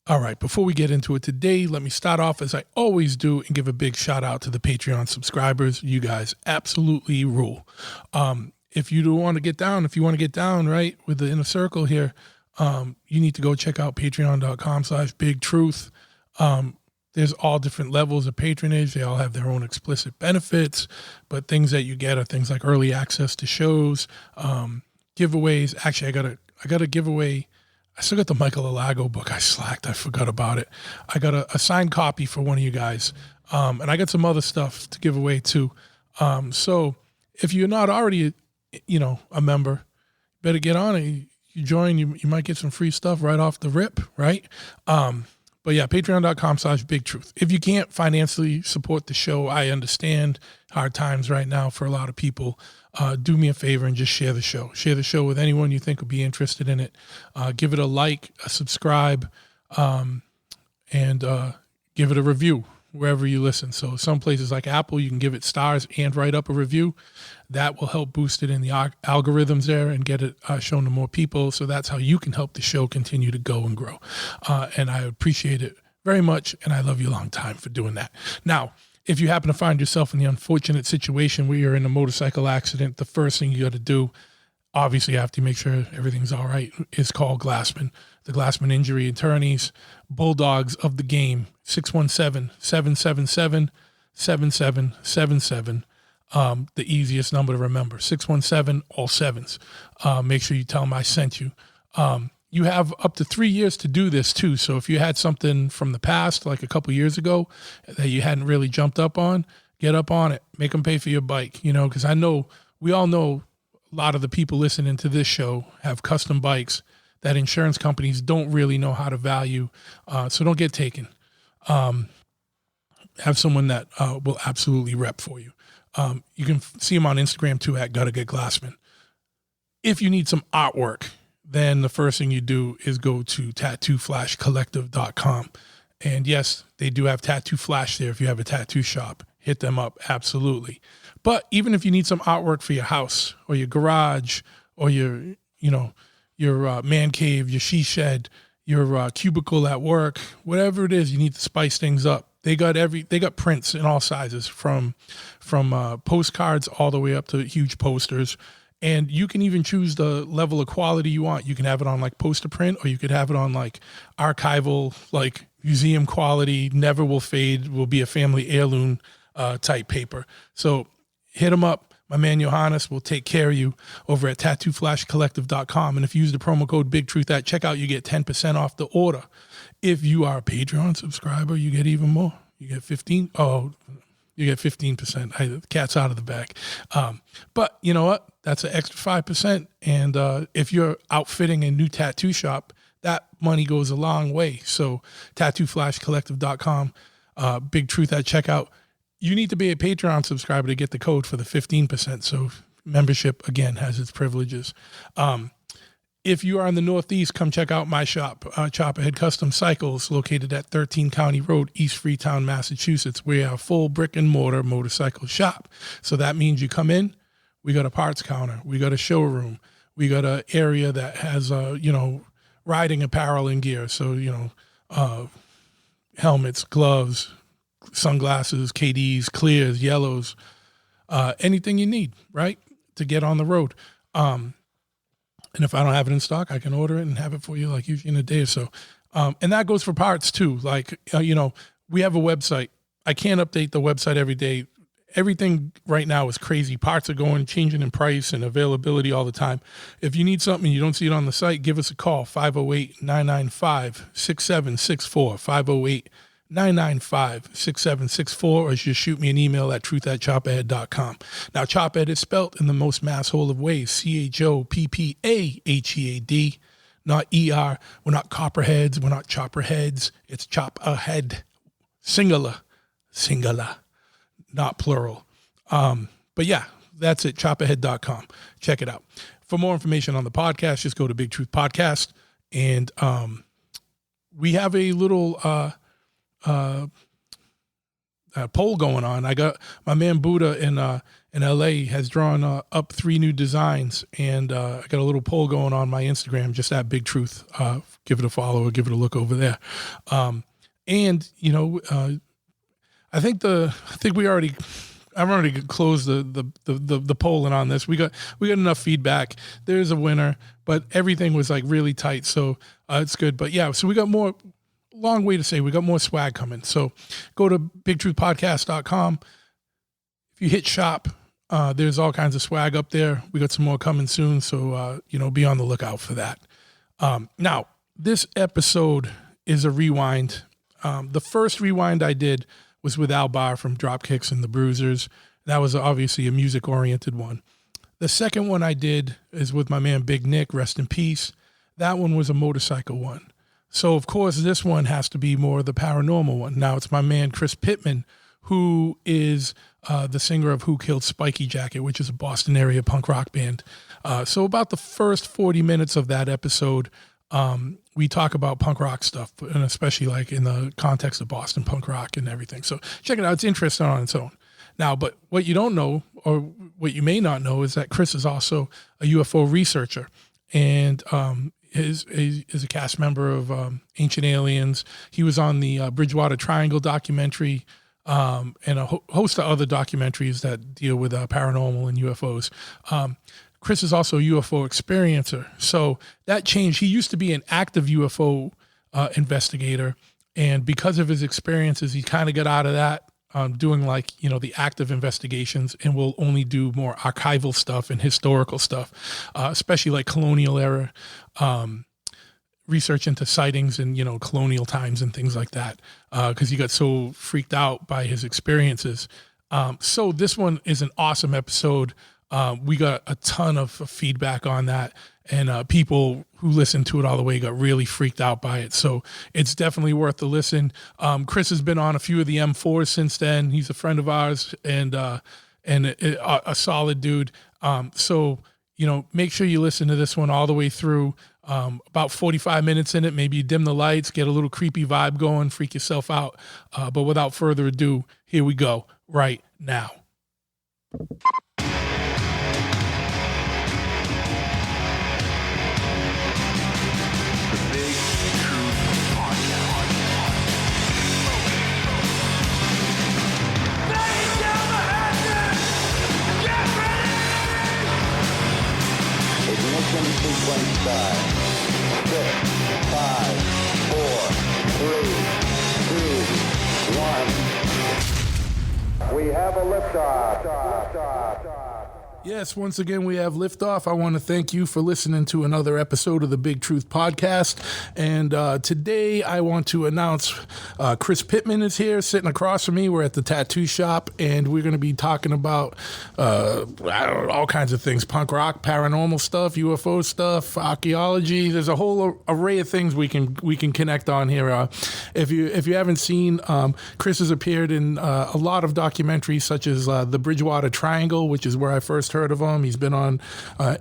All right, before we get into it today, let me start off as I always do and give a big shout out to the Patreon subscribers. You guys absolutely rule. If you do want to get down, right, with the inner circle here, you need to go check out patreon.com/bigtruth. There's all different levels of patronage. They all have their own explicit benefits, but things that you get are things like early access to shows, giveaways. Actually, I got a giveaway. I still got the Michael Alago book. I slacked. I forgot about it. I got a signed copy for one of you guys. And I got some other stuff to give away too. So if you're not already, a member, better get on it. You join, you might get some free stuff right off the rip, right? But yeah, patreon.com/bigtruth. If you can't financially support the show, I understand hard times right now for a lot of people. Do me a favor and just share the show. Share the show with anyone you think would be interested in it. Give it a like, a subscribe, and give it a review wherever you listen. So some places like Apple, you can give it stars and write up a review. That will help boost it in the algorithms there and get it shown to more people. So that's how you can help the show continue to go and grow. And I appreciate it very much, and I love you a long time for doing that. Now, if you happen to find yourself in the unfortunate situation where you're in a motorcycle accident, the first thing you got to do, obviously after you make sure everything's all right, is call Glassman. The Glassman Injury Attorneys, Bulldogs of the game, 617-777-7777. The easiest number to remember, 617, all sevens. Make sure you tell them I sent you. You have up to 3 years to do this too. So if you had something from the past, like a couple years ago, that you hadn't really jumped up on, get up on it. Make them pay for your bike, because we all know a lot of the people listening to this show have custom bikes that insurance companies don't really know how to value. So don't get taken. Have someone that will absolutely rep for you. You can see him on Instagram too at Gotta Get Glassman. If you need some artwork, then the first thing you do is go to tattooflashcollective.com. And yes, they do have Tattoo Flash there if you have a tattoo shop. Hit them up, absolutely. But even if you need some artwork for your house or your garage or your man cave, your she shed, your cubicle at work, whatever it is, you need to spice things up. They got prints in all sizes from postcards all the way up to huge posters. And you can even choose the level of quality you want. You can have it on like poster print, or you could have it on like archival, like museum quality, never will fade, will be a family heirloom type paper. So hit them up. My man Johannes will take care of you over at tattooflashcollective.com. And if you use the promo code BigTruth at checkout, you get 10% off the order. If you are a Patreon subscriber, you get even more. You get 15%. The cat's out of the bag. But you know what? That's an extra 5%. And if you're outfitting a new tattoo shop, that money goes a long way. So tattooflashcollective.com, Big Truth at checkout. You need to be a Patreon subscriber to get the code for the 15%. So membership, again, has its privileges. If you are in the Northeast, come check out my shop, Chopperhead Custom Cycles, located at 13 County Road, East Freetown, Massachusetts. We are a full brick and mortar motorcycle shop. So that means you come in, we got a parts counter, we got a showroom, we got an area that has, riding apparel and gear. So, helmets, gloves, sunglasses, KDs, clears, yellows, anything you need, right, to get on the road. And if I don't have it in stock, I can order it and have it for you like usually in a day or so. And that goes for parts too. Like, we have a website. I can't update the website every day. Everything right now is crazy. Parts are changing in price and availability all the time. If you need something and you don't see it on the site, give us a call, 508-995-6764, 508-995-6764, or just shoot me an email at truth@chopperhead.com. Now, Chopperhead is spelt in the most masshole of ways, CHOPPAHEAD, not ER. We're not copperheads. We're not chopperheads. It's chop ahead, singular, not plural. But yeah, that's it, chopperhead.com. Check it out. For more information on the podcast, just go to Big Truth Podcast. And we have a little poll going on. I got my man Buddha and in LA has drawn up 3 new designs, and I got a little poll going on my Instagram, just at Big Truth. Give it a follow or give it a look over there. And I think I've already closed the polling on this. We got enough feedback. There's a winner, but everything was like really tight, so it's good. But yeah, so we got more. Long way to say we got more swag coming. So go to bigtruthpodcast.com. If you hit shop, there's all kinds of swag up there. We got some more coming soon, so be on the lookout for that. Now, this episode is a rewind. The first rewind I did was with Al Barr from Dropkicks and the Bruisers. That was obviously a music-oriented one. The second one I did is with my man Big Nick, rest in peace. That one was a motorcycle one. So, of course, this one has to be more the paranormal one. Now, it's my man Chris Pittman, who is the singer of Who Killed Spiky Jacket, which is a Boston area punk rock band. So about the first 40 minutes of that episode, we talk about punk rock stuff, and especially like in the context of Boston punk rock and everything. So check it out. It's interesting on its own. Now, but what you don't know, or what you may not know, is that Chris is also a UFO researcher, and is a cast member of Ancient Aliens. He was on the Bridgewater Triangle documentary, and a host of other documentaries that deal with paranormal and UFOs. Chris is also a UFO experiencer. So that changed. He used to be an active UFO investigator, and because of his experiences, he kind of got out of that, doing the active investigations, and will only do more archival stuff and historical stuff, especially like colonial era research into sightings and, colonial times and things like that, because he got so freaked out by his experiences. So this one is an awesome episode. We got a ton of feedback on that, and people who listened to it all the way got really freaked out by it. So it's definitely worth the listen. Chris has been on a few of the M4s since then. He's a friend of ours, and a solid dude. So make sure you listen to this one all the way through. About 45 minutes in it, maybe dim the lights, get a little creepy vibe going, freak yourself out. But without further ado, here we go right now. Ignition sequence start. 6, 5, 4, 3, 2, 1. We have a liftoff. Yes, once again, we have liftoff. I want to thank you for listening to another episode of the Big Truth Podcast. And today I want to announce Chris Pittman is here sitting across from me. We're at the tattoo shop, and we're going to be talking about all kinds of things: punk rock, paranormal stuff, UFO stuff, archaeology. There's a whole array of things we can connect on here. If you haven't seen, Chris has appeared in a lot of documentaries, such as the Bridgewater Triangle, which is where I first heard of him. He's been on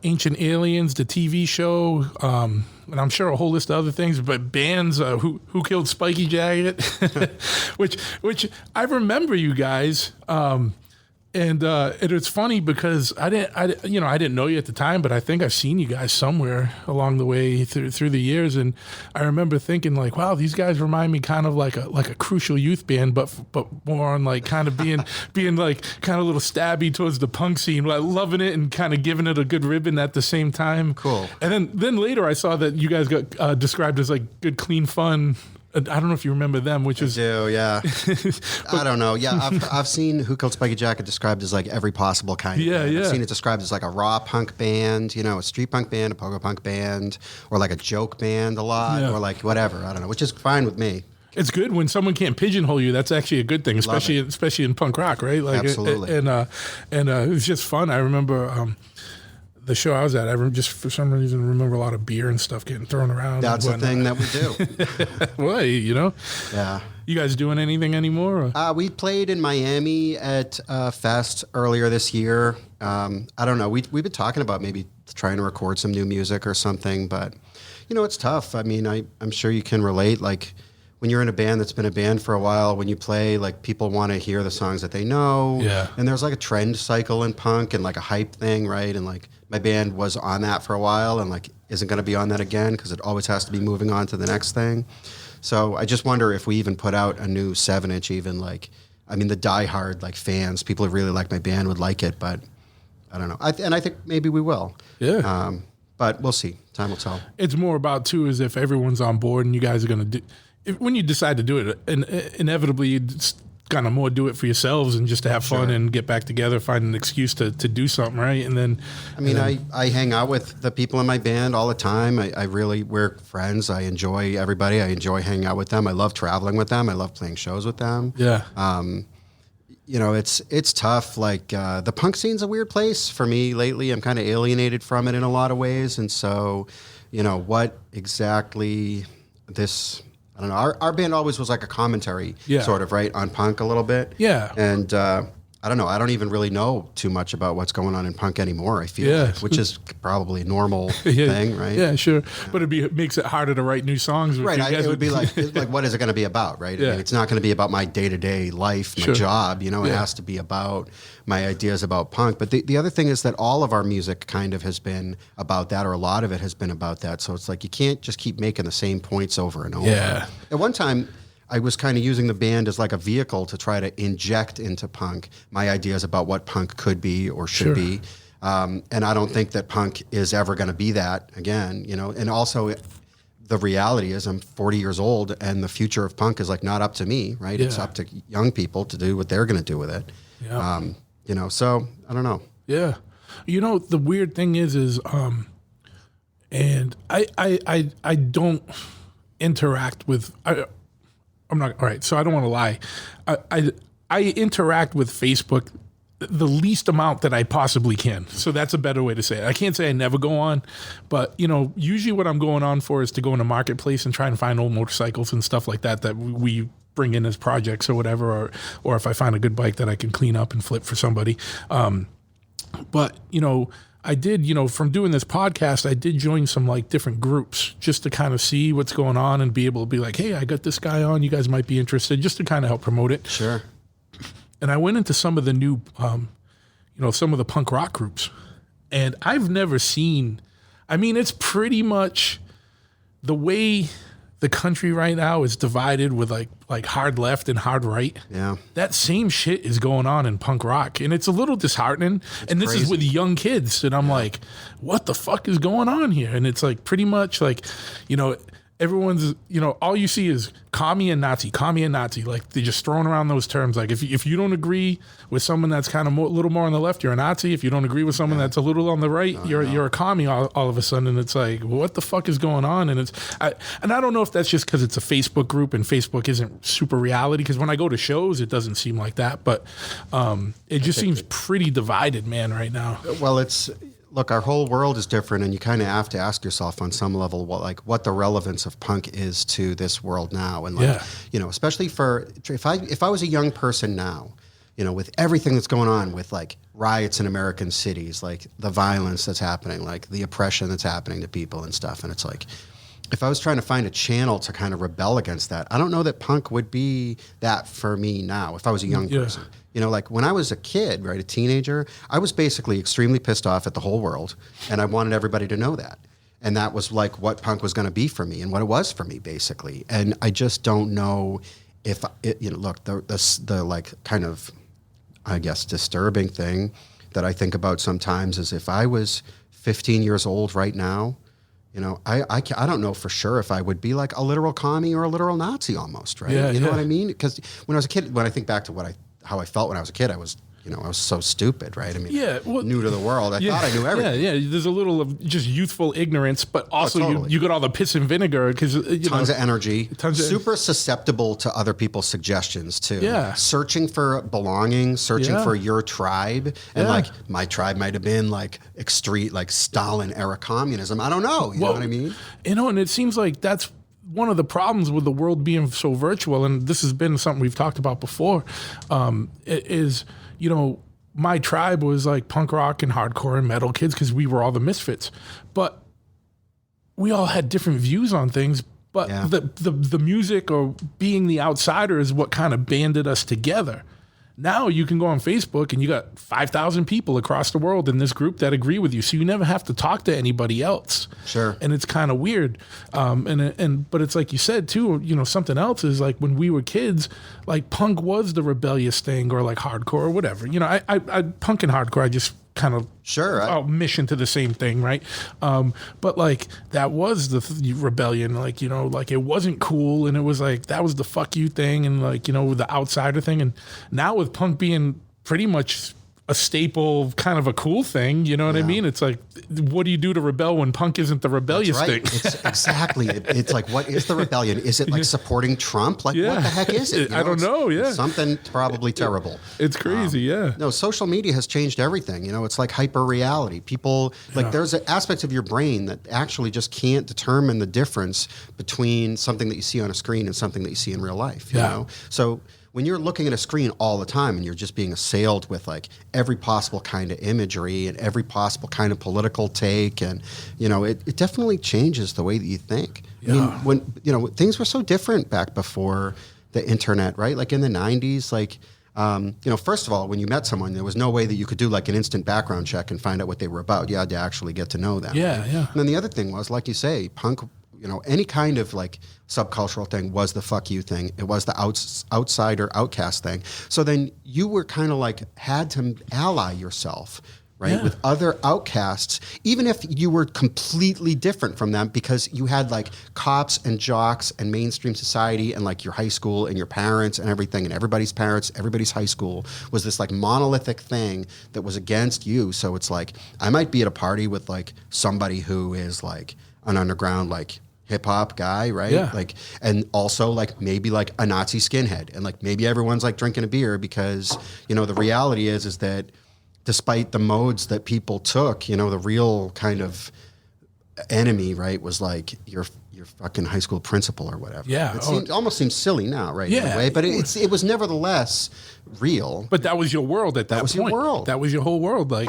Ancient Aliens, the TV show, and I'm sure a whole list of other things, but bands, Who Killed Spiky Jacket, which I remember you guys, and it's funny because I didn't know you at the time, but I think I've seen you guys somewhere along the way through the years, and I remember thinking like, wow, these guys remind me kind of like a Crucial Youth band, but more on like kind of being like kind of a little stabby towards the punk scene, like loving it and kind of giving it a good ribbon at the same time. Cool. And then later I saw that you guys got described as like good, clean fun. I don't know if you remember them, which is... I do, yeah. I don't know. Yeah, I've seen Who Killed Spiky Jacket described as like every possible kind of band. I've seen it described as like a raw punk band, a street punk band, a pogo punk band, or like a joke band a lot, or like whatever. I don't know, which is fine with me. It's good when someone can't pigeonhole you. That's actually a good thing, especially in punk rock, right? Like, absolutely. And it was just fun. I remember... the show I was at, I just for some reason remember a lot of beer and stuff getting thrown around. That's the thing that we do. Well, Yeah. You guys doing anything anymore? We played in Miami at Fest earlier this year. I don't know. We've been talking about maybe trying to record some new music or something, but it's tough. I mean, I'm sure you can relate. Like when you're in a band that's been a band for a while, when you play, like people want to hear the songs that they know. Yeah. And there's like a trend cycle in punk and like a hype thing, right? And like my band was on that for a while and like isn't going to be on that again because it always has to be moving on to the next thing. So I just wonder if we even put out a new 7-inch, even like, I mean, the diehard like fans, people who really like my band would like it, but I don't know. And I think maybe we will. Yeah. But we'll see. Time will tell. It's more about too is if everyone's on board and you guys are going to do. When you decide to do it, and inevitably you kind of more do it for yourselves and just to have fun and get back together, find an excuse to do something, right? And then, I mean, I hang out with the people in my band all the time. We're friends. I enjoy everybody. I enjoy hanging out with them. I love traveling with them. I love playing shows with them. Yeah. You know, it's tough. Like the punk scene's a weird place for me lately. I'm kind of alienated from it in a lot of ways, and so, you know, what exactly this. I don't know. Our band always was like a commentary, sort of, right, on punk a little bit. Yeah. And I don't know. I don't even really know too much about what's going on in punk anymore, I feel like, which is probably a normal thing, right? Yeah, sure. Yeah. But it makes it harder to write new songs. Right. It would be like, what is it going to be about, right? Yeah. I mean, it's not going to be about my day-to-day life, my job. You know, it has to be about my ideas about punk. But the other thing is that all of our music kind of has been about that, or a lot of it has been about that. So it's like you can't just keep making the same points over and over. Yeah. At one time, I was kind of using the band as like a vehicle to try to inject into punk my ideas about what punk could be or should be. And I don't think that punk is ever going to be that again, you know. And also the reality is I'm 40 years old and the future of punk is like not up to me, right? It's up to young people to do what they're going to do with it. Yeah. You know, so I don't know. Yeah. You know, the weird thing is and I don't interact with, I'm not, all right, so I don't want to lie. I interact with Facebook the least amount that I possibly can. So that's a better way to say it. I can't say I never go on, but, you know, usually what I'm going on for is to go in a marketplace and try and find old motorcycles and stuff like that we bring in as projects or whatever, or if I find a good bike that I can clean up and flip for somebody. But, you know, I did, you know, from doing this podcast, I did join some like different groups just to kind of see what's going on and be able to be like, hey, I got this guy on, you guys might be interested, just to kind of help promote it. Sure. And I went into some of the new, you know, some of the punk rock groups, and I've never seen, I mean, it's pretty much the way the country right now is divided with like hard left and hard right. Yeah. That same shit is going on in punk rock, and it's a little disheartening. And this is with young kids, and I'm like, what the fuck is going on here? And it's like pretty much like, you know, everyone's, you know, all you see is commie and Nazi. Like they're just throwing around those terms. Like if you don't agree with someone that's kind of a little more on the left, you're a Nazi. If you don't agree with someone that's a little on the right, you're a commie all of a sudden. And it's like, what the fuck is going on? And I don't know if that's just because it's a Facebook group and Facebook isn't super reality. Because when I go to shows, it doesn't seem like that. But it just seems pretty divided, man, right now. Well, look, our whole world is different, and you kind of have to ask yourself on some level what the relevance of punk is to this world now, and like, you know, especially for if I was a young person now, you know, with everything that's going on with like riots in American cities, like the violence that's happening, like the oppression that's happening to people and stuff, and it's like, if I was trying to find a channel to kind of rebel against that, I don't know that punk would be that for me now. If I was a young person. You know, like when I was a kid, right, a teenager, I was basically extremely pissed off at the whole world, and I wanted everybody to know that. And that was like what punk was going to be for me and what it was for me, basically. And I just don't know if, you know, look, the like kind of, I guess, disturbing thing that I think about sometimes is if I was 15 years old right now, you know, I don't know for sure if I would be like a literal commie or a literal Nazi almost, right? You know what I mean? Because when I was a kid, when I think back to how I felt when I was a kid, I was so stupid, right? I mean, new to the world. I thought I knew everything. Yeah. There's a little of just youthful ignorance, but also you got all the piss and vinegar because tons of energy, super susceptible to other people's suggestions too. Yeah, searching for belonging, searching for your tribe, and like my tribe might have been like extreme, like Stalin era communism. I don't know. You know what I mean? You know, and it seems like that's one of the problems with the world being so virtual, and this has been something we've talked about before, is, you know, my tribe was like punk rock and hardcore and metal kids because we were all the misfits. But we all had different views on things, But the music or being the outsider is what kind of banded us together. Now you can go on Facebook and you got 5,000 people across the world in this group that agree with you. So you never have to talk to anybody else. Sure. And it's kind of weird. But it's like you said too, something else is like when we were kids, like punk was the rebellious thing, or like hardcore or whatever. I punk and hardcore, I just kind of mission to the same thing, right? But like that was the rebellion, like like it wasn't cool, and it was like that was the fuck you thing, and like the outsider thing. And now with punk being pretty much a staple, kind of a cool thing, you know what I mean? It's like, what do you do to rebel when punk isn't the rebellious thing? It's exactly. It's like, what is the rebellion? Is it like supporting Trump? Like, what the heck is it? I don't know. It's something probably terrible. It's crazy. No, social media has changed everything. It's like hyper reality. People there's aspects of your brain that actually just can't determine the difference between something that you see on a screen and something that you see in real life. You know? So when you're looking at a screen all the time and you're just being assailed with like every possible kind of imagery and every possible kind of political take, and it definitely changes the way that you think. I mean, when things were so different back before the internet, right? Like in the 90s, like first of all, when you met someone, there was no way that you could do like an instant background check and find out what they were about. You had to actually get to know them. Yeah. And then the other thing was, like you say, punk, any kind of like subcultural thing was the fuck you thing. It was the outsider, outcast thing. So then you were kind of like had to ally yourself, right, with other outcasts, even if you were completely different from them, because you had like cops and jocks and mainstream society and like your high school and your parents and everything, and everybody's parents, everybody's high school was this like monolithic thing that was against you. So it's like, I might be at a party with like somebody who is like an underground like hip hop guy, right? Yeah. Like, and also like maybe like a Nazi skinhead, and like maybe everyone's like drinking a beer because the reality is that despite the modes that people took, the real kind of enemy, right, was like your fucking high school principal or whatever. Yeah. It almost seems silly now, right? Yeah. In a way, but it was nevertheless real. But that was your world at that point. That was your world. That was your whole world. Like,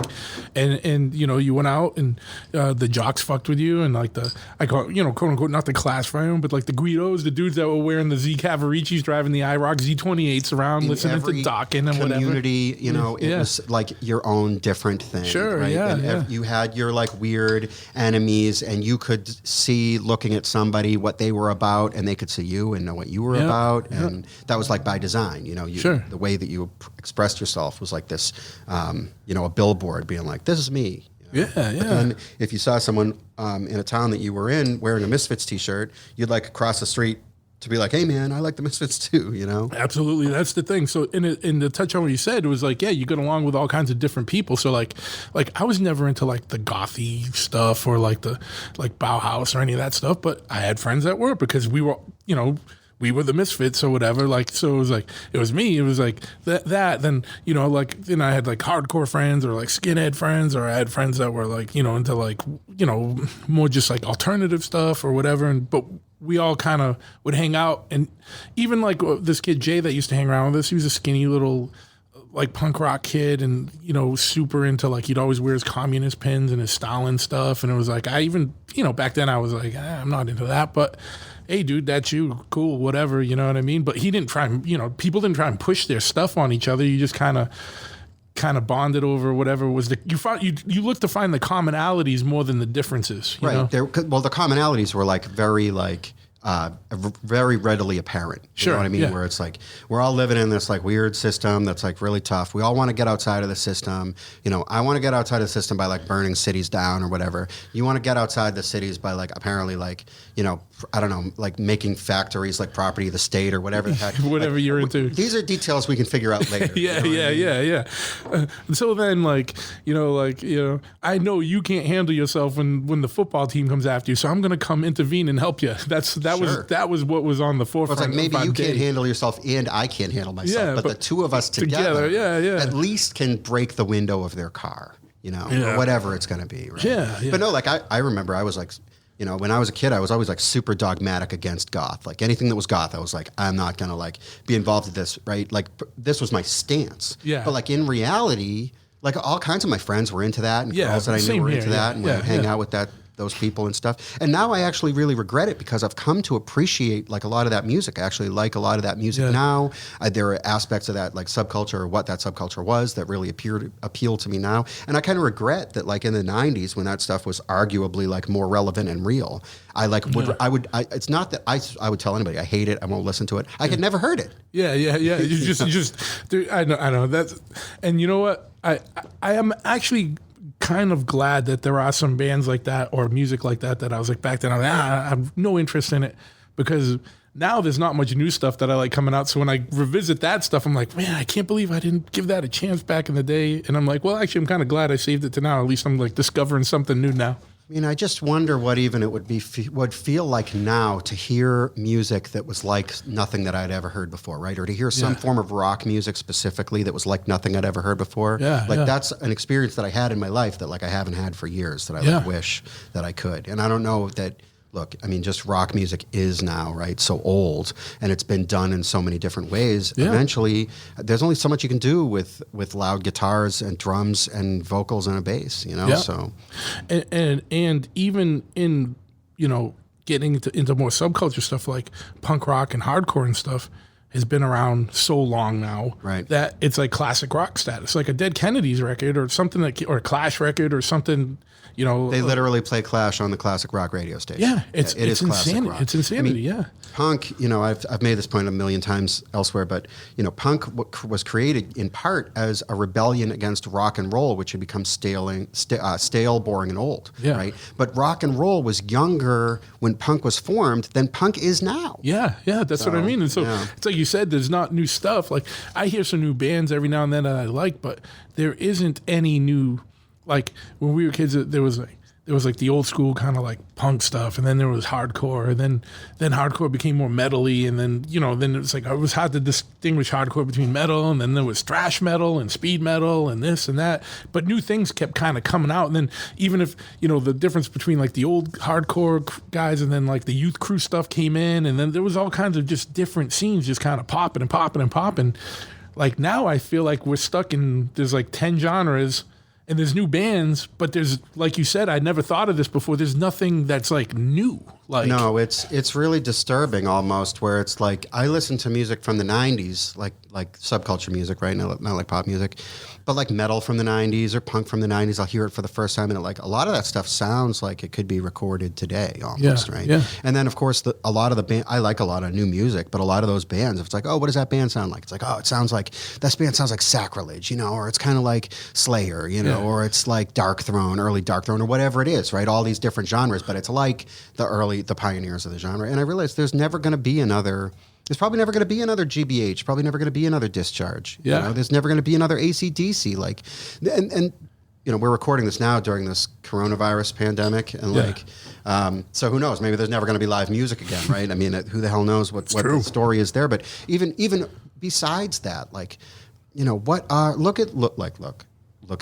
and you went out and the jocks fucked with you, and like I call quote unquote, not the class round, but like the Guidos, the dudes that were wearing the Z Cavaricis, driving the IROC Z28s around, listening to Dawkins and whatever. Community, it was like your own different thing. Sure, right? And you had your like weird enemies, and you could see, looking at somebody, what they were about, and they could see you and know what you were about, and that was like by design. The way that you expressed yourself was like this, a billboard being like, this is me. Yeah. But then if you saw someone in a town that you were in wearing a Misfits t-shirt, you'd like cross the street to be like, hey man, I like the Misfits too, Absolutely, that's the thing. So in the touch on what you said, it was like, you get along with all kinds of different people. So like I was never into like the gothy stuff or like the like Bauhaus or any of that stuff, but I had friends that were, because we were we were the Misfits or whatever. Like, so it was like, it was me. It was like that. Then, then I had like hardcore friends or like skinhead friends, or I had friends that were like, into like, more just like alternative stuff or whatever. But we all kind of would hang out. And even like this kid, Jay, that used to hang around with us, he was a skinny little like punk rock kid, and, super into like, he'd always wear his communist pins and his Stalin stuff. And it was like, I even, back then I was like, I'm not into that, but hey, dude, that's you, cool, whatever, you know what I mean? But he didn't try and, people didn't try and push their stuff on each other. You just kind of bonded over whatever was you look to find the commonalities more than the differences. You know? Well, the commonalities were like very like very readily apparent. You know what I mean? Where it's like, we're all living in this like weird system that's like really tough. We all want to get outside of the system. I want to get outside of the system by like burning cities down or whatever. You want to get outside the cities by like apparently like, I don't know, like making factories like property of the state or whatever the heck. Whatever like, you're into. These are details we can figure out later. Yeah. So then like, I know you can't handle yourself when the football team comes after you, so I'm going to come intervene and help you. That was what was on the forefront. Well, it's like, maybe you can't handle yourself and I can't handle myself, but the two of us together at least can break the window of their car, or whatever it's going to be. Right? Yeah. But no, like I remember I was like, when I was a kid, I was always like super dogmatic against goth. Like anything that was goth, I was like, I'm not going to like be involved with this, right? Like this was my stance. Yeah. But like in reality, like all kinds of my friends were into that, and girls that I knew were into that, and would hang out with that those people and stuff. And now I actually really regret it because I've come to appreciate like a lot of that music. I actually like a lot of that music now. There are aspects of that like subculture or what that subculture was that really appeal to me now. And I kind of regret that like in the 90s when that stuff was arguably like more relevant and real, it's not that I would tell anybody I hate it, I won't listen to it. I had never heard it. Yeah. You just, dude, I know that's, and you know what? I am actually kind of glad that there are some bands like that or music like that I was like back then I have no interest in it, because now there's not much new stuff that I like coming out. So when I revisit that stuff, I'm like, man, I can't believe I didn't give that a chance back in the day. And I'm like, well, actually, I'm kind of glad I saved it to now. At least I'm like discovering something new now. I mean, I just wonder what even it would feel like now to hear music that was like nothing that I'd ever heard before, right? Or to hear some form of rock music specifically that was like nothing I'd ever heard before. That's an experience that I had in my life that like I haven't had for years that I like, wish that I could. And I don't know that. Look, I mean, just rock music is now, right, so old, and it's been done in so many different ways. Yeah. Eventually, there's only so much you can do with loud guitars and drums and vocals and a bass, you know. Yeah. So, and even in getting into more subculture stuff like punk rock and hardcore and stuff has been around so long now, right, that it's like classic rock status, like a Dead Kennedys record or something or a Clash record or something. They literally play Clash on the classic rock radio station. Yeah, it's insanity. It's insanity. I mean, punk. I've made this point a million times elsewhere, but punk was created in part as a rebellion against rock and roll, which had become stale, boring, and old. Yeah. Right. But rock and roll was younger when punk was formed than punk is now. Yeah, that's what I mean. And so it's like you said, there's not new stuff. Like I hear some new bands every now and then that I like, but there isn't any new. Like when we were kids, there was like the old school kind of like punk stuff, and then there was hardcore, and then hardcore became more metal-y, and then then it was like it was hard to distinguish hardcore between metal, and then there was thrash metal and speed metal and this and that. But new things kept kind of coming out, and then even if the difference between like the old hardcore guys and then like the youth crew stuff came in, and then there was all kinds of just different scenes just kind of popping and popping and popping. Like now I feel like we're stuck in there's like 10 genres. And there's new bands, but there's, like you said, I'd never thought of this before. There's nothing that's like new. Like no, it's really disturbing almost. Where it's like I listen to music from the '90s, like subculture music, right? Not like pop music, but like metal from the '90s or punk from the '90s. I'll hear it for the first time, and a lot of that stuff sounds like it could be recorded today, almost, right? Yeah. And then of course a lot of the band, I like a lot of new music, but a lot of those bands, if it's like, oh, what does that band sound like? It's like, oh, it sounds like that band sounds like Sacrilege, or it's kind of like Slayer, or it's like Dark Throne, early Dark Throne, or whatever it is, right? All these different genres, but it's like the pioneers of the genre. And I realized there's probably never going to be another GBH, probably never going to be another Discharge. Yeah. There's never going to be another AC/DC. And we're recording this now during this coronavirus pandemic, and so who knows? Maybe there's never going to be live music again, right? I mean, who the hell knows what the story is there? But even besides that, look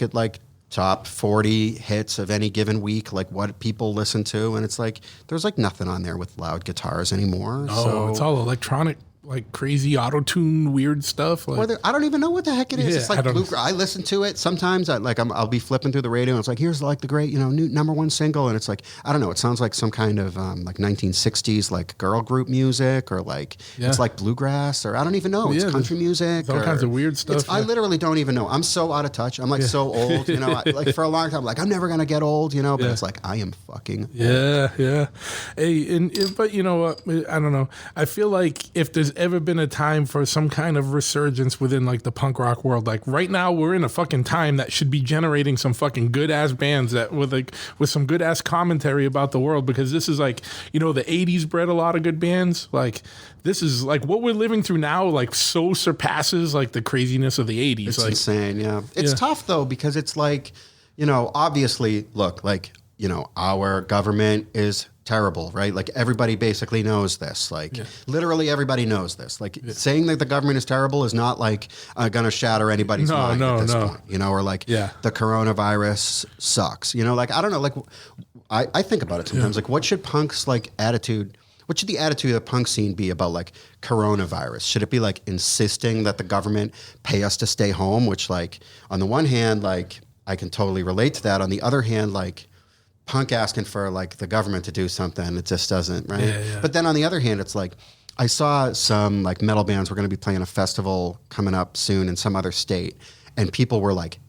at like top 40 hits of any given week, like what people listen to, and it's like there's like nothing on there with loud guitars anymore. No, it's all electronic, like crazy auto-tune weird stuff. I don't even know what the heck it is. It's like I listen to it sometimes. I'll be flipping through the radio and it's like, here's like the great new number one single, and it's like, I don't know, it sounds like some kind of like 1960s like girl group music, or like it's like bluegrass, or I don't even know. It's country music. All kinds of weird stuff. I literally don't even know. I'm so out of touch. I'm like so old. Like for a long time, like I'm never gonna get old. But it's like I am fucking old. Yeah. Hey, but you know what? I don't know. I feel like if there's ever been a time for some kind of resurgence within like the punk rock world, like right now we're in a fucking time that should be generating some fucking good ass bands that with some good ass commentary about the world, because this is like the 80s bred a lot of good bands. Like this is like what we're living through now, like so surpasses like the craziness of the 80s. It's insane. Yeah, it's tough though, because it's like obviously look, like our government is terrible, right? Like everybody basically knows this. Like literally everybody knows this. Like saying that the government is terrible is not like going to shatter anybody's mind at this point, or like the coronavirus sucks. Like I don't know. Like I think about it sometimes. Like what should punk's like attitude? What should the attitude of the punk scene be about like coronavirus? Should it be like insisting that the government pay us to stay home? Which like on the one hand, like I can totally relate to that. On the other hand, like punk asking for like the government to do something. It just doesn't, right? Yeah. But then on the other hand, it's like, I saw some like metal bands were going to be playing a festival coming up soon in some other state, and people were like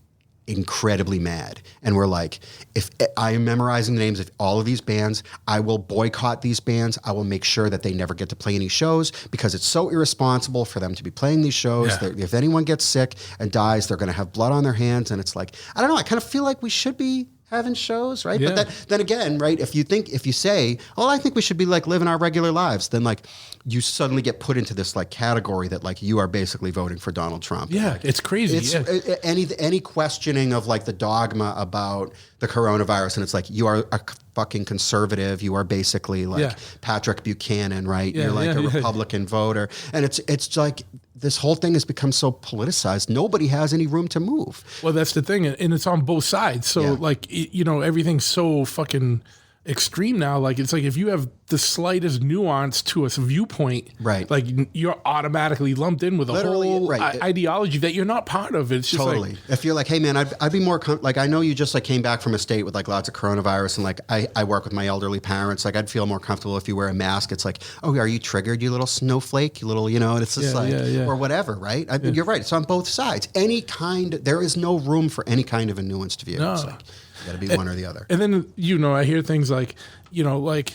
incredibly mad and were like, if I am memorizing the names of all of these bands, I will boycott these bands. I will make sure that they never get to play any shows because it's so irresponsible for them to be playing these shows. Yeah. If anyone gets sick and dies, they're going to have blood on their hands. And it's like, I don't know. I kind of feel like we should be having shows, right? Yeah. But then again, right, if you say, oh, I think we should be like living our regular lives, then like you suddenly get put into this like category that like you are basically voting for Donald Trump. Yeah, like, it's crazy. Any questioning of like the dogma about the coronavirus, and it's like you are a fucking conservative. You are basically like Patrick Buchanan, right? You're like a Republican voter, and it's like this whole thing has become so politicized. Nobody has any room to move. Well, that's the thing, and it's on both sides. So like everything's so fucking extreme now. Like it's like if you have the slightest nuance to a viewpoint, right, like you're automatically lumped in with a whole ideology that you're not part of. It's just totally. Like, if you're like, hey man, I'd be more like, I know you just like came back from a state with like lots of coronavirus, and like I work with my elderly parents. Like I'd feel more comfortable if you wear a mask. It's like, oh, are you triggered, you little snowflake, you little, and it's just or whatever, right? You're right. It's on both sides. There is no room for any kind of a nuanced view. No. It's like, you got to be one or the other. And then, I hear things like, like,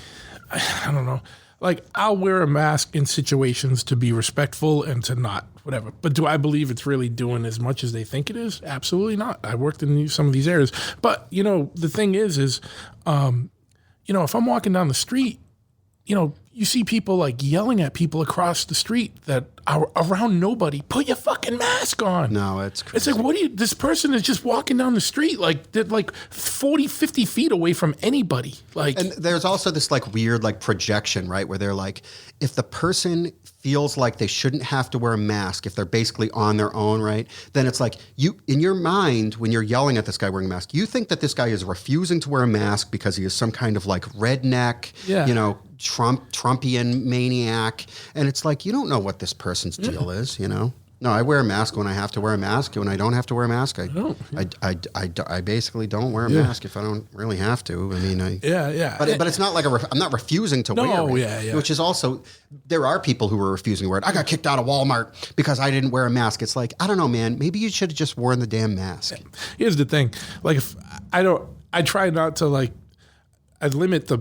I don't know, like I'll wear a mask in situations to be respectful and to not, whatever. But do I believe it's really doing as much as they think it is? Absolutely not. I worked in some of these areas. But, the thing is, if I'm walking down the street, you see people like yelling at people across the street that are around nobody. Put your fucking mask on. No, it's crazy. It's like, this person is just walking down the street like they're like 40, 50 feet away from anybody. Like, and there's also this like weird like projection, right? Where they're like, if the person feels like they shouldn't have to wear a mask, if they're basically on their own, right? Then it's like you, in your mind, when you're yelling at this guy wearing a mask, you think that this guy is refusing to wear a mask because he is some kind of like redneck, Trumpian maniac. And it's like, you don't know what this person's deal is, No, I wear a mask when I have to wear a mask. When I don't have to wear a mask, I basically don't wear a mask if I don't really have to. I mean, But it's not like I'm not refusing to wear it. Which is also, there are people who are refusing to wear it. I got kicked out of Walmart because I didn't wear a mask. It's like, I don't know, man. Maybe you should have just worn the damn mask. Here's the thing. Like, if I try not to like, I limit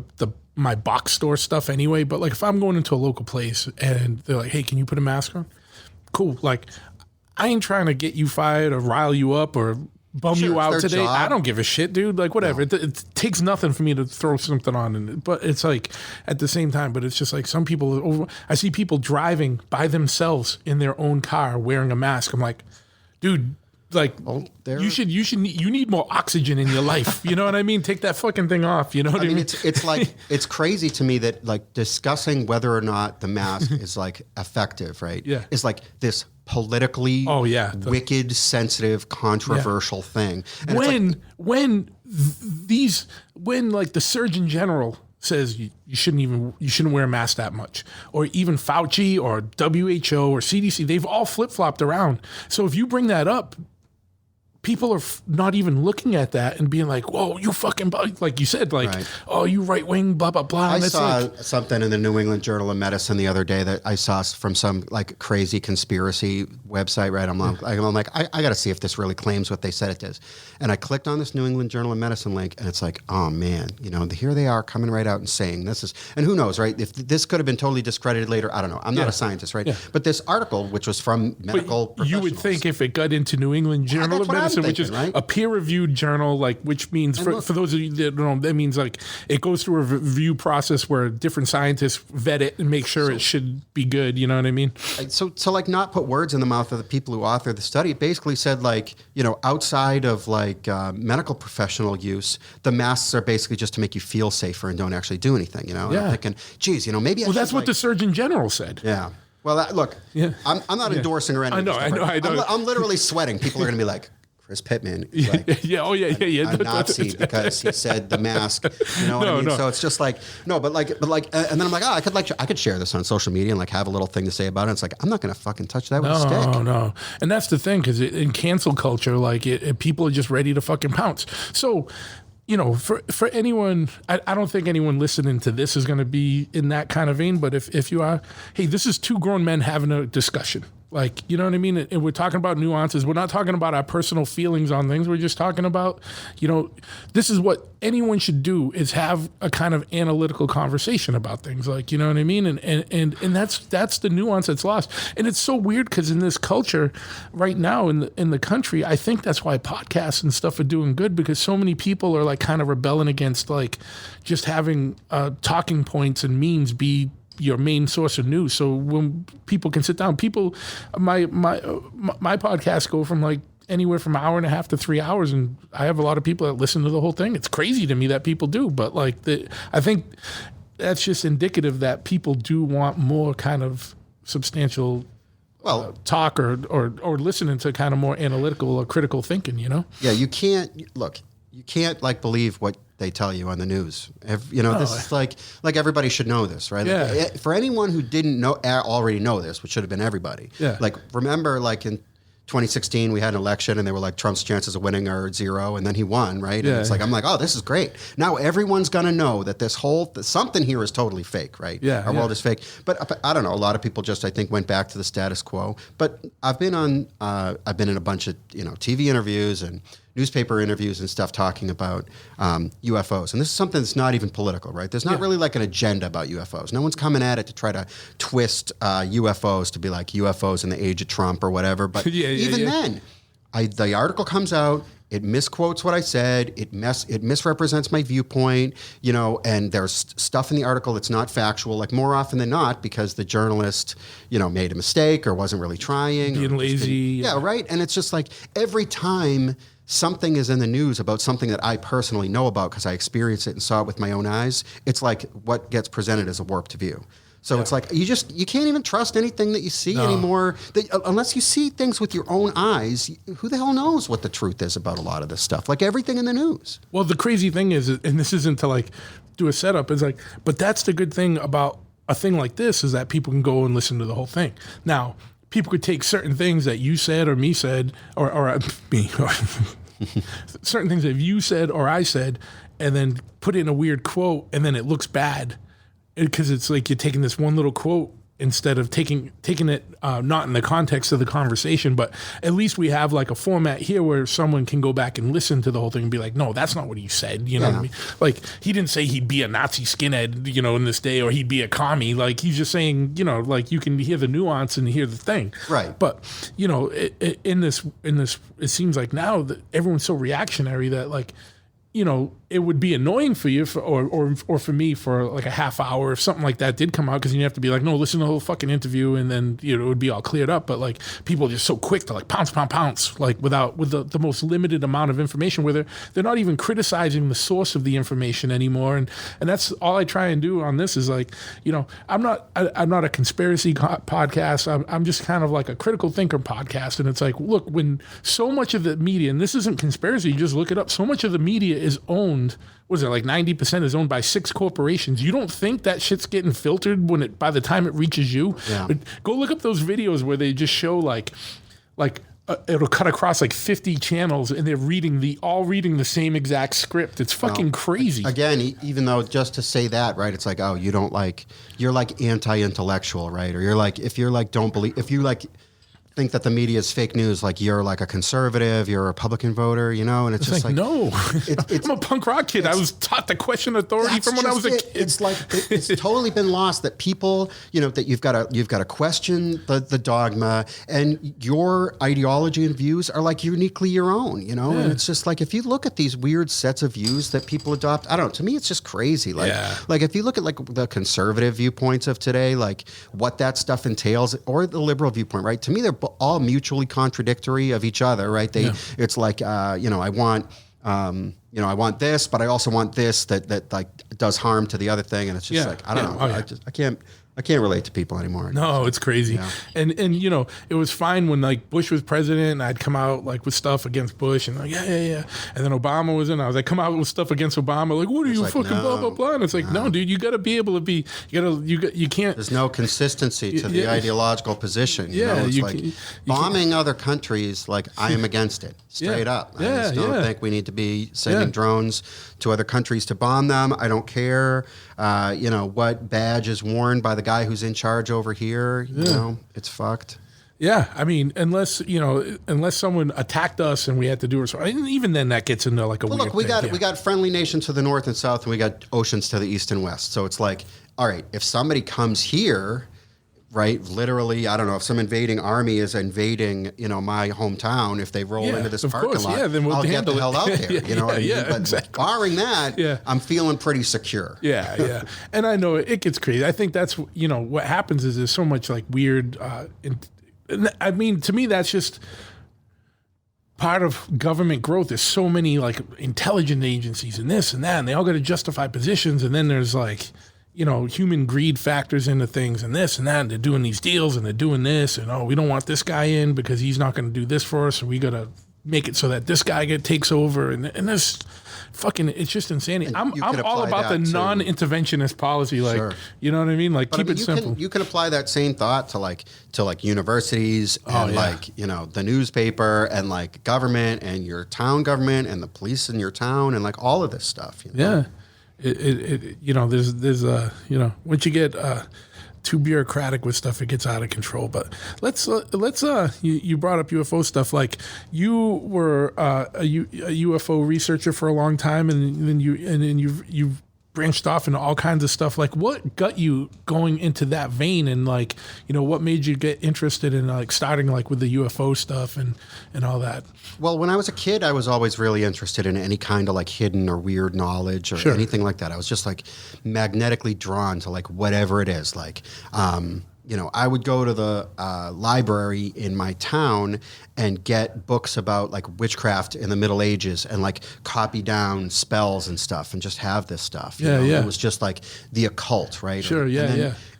my box store stuff anyway. But like, if I'm going into a local place and they're like, hey, can you put a mask on? Cool. Like, I ain't trying to get you fired or rile you up or bum you out today. Job. I don't give a shit, dude. Like, whatever. No. It takes nothing for me to throw something on. But it's like, at the same time, but it's just like some people, I see people driving by themselves in their own car wearing a mask. I'm like, dude, like, you need more oxygen in your life. You know what I mean? Take that fucking thing off. You know what I mean? It's like, it's crazy to me that like discussing whether or not the mask is like effective, right? Yeah. Is like this politically wicked, sensitive, controversial thing. And when like the Surgeon General says you shouldn't wear a mask that much, or even Fauci or WHO or CDC, they've all flip-flopped around. So if you bring that up, people are not even looking at that and being like, whoa, you fucking, like you said, like, oh, you right wing, blah, blah, blah. I saw something in the New England Journal of Medicine the other day that I saw from some like crazy conspiracy website, right? I'm like, I got to see if this really claims what they said it does. And I clicked on this New England Journal of Medicine link, and it's like, oh man, here they are coming right out and saying this is, and who knows, right? If this could have been totally discredited later, I don't know. I'm not a scientist, right? Yeah. But this article, which was from medical professionals. You would think if it got into New England Journal of Medicine, which is a peer-reviewed journal, like, which means for those of you that don't know, that means like it goes through a review process where different scientists vet it and make sure it should be good. You know what I mean? So like not put words in the mouth of the people who authored the study. It basically said like, outside of like medical professional use, the masks are basically just to make you feel safer and don't actually do anything. And I'm thinking, geez, maybe. Well, that's what the Surgeon General said. Yeah. Well, look, I'm not endorsing or anything. I know. I'm literally sweating. People are going to be like, Chris Pittman is like a Nazi because he said the mask. You know what I mean? No. So it's just like, no, but like, and then I'm like, oh, I could share this on social media and like have a little thing to say about it. It's like, I'm not going to fucking touch that with a stick. No. And that's the thing, because in cancel culture, like people are just ready to fucking pounce. So for anyone, I don't think anyone listening to this is going to be in that kind of vein. But if you are, hey, this is two grown men having a discussion. Like, you know what I mean? And we're talking about nuances. We're not talking about our personal feelings on things. We're just talking about, this is what anyone should do, is have a kind of analytical conversation about things. Like, you know what I mean? And that's the nuance that's lost. And it's so weird because in this culture right now in the country, I think that's why podcasts and stuff are doing good, because so many people are like kind of rebelling against like just having talking points and memes be your main source of news. So when people can sit down, my podcasts go from like anywhere from an hour and a half to 3 hours, and I have a lot of people that listen to the whole thing. It's crazy to me that people do, but like I think that's just indicative that people do want more kind of substantial talk or listening to kind of more analytical or critical thinking. Yeah, you can't like believe what they tell you on the news. This is like everybody should know this, right? Yeah. Like, for anyone who didn't already know this, which should have been everybody. Yeah. Like, remember, like in 2016, we had an election and they were like, Trump's chances of winning are 0, and then he won, right? And it's like, I'm like, oh, this is great. Now everyone's going to know that something here is totally fake, right? Yeah. Our world is fake. But I don't know, a lot of people just, I think, went back to the status quo. But I've been in a bunch of, TV interviews and newspaper interviews and stuff talking about UFOs. And this is something that's not even political, right? There's not really like an agenda about UFOs. No one's coming at it to try to twist UFOs to be like UFOs in the age of Trump or whatever. But then, the article comes out, it misquotes what I said, it misrepresents my viewpoint, and there's stuff in the article that's not factual, like more often than not, because the journalist, made a mistake or wasn't really trying. Being lazy. Right? And it's just like every time something is in the news about something that I personally know about because I experienced it and saw it with my own eyes, it's like what gets presented as a warped view. So it's like you can't even trust anything that you see anymore. Unless you see things with your own eyes, who the hell knows what the truth is about a lot of this stuff? Like everything in the news. Well, the crazy thing is, and this isn't to like do a setup, is like, but that's the good thing about a thing like this, is that people can go and listen to the whole thing. Now, people could take certain things that you said or me said, or me, or certain things that you said or I said, and then put in a weird quote, and then it looks bad because it's like you're taking this one little quote instead of taking it not in the context of the conversation. But at least we have like a format here where someone can go back and listen to the whole thing and be like, no, that's not what he said. You know what I mean? Like, he didn't say he'd be a Nazi skinhead, in this day, or he'd be a commie. Like, he's just saying, like, you can hear the nuance and hear the thing. Right. But, in this, it seems like now that everyone's so reactionary that, like, it would be annoying for you or for me for like a half hour if something like that did come out, because you have to be like, no, listen to the whole fucking interview, and then it would be all cleared up. But like, people are just so quick to like pounce, like with the most limited amount of information, where they're not even criticizing the source of the information anymore. And that's all I try and do on this is like, I'm not a conspiracy podcast. I'm just kind of like a critical thinker podcast. And it's like, look, when so much of the media, and this isn't conspiracy, you just look it up, so much of the media is owned, what is it, like 90% is owned by 6 corporations. You don't think that shit's getting filtered by the time it reaches you? Yeah. Go look up those videos where they just show like it'll cut across like 50 channels, and they're all reading the same exact script. It's fucking crazy. Again, even though just to say that, right, it's like, oh, you're like anti-intellectual, right? Or if you think that the media is fake news, like you're like a conservative, you're a Republican voter, and it's just like no. I'm a punk rock kid. I was taught to question authority from when I was a kid. It's like it's totally been lost that people, that you've got to question the dogma, and your ideology and views are like uniquely your own, And it's just like, if you look at these weird sets of views that people adopt, I don't know, to me it's just crazy. Like if you look at like the conservative viewpoints of today, like what that stuff entails, or the liberal viewpoint, right? To me, they're all mutually contradictory of each other, right? It's like, I want this, but I also want this that like does harm to the other thing, and it's just like, I don't know. I I can't relate to people anymore. No, it's crazy. Yeah. And it was fine when like Bush was president and I'd come out like with stuff against Bush and like, yeah. And then Obama was in, I was like, come out with stuff against Obama. Like, what are you like, fucking no, blah, blah, blah. And it's like, no, dude, you got to be able to be, you can't. There's no consistency to the ideological position. It's like bombing other countries, like I am against it, straight up. I just don't think we need to be sending drones to other countries to bomb them. I don't care, what badge is worn by the guy who's in charge over here. It's fucked. Yeah, I mean, unless someone attacked us and we had to do it, and even then that gets into like a weird look, we thing. we got friendly nations to the north and south, and we got oceans to the east and west. So it's like, all right, if somebody comes here, right, literally, I don't know, if some invading army is invading, my hometown, if they roll into this parking lot, then I'll get the hell out there. But exactly. Barring that, I'm feeling pretty secure. Yeah. And I know it gets crazy. I think that's, what happens is there's so much like weird, I mean, to me, that's just part of government growth. There's so many like intelligence agencies and this and that, and they all got to justify positions. And then there's like, human greed factors into things and this and that. And they're doing these deals and they're doing this. And, we don't want this guy in because he's not going to do this for us. So we got to make it so that this guy takes over. And this fucking, it's just insanity. I'm all about the non-interventionist policy. Like, Sure. You know what I mean? Like, keep it simple. You can apply that same thought to universities and the newspaper and like government and your town government and the police in your town and like all of this stuff. Yeah. There's once you get too bureaucratic with stuff, it gets out of control. But let's you brought up UFO stuff. Like you were a UFO researcher for a long time, and then you branched off into all kinds of stuff. Like what got you going into that vein, and like what made you get interested in like starting like with the UFO stuff and all that? Well, when I was a kid, I was always really interested in any kind of like hidden or weird knowledge or anything like that. I was just like magnetically drawn to like whatever it is. Like, I would go to the library in my town and get books about like witchcraft in the Middle Ages and like copy down spells and stuff and just have this stuff. It was just like the occult, right? Sure,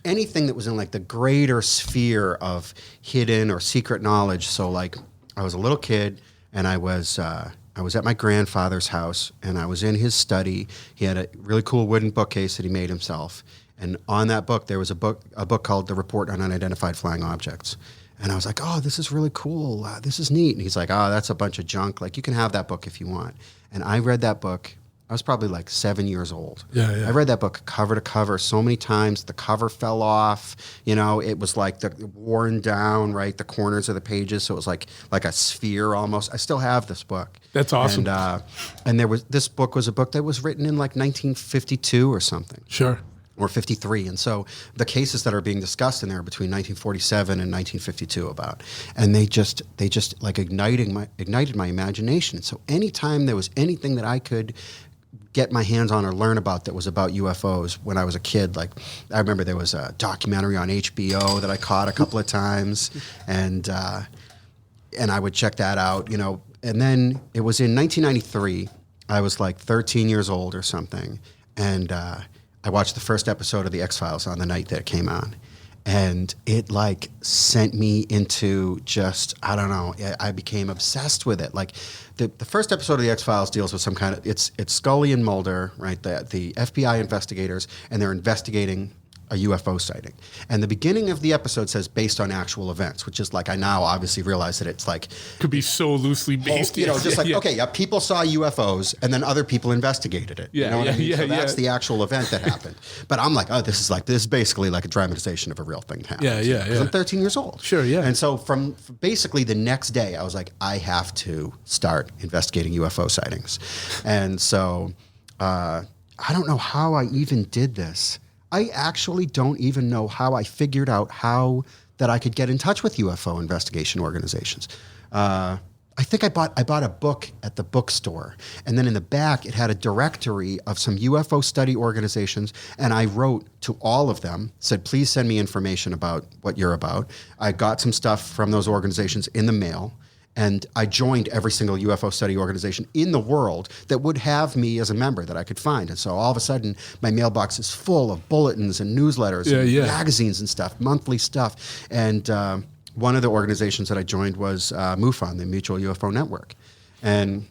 Anything that was in like the greater sphere of hidden or secret knowledge. So like I was a little kid and I was at my grandfather's house and I was in his study. He had a really cool wooden bookcase that he made himself. And on that book, there was a book called The Report on Unidentified Flying Objects. And I was like, oh, this is really cool. This is neat. And he's like, oh, that's a bunch of junk. Like, you can have that book if you want. And I read that book. I was probably like 7 years old. Yeah. I read that book cover to cover so many times. The cover fell off. It was like the worn down, right? The corners of the pages. So it was like a sphere almost. I still have this book. That's awesome. And this book was a book that was written in like 1952 or something. Sure. Or 53. And so the cases that are being discussed in there are between 1947 and 1952 about. And they just like ignited my imagination. And so anytime there was anything that I could get my hands on or learn about that was about UFOs when I was a kid, like I remember there was a documentary on HBO that I caught a couple of times and I would check that out, And then it was in 1993, I was like 13 years old or something. And I watched the first episode of The X-Files on the night that it came on. And it like sent me into just, I don't know, I became obsessed with it. Like the first episode of The X-Files deals with some kind of, it's Scully and Mulder, right? The FBI investigators, and they're investigating a UFO sighting. And the beginning of the episode says based on actual events, which is like, I now obviously realize that it's like... Could be so loosely based. People saw UFOs and then other people investigated it. So that's the actual event that happened. But I'm like, this is basically like a dramatization of a real thing that happened. Yeah. I'm 13 years old. Sure, yeah. And so from basically the next day, I was like, I have to start investigating UFO sightings. And so I don't know how I even did this. I actually don't even know how I figured out how that I could get in touch with UFO investigation organizations. I think I bought a book at the bookstore, and then in the back it had a directory of some UFO study organizations, and I wrote to all of them, said, please send me information about what you're about. I got some stuff from those organizations in the mail, And I joined every single UFO study organization in the world that would have me as a member that I could find. And so all of a sudden, my mailbox is full of bulletins and newsletters and magazines and stuff, monthly stuff. And one of the organizations that I joined was MUFON, the Mutual UFO Network. And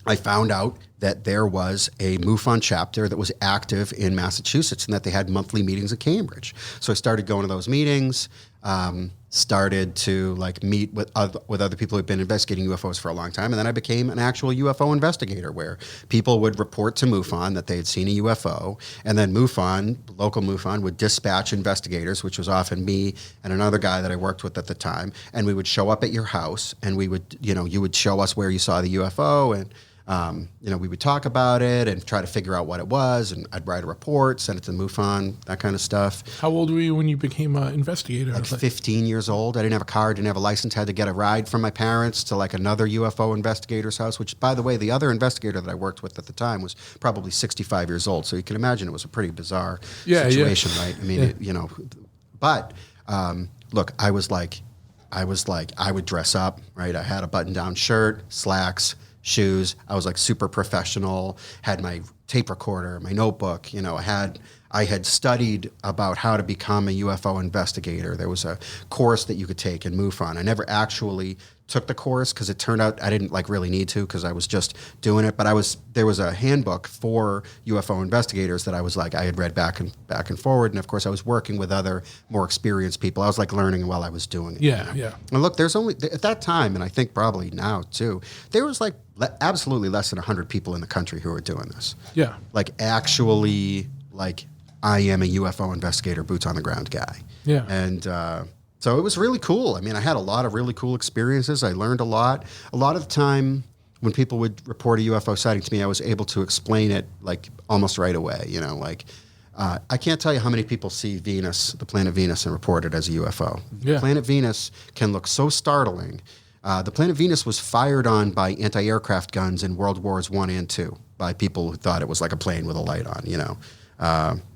I found out that there was a MUFON chapter that was active in Massachusetts and that they had monthly meetings at Cambridge. So I started going to those meetings, started to like meet with other people who had been investigating UFOs for a long time. And then I became an actual UFO investigator where people would report to MUFON that they had seen a UFO. And then MUFON, local MUFON, would dispatch investigators, which was often me and another guy that I worked with at the time. And we would show up at your house and we would, you would show us where you saw the UFO and we would talk about it and try to figure out what it was, and I'd write a report, send it to MUFON, that kind of stuff. How old were you when you became an investigator? Like 15 years old. I didn't have a car, didn't have a license, had to get a ride from my parents to like another UFO investigator's house, which, by the way, the other investigator that I worked with at the time was probably 65 years old. So you can imagine it was a pretty bizarre situation, right? I mean, but look, I would dress up, right? I had a button-down shirt, slacks, shoes. I was like super professional, had my tape recorder, my notebook, I had studied about how to become a UFO investigator. There was a course that you could take in MUFON. I never actually took the course because it turned out I didn't like really need to because I was just doing it. But there was a handbook for UFO investigators that I had read back and forward. And of course I was working with other more experienced people. I was like learning while I was doing it. Yeah. And look, there's only, at that time, and I think probably now too, there was like absolutely less than 100 people in the country who were doing this. Yeah. Like actually, like I am a UFO investigator, boots on the ground guy. Yeah. And so it was really cool. I mean, I had a lot of really cool experiences. I learned a lot. A lot of the time when people would report a UFO sighting to me, I was able to explain it like almost right away. I can't tell you how many people see Venus, the planet Venus, and report it as a UFO. Yeah. Planet Venus can look so startling. The planet Venus was fired on by anti-aircraft guns in World Wars I and II by people who thought it was like a plane with a light on,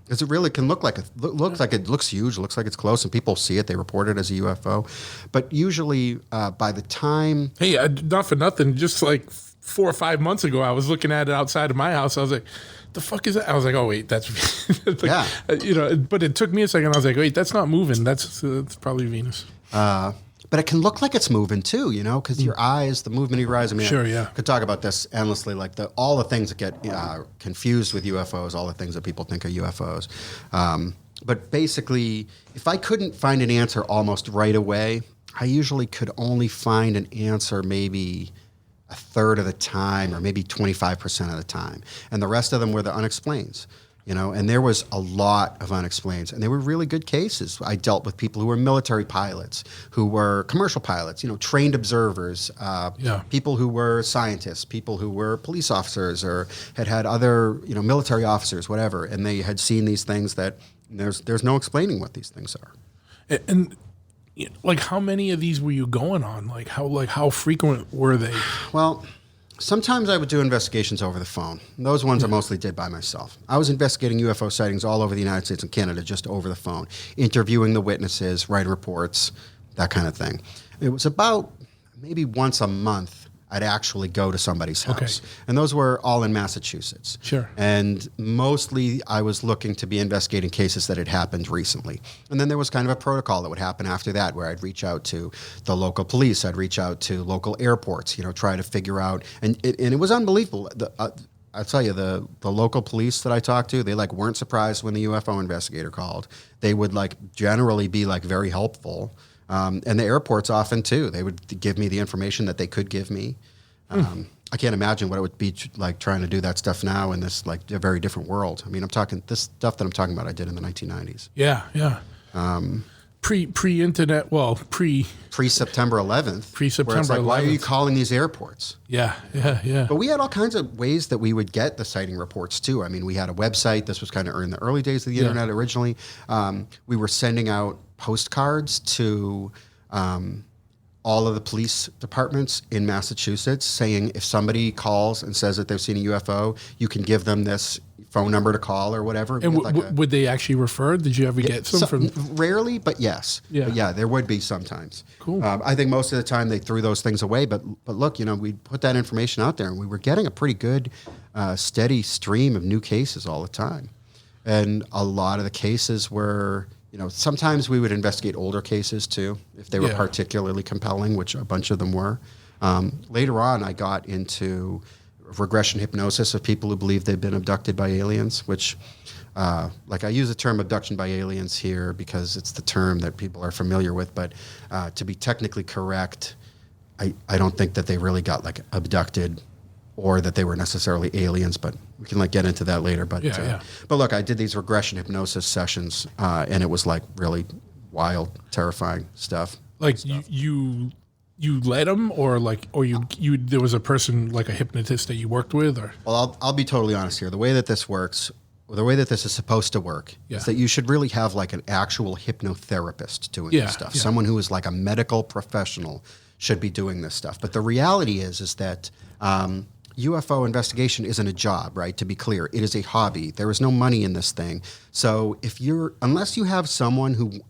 because it really can look like it looks huge, looks like it's close, and people see it, they report it as a UFO. But usually by the time... Hey, not for nothing, just like 4 or 5 months ago, I was looking at it outside of my house. I was like, the fuck is that? I was like, oh, wait, that's... like, yeah. But it took me a second. I was like, wait, that's not moving. That's probably Venus. But it can look like it's moving too, because your eyes, the movement of your eyes. I mean, sure, yeah. I could talk about this endlessly, like all the things that get confused with UFOs, all the things that people think are UFOs. But basically, if I couldn't find an answer almost right away, I usually could only find an answer maybe a third of the time or maybe 25% of the time. And the rest of them were the unexplains. And there was a lot of unexplained, and they were really good cases. I dealt with people who were military pilots, who were commercial pilots, trained observers, people who were scientists, people who were police officers or had other, military officers, whatever, and they had seen these things that there's no explaining what these things are. And like, how many of these were you going on? Like how frequent were they? Well, sometimes I would do investigations over the phone. Those ones I mostly did by myself. I was investigating UFO sightings all over the United States and Canada just over the phone, interviewing the witnesses, writing reports, that kind of thing. It was about maybe once a month I'd actually go to somebody's house. Okay. And those were all in Massachusetts. Sure. And mostly I was looking to be investigating cases that had happened recently. And then there was kind of a protocol that would happen after that where I'd reach out to the local police, I'd reach out to local airports, try to figure out, and it was unbelievable. I'll tell you, the local police that I talked to, they weren't surprised when the UFO investigator called. They would generally be very helpful. And the airports often too. They would give me the information that they could give me. I can't imagine what it would be like trying to do that stuff now in this a very different world. I mean, this stuff that I'm talking about I did in the 1990s. Yeah. Pre-internet, pre-September 11th. Pre-September 11th. Why are you calling these airports? Yeah. But we had all kinds of ways that we would get the sighting reports too. I mean, we had a website. This was kind of in the early days of the internet originally. We were sending out postcards to all of the police departments in Massachusetts saying if somebody calls and says that they've seen a UFO, you can give them this phone number to call or whatever. And would they actually refer? Did you ever get some from? Rarely, but yes. Yeah. But yeah, there would be sometimes. Cool. I think most of the time they threw those things away. But look, we put that information out there, and we were getting a pretty good, steady stream of new cases all the time. And a lot of the cases were, sometimes we would investigate older cases too, if they were particularly compelling, which a bunch of them were. Later on, I got into regression hypnosis of people who believe they've been abducted by aliens, which, I use the term abduction by aliens here because it's the term that people are familiar with, but to be technically correct, I don't think that they really got abducted or that they were necessarily aliens, but we can get into that later. But but look, I did these regression hypnosis sessions, and it was really wild, terrifying stuff. You led them, or you there was a person a hypnotist that you worked with, or? Well, I'll be totally honest here. The way that this works, or the way that this is supposed to work, is that you should really have an actual hypnotherapist doing this stuff. Yeah. Someone who is a medical professional should be doing this stuff. But the reality is that UFO investigation isn't a job, right? To be clear, it is a hobby. There is no money in this thing. So unless you have someone who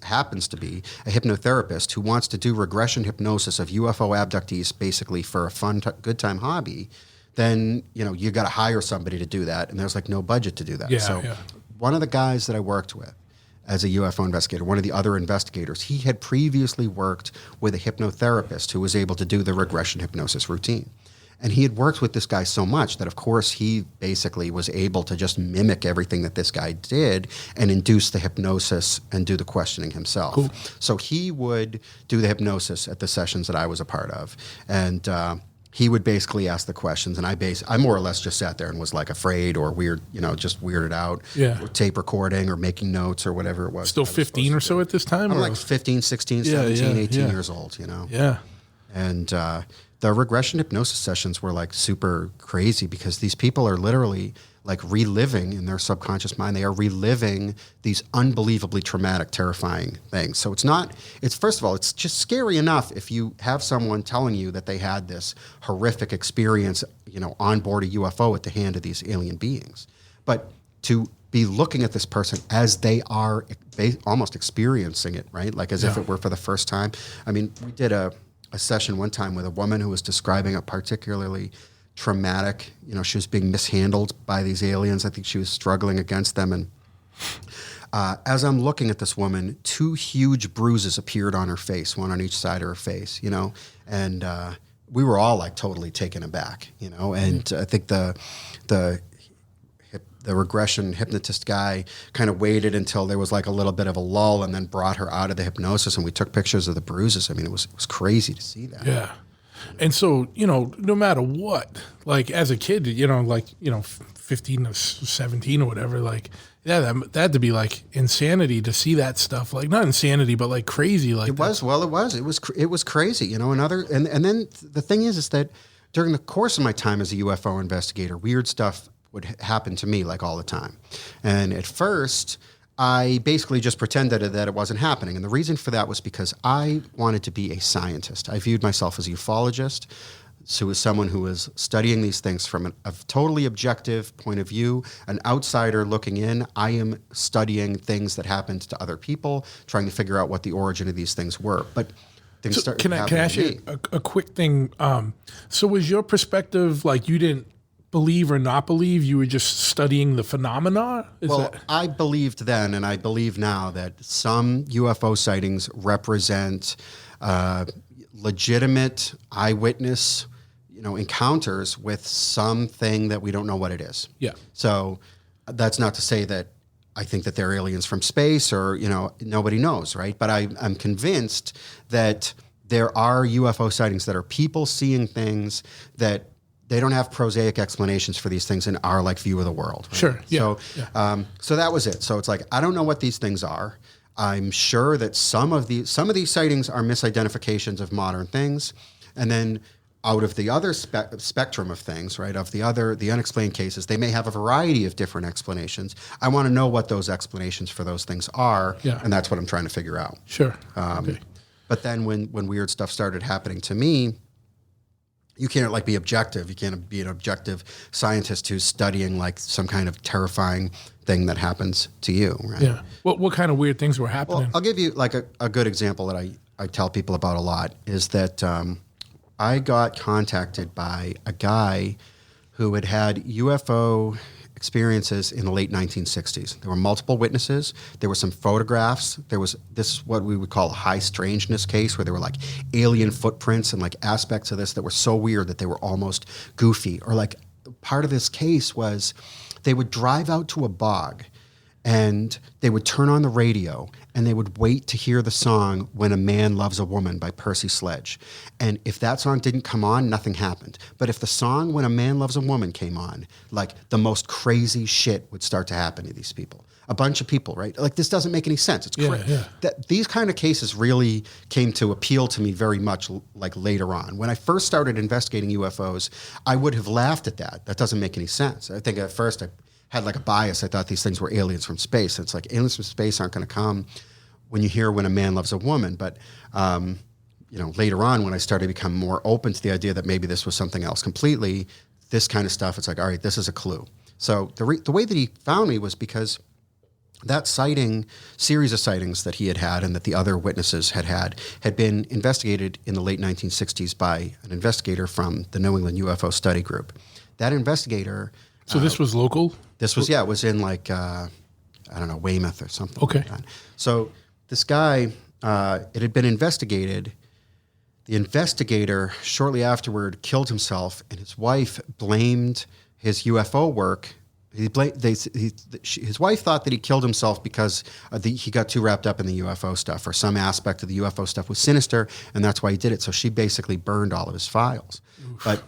happens to be a hypnotherapist who wants to do regression hypnosis of UFO abductees basically for a fun, good time hobby, then, you got to hire somebody to do that. And there's no budget to do that. One of the guys that I worked with as a UFO investigator, one of the other investigators, he had previously worked with a hypnotherapist who was able to do the regression hypnosis routine. And he had worked with this guy so much that, of course, he basically was able to just mimic everything that this guy did and induce the hypnosis and do the questioning himself. Cool. So he would do the hypnosis at the sessions that I was a part of. And he would basically ask the questions. And I more or less just sat there and was afraid or weird, just weirded out. Yeah. Or tape recording or making notes or whatever it was. Still 15 or so at this time? I'm 15, 16, 17, 18 years old, Yeah. And the regression hypnosis sessions were super crazy because these people are literally reliving in their subconscious mind. They are reliving these unbelievably traumatic, terrifying things. So first of all, it's just scary enough if you have someone telling you that they had this horrific experience, on board a UFO at the hand of these alien beings. But to be looking at this person as they are almost experiencing it, right? As if it were for the first time. I mean, we did a session one time with a woman who was describing a particularly traumatic, she was being mishandled by these aliens. I think she was struggling against them. And as I'm looking at this woman, 2 huge bruises appeared on her face, one on each side of her face, and we were all totally taken aback, and I think the regression hypnotist guy kind of waited until there was a little bit of a lull and then brought her out of the hypnosis, and we took pictures of the bruises. I mean, it was crazy to see that. Yeah. And so, no matter what, as a kid, 15 or 17 or whatever, that had to be insanity to see that stuff. Not insanity, but crazy. It was. Well, it was crazy, and then the thing is that during the course of my time as a UFO investigator, weird stuff would happen to me all the time. And at first, I basically just pretended that it wasn't happening. And the reason for that was because I wanted to be a scientist. I viewed myself as a ufologist, so as someone who was studying these things from a totally objective point of view, an outsider looking in. I am studying things that happened to other people, trying to figure out what the origin of these things were. But things started happening. Can I ask you a quick thing? So was your perspective you didn't believe or not believe, you were just studying the phenomena? I believed then, and I believe now, that some UFO sightings represent legitimate eyewitness, encounters with something that we don't know what it is. Yeah. So that's not to say that I think that they're aliens from space or, nobody knows, right? But I'm convinced that there are UFO sightings that are people seeing things that they don't have prosaic explanations for these things in our view of the world. Right? Sure. Yeah. So that was it. So it's I don't know what these things are. I'm sure that some of these sightings are misidentifications of modern things, and then out of the other spectrum of things, right, of the unexplained cases, they may have a variety of different explanations. I want to know what those explanations for those things are, and that's what I'm trying to figure out. Sure. Okay. But then when weird stuff started happening to me, you can't like be objective. You can't be an objective scientist who's studying like some kind of terrifying thing that happens to you, right? Yeah. What kind of weird things were happening? Well, I'll give you like a good example that I tell people about a lot is that I got contacted by a guy who had UFO experiences in the late 1960s. There were multiple witnesses. There were some photographs. There was this, what we would call a high strangeness case, where there were like alien footprints and like aspects of this that were so weird that they were almost goofy. Or like part of this case was they would drive out to a bog and they would turn on the radio and they would wait to hear the song When a Man Loves a Woman by Percy Sledge. And if that song didn't come on, nothing happened. But if the song When a Man Loves a Woman came on, like the most crazy shit would start to happen to these people. A bunch of people, right? Like this doesn't make any sense. It's crazy. Yeah. These kind of cases really came to appeal to me very much like later on. When I first started investigating UFOs, I would have laughed at that. That doesn't make any sense. I think at first I had like a bias. I thought these things were aliens from space. And it's like aliens from space aren't going to come when you hear When a Man Loves a Woman. But later on, when I started to become more open to the idea that maybe this was something else completely, this kind of stuff, it's like, all right, this is a clue. So the way that he found me was because that series of sightings that he had and that the other witnesses had been investigated in the late 1960s by an investigator from the New England UFO Study Group. That investigator... So this was local? This was, it was in like, Weymouth or something. Okay. Like that. So this guy, it had been investigated. The investigator shortly afterward killed himself, and his wife blamed his UFO work. His wife thought that he killed himself because he got too wrapped up in the UFO stuff, or some aspect of the UFO stuff was sinister, and that's why he did it. So she basically burned all of his files. Oof. But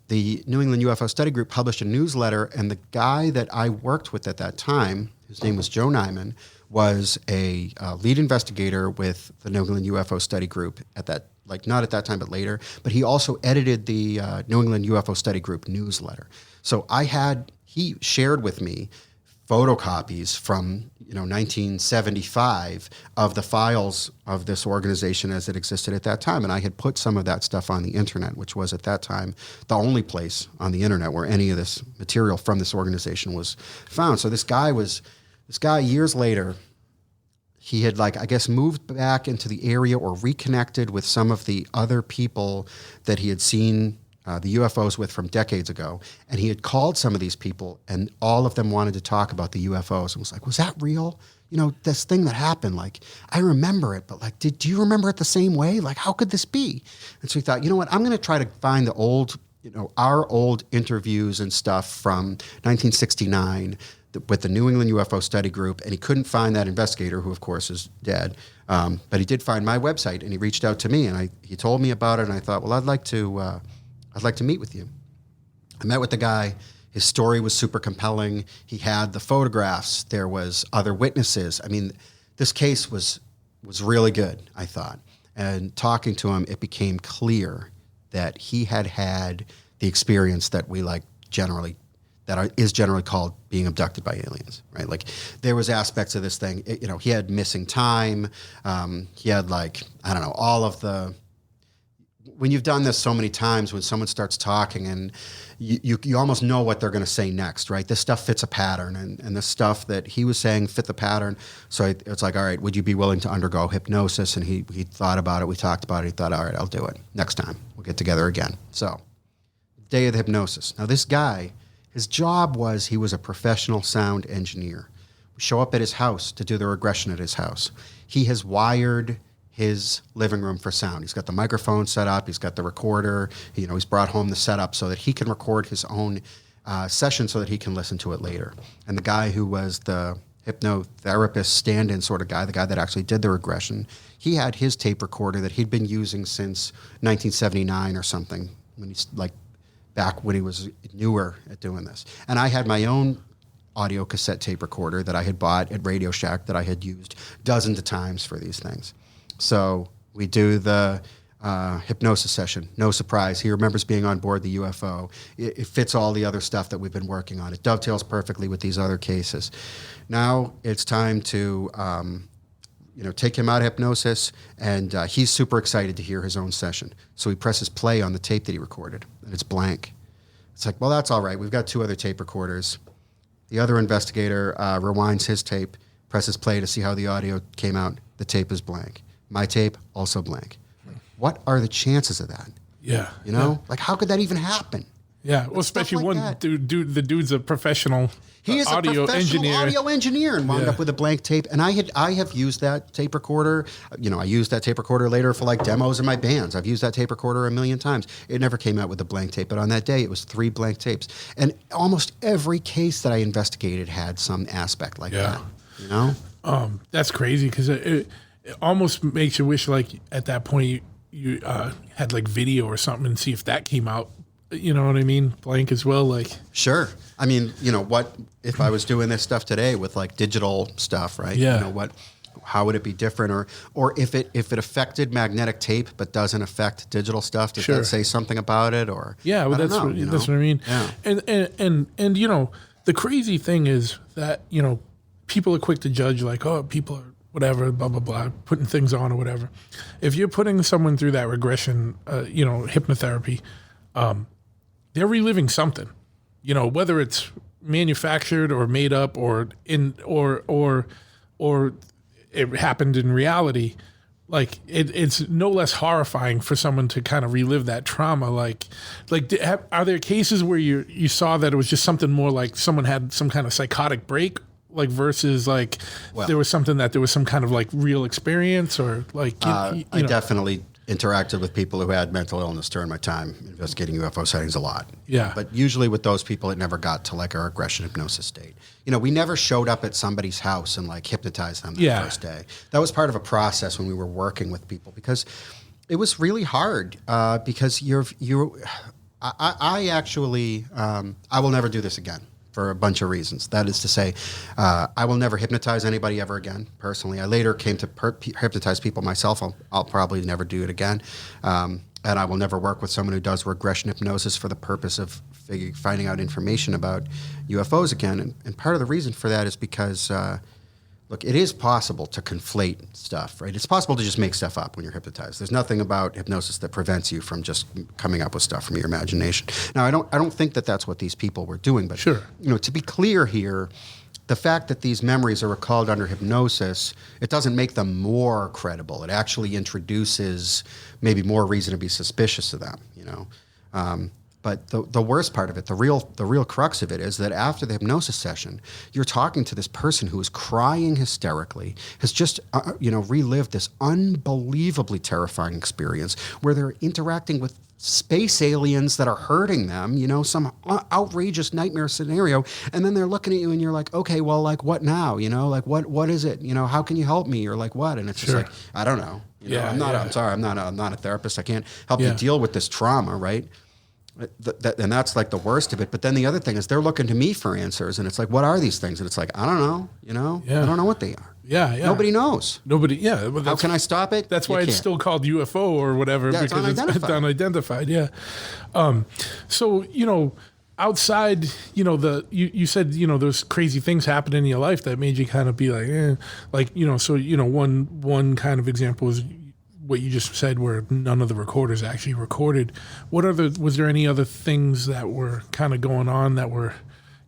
the New England UFO Study Group published a newsletter, and the guy that I worked with at that time, whose name was Joe Nyman, was a lead investigator with the New England UFO Study Group at that, like not at that time, but later. But he also edited the New England UFO Study Group newsletter. So he shared with me photocopies from 1975 of the files of this organization as it existed at that time. And I had put some of that stuff on the internet, which was at that time the only place on the internet where any of this material from this organization was found. So this guy years later, he had moved back into the area or reconnected with some of the other people that he had seen the UFOs with from decades ago. And he had called some of these people, and all of them wanted to talk about the UFOs and was like, was that real? This thing that happened, like, I remember it, but like, do you remember it the same way? Like, how could this be? And so he thought, you know what, I'm going to try to find the old, our old interviews and stuff from 1969 with the New England UFO Study Group. And he couldn't find that investigator, who of course is dead. But he did find my website, and he reached out to me, and he told me about it. And I thought, well, I'd like to meet with you. I met with the guy. His story was super compelling. He had the photographs. There was other witnesses. I mean, this case was really good, I thought. And talking to him, it became clear that he had the experience that we is generally called being abducted by aliens, right? Like there was aspects of this thing, he had missing time. He had all of the, when you've done this so many times, when someone starts talking and you almost know what they're going to say next, right? This stuff fits a pattern, and the stuff that he was saying fit the pattern. So it's like, all right, would you be willing to undergo hypnosis? And he thought about it. We talked about it. He thought, all right, I'll do it. Next time we'll get together again. So day of the hypnosis. Now this guy, his job was he was a professional sound engineer. We show up at his house to do the regression at his house. He has wired his living room for sound. He's got the microphone set up. He's got the recorder. He's brought home the setup so that he can record his own session so that he can listen to it later. And the guy who was the hypnotherapist stand-in sort of guy, the guy that actually did the regression, he had his tape recorder that he'd been using since 1979 or something, when he's back when he was newer at doing this. And I had my own audio cassette tape recorder that I had bought at Radio Shack that I had used dozens of times for these things. So we do the hypnosis session. No surprise. He remembers being on board the UFO. It fits all the other stuff that we've been working on. It dovetails perfectly with these other cases. Now it's time to take him out of hypnosis, and he's super excited to hear his own session. So he presses play on the tape that he recorded, and it's blank. It's like, well, that's all right. We've got 2 other tape recorders. The other investigator rewinds his tape, presses play to see how the audio came out. The tape is blank. My tape, also blank. What are the chances of that? Yeah. Like, how could that even happen? Yeah, well, especially like one that. the dude's a professional He is audio a professional engineer. audio engineer and wound up with a blank tape. And I have used that tape recorder. I used that tape recorder later for like demos in my bands. I've used that tape recorder a million times. It never came out with a blank tape, but on that day it was 3 blank tapes. And almost every case that I investigated had some aspect like that. That's crazy because it almost makes you wish like at that point you had like video or something and see if that came out. You know what I mean? Blank as well. Like, sure. I mean, what if I was doing this stuff today with like digital stuff, right? Yeah. How would it be different? Or if it affected magnetic tape but doesn't affect digital stuff, does that say something about it? Or yeah, well, that's what I mean. Yeah. And the crazy thing is that people are quick to judge like, oh, people are whatever, blah blah blah, putting things on or whatever. If you're putting someone through that regression, hypnotherapy. They're reliving something, whether it's manufactured or made up or it happened in reality. Like it's no less horrifying for someone to kind of relive that trauma. Are there cases where you saw that it was just something more like someone had some kind of psychotic break, like versus like there was something that there was some kind of like real experience or like I definitely interacted with people who had mental illness during my time investigating UFO sightings a lot. Yeah. But usually with those people, it never got to like a regression hypnosis state. We never showed up at somebody's house and like hypnotized them the first day. That was part of a process when we were working with people because it was really hard because I actually, I will never do this again. For a bunch of reasons. That is to say, I will never hypnotize anybody ever again, personally. I later came to hypnotize people myself. I'll probably never do it again. And I will never work with someone who does regression hypnosis for the purpose of finding out information about UFOs again. And part of the reason for that is because, look, it is possible to conflate stuff, right? It's possible to just make stuff up when you're hypnotized. There's nothing about hypnosis that prevents you from just coming up with stuff from your imagination. Now, I don't think that that's what these people were doing, but sure. To be clear here, the fact that these memories are recalled under hypnosis, it doesn't make them more credible. It actually introduces maybe more reason to be suspicious of them, But the worst part of it, the real crux of it is that after the hypnosis session, you're talking to this person who is crying hysterically, has just relived this unbelievably terrifying experience where they're interacting with space aliens that are hurting them, some outrageous nightmare scenario, and then they're looking at you and you're like, okay, well, like what now? Like what is it? How can you help me? Or like what? And it's just like, I don't know. I'm sorry, I'm not a therapist. I can't help you deal with this trauma, right? And that's like the worst of it. But then the other thing is they're looking to me for answers, and it's like, what are these things? And it's like, I don't know, I don't know what they are. Yeah. Nobody knows. Well, how can I stop it? That's why it's still called UFO or whatever, because it's unidentified. Yeah. So, outside, you said, those crazy things happened in your life that made you kind of be like, one kind of example is what you just said, where none of the recorders actually recorded. Was there any other things that were kind of going on that were,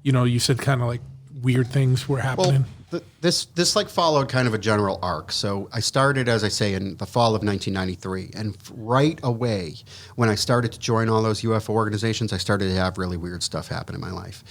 you said kind of like weird things were happening? Well, this like followed kind of a general arc. So I started, as I say, in the fall of 1993. And right away, when I started to join all those UFO organizations, I started to have really weird stuff happen in my life.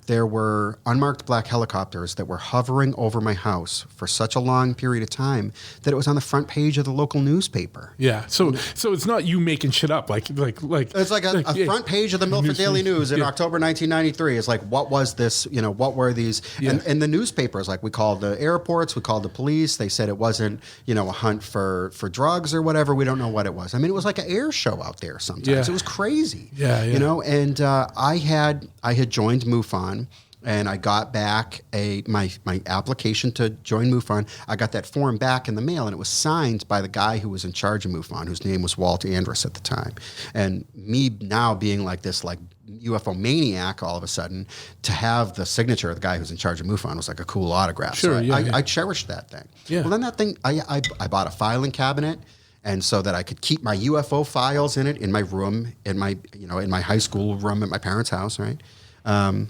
There were unmarked black helicopters that were hovering over my house for such a long period of time that it was on the front page of the local newspaper. Yeah. So it's not you making shit up. Like it's like a front page of the Milford Daily News in October 1993. It's like, what was this? What were these? Yeah. And the newspapers, like we called the airports, we called the police. They said it wasn't, a hunt for drugs or whatever. We don't know what it was. I mean, it was like an air show out there sometimes. Yeah. It was crazy. Yeah. And I had joined MUFON. and I got back my application to join MUFON. I got that form back in the mail, and it was signed by the guy who was in charge of MUFON, whose name was Walt Andrus at the time. And me now being like this like UFO maniac all of a sudden, to have the signature of the guy who's in charge of MUFON was like a cool autograph. Sure, so I cherished that thing. Yeah. Well, then that thing, I bought a filing cabinet, and so that I could keep my UFO files in it in my room, in my high school room at my parents' house, right? And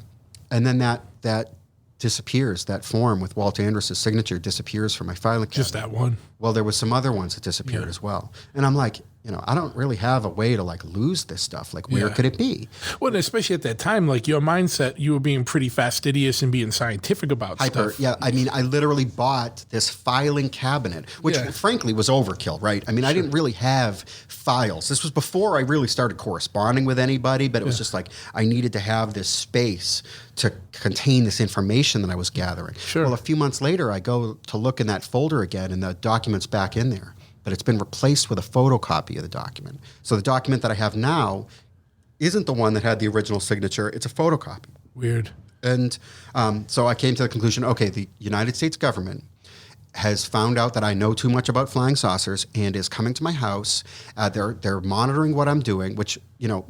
then that disappears. That form with Walt Andrus' signature disappears from my filing cabinet. Just that one. Well, there was some other ones that disappeared as well. And I'm like, I don't really have a way to like lose this stuff. Like, where could it be? Well, and especially at that time, like your mindset, you were being pretty fastidious and being scientific about stuff. Yeah, I mean, I literally bought this filing cabinet, which frankly was overkill, right? I mean, I didn't really have files. This was before I really started corresponding with anybody, but it was just like I needed to have this space to contain this information that I was gathering. Sure. Well, a few months later, I go to look in that folder again, and the document's back in there. But it's been replaced with a photocopy of the document. So the document that I have now isn't the one that had the original signature. It's a photocopy. Weird. And so I came to the conclusion, okay, the United States government has found out that I know too much about flying saucers and is coming to my house. They're monitoring what I'm doing, which,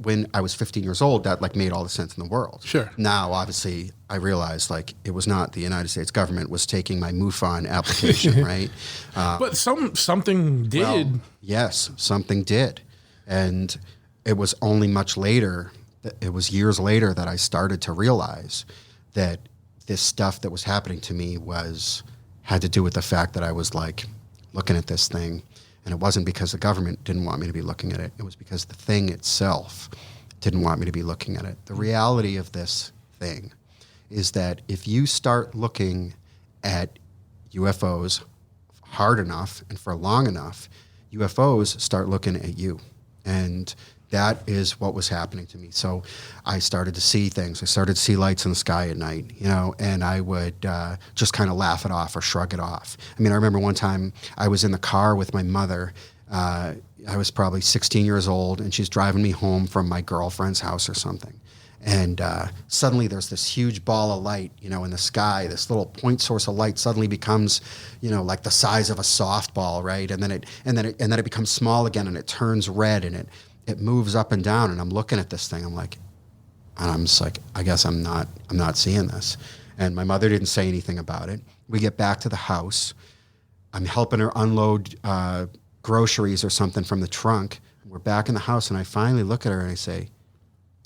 when I was 15 years old, that like made all the sense in the world. Sure. Now, obviously, I realized like it was not the United States government was taking my MUFON application, right? But something did. Well, yes, something did. And it was only much later, it was years later that I started to realize that this stuff that was happening to me had to do with the fact that I was like looking at this thing, and it wasn't because the government didn't want me to be looking at it. It was because the thing itself didn't want me to be looking at it. The reality of this thing is that if you start looking at UFOs hard enough and for long enough, UFOs start looking at you. And that is what was happening to me. So I started to see things. I started to see lights in the sky at night, and I would just kind of laugh it off or shrug it off. I mean, I remember one time I was in the car with my mother. I was probably 16 years old, and she's driving me home from my girlfriend's house or something. And suddenly there's this huge ball of light, in the sky. This little point source of light suddenly becomes, like the size of a softball, right? And then it becomes small again, and it turns red, and it moves up and down, and I'm looking at this thing. I'm just like, I guess I'm not seeing this. And my mother didn't say anything about it. We get back to the house. I'm helping her unload groceries or something from the trunk. We're back in the house, and I finally look at her and I say,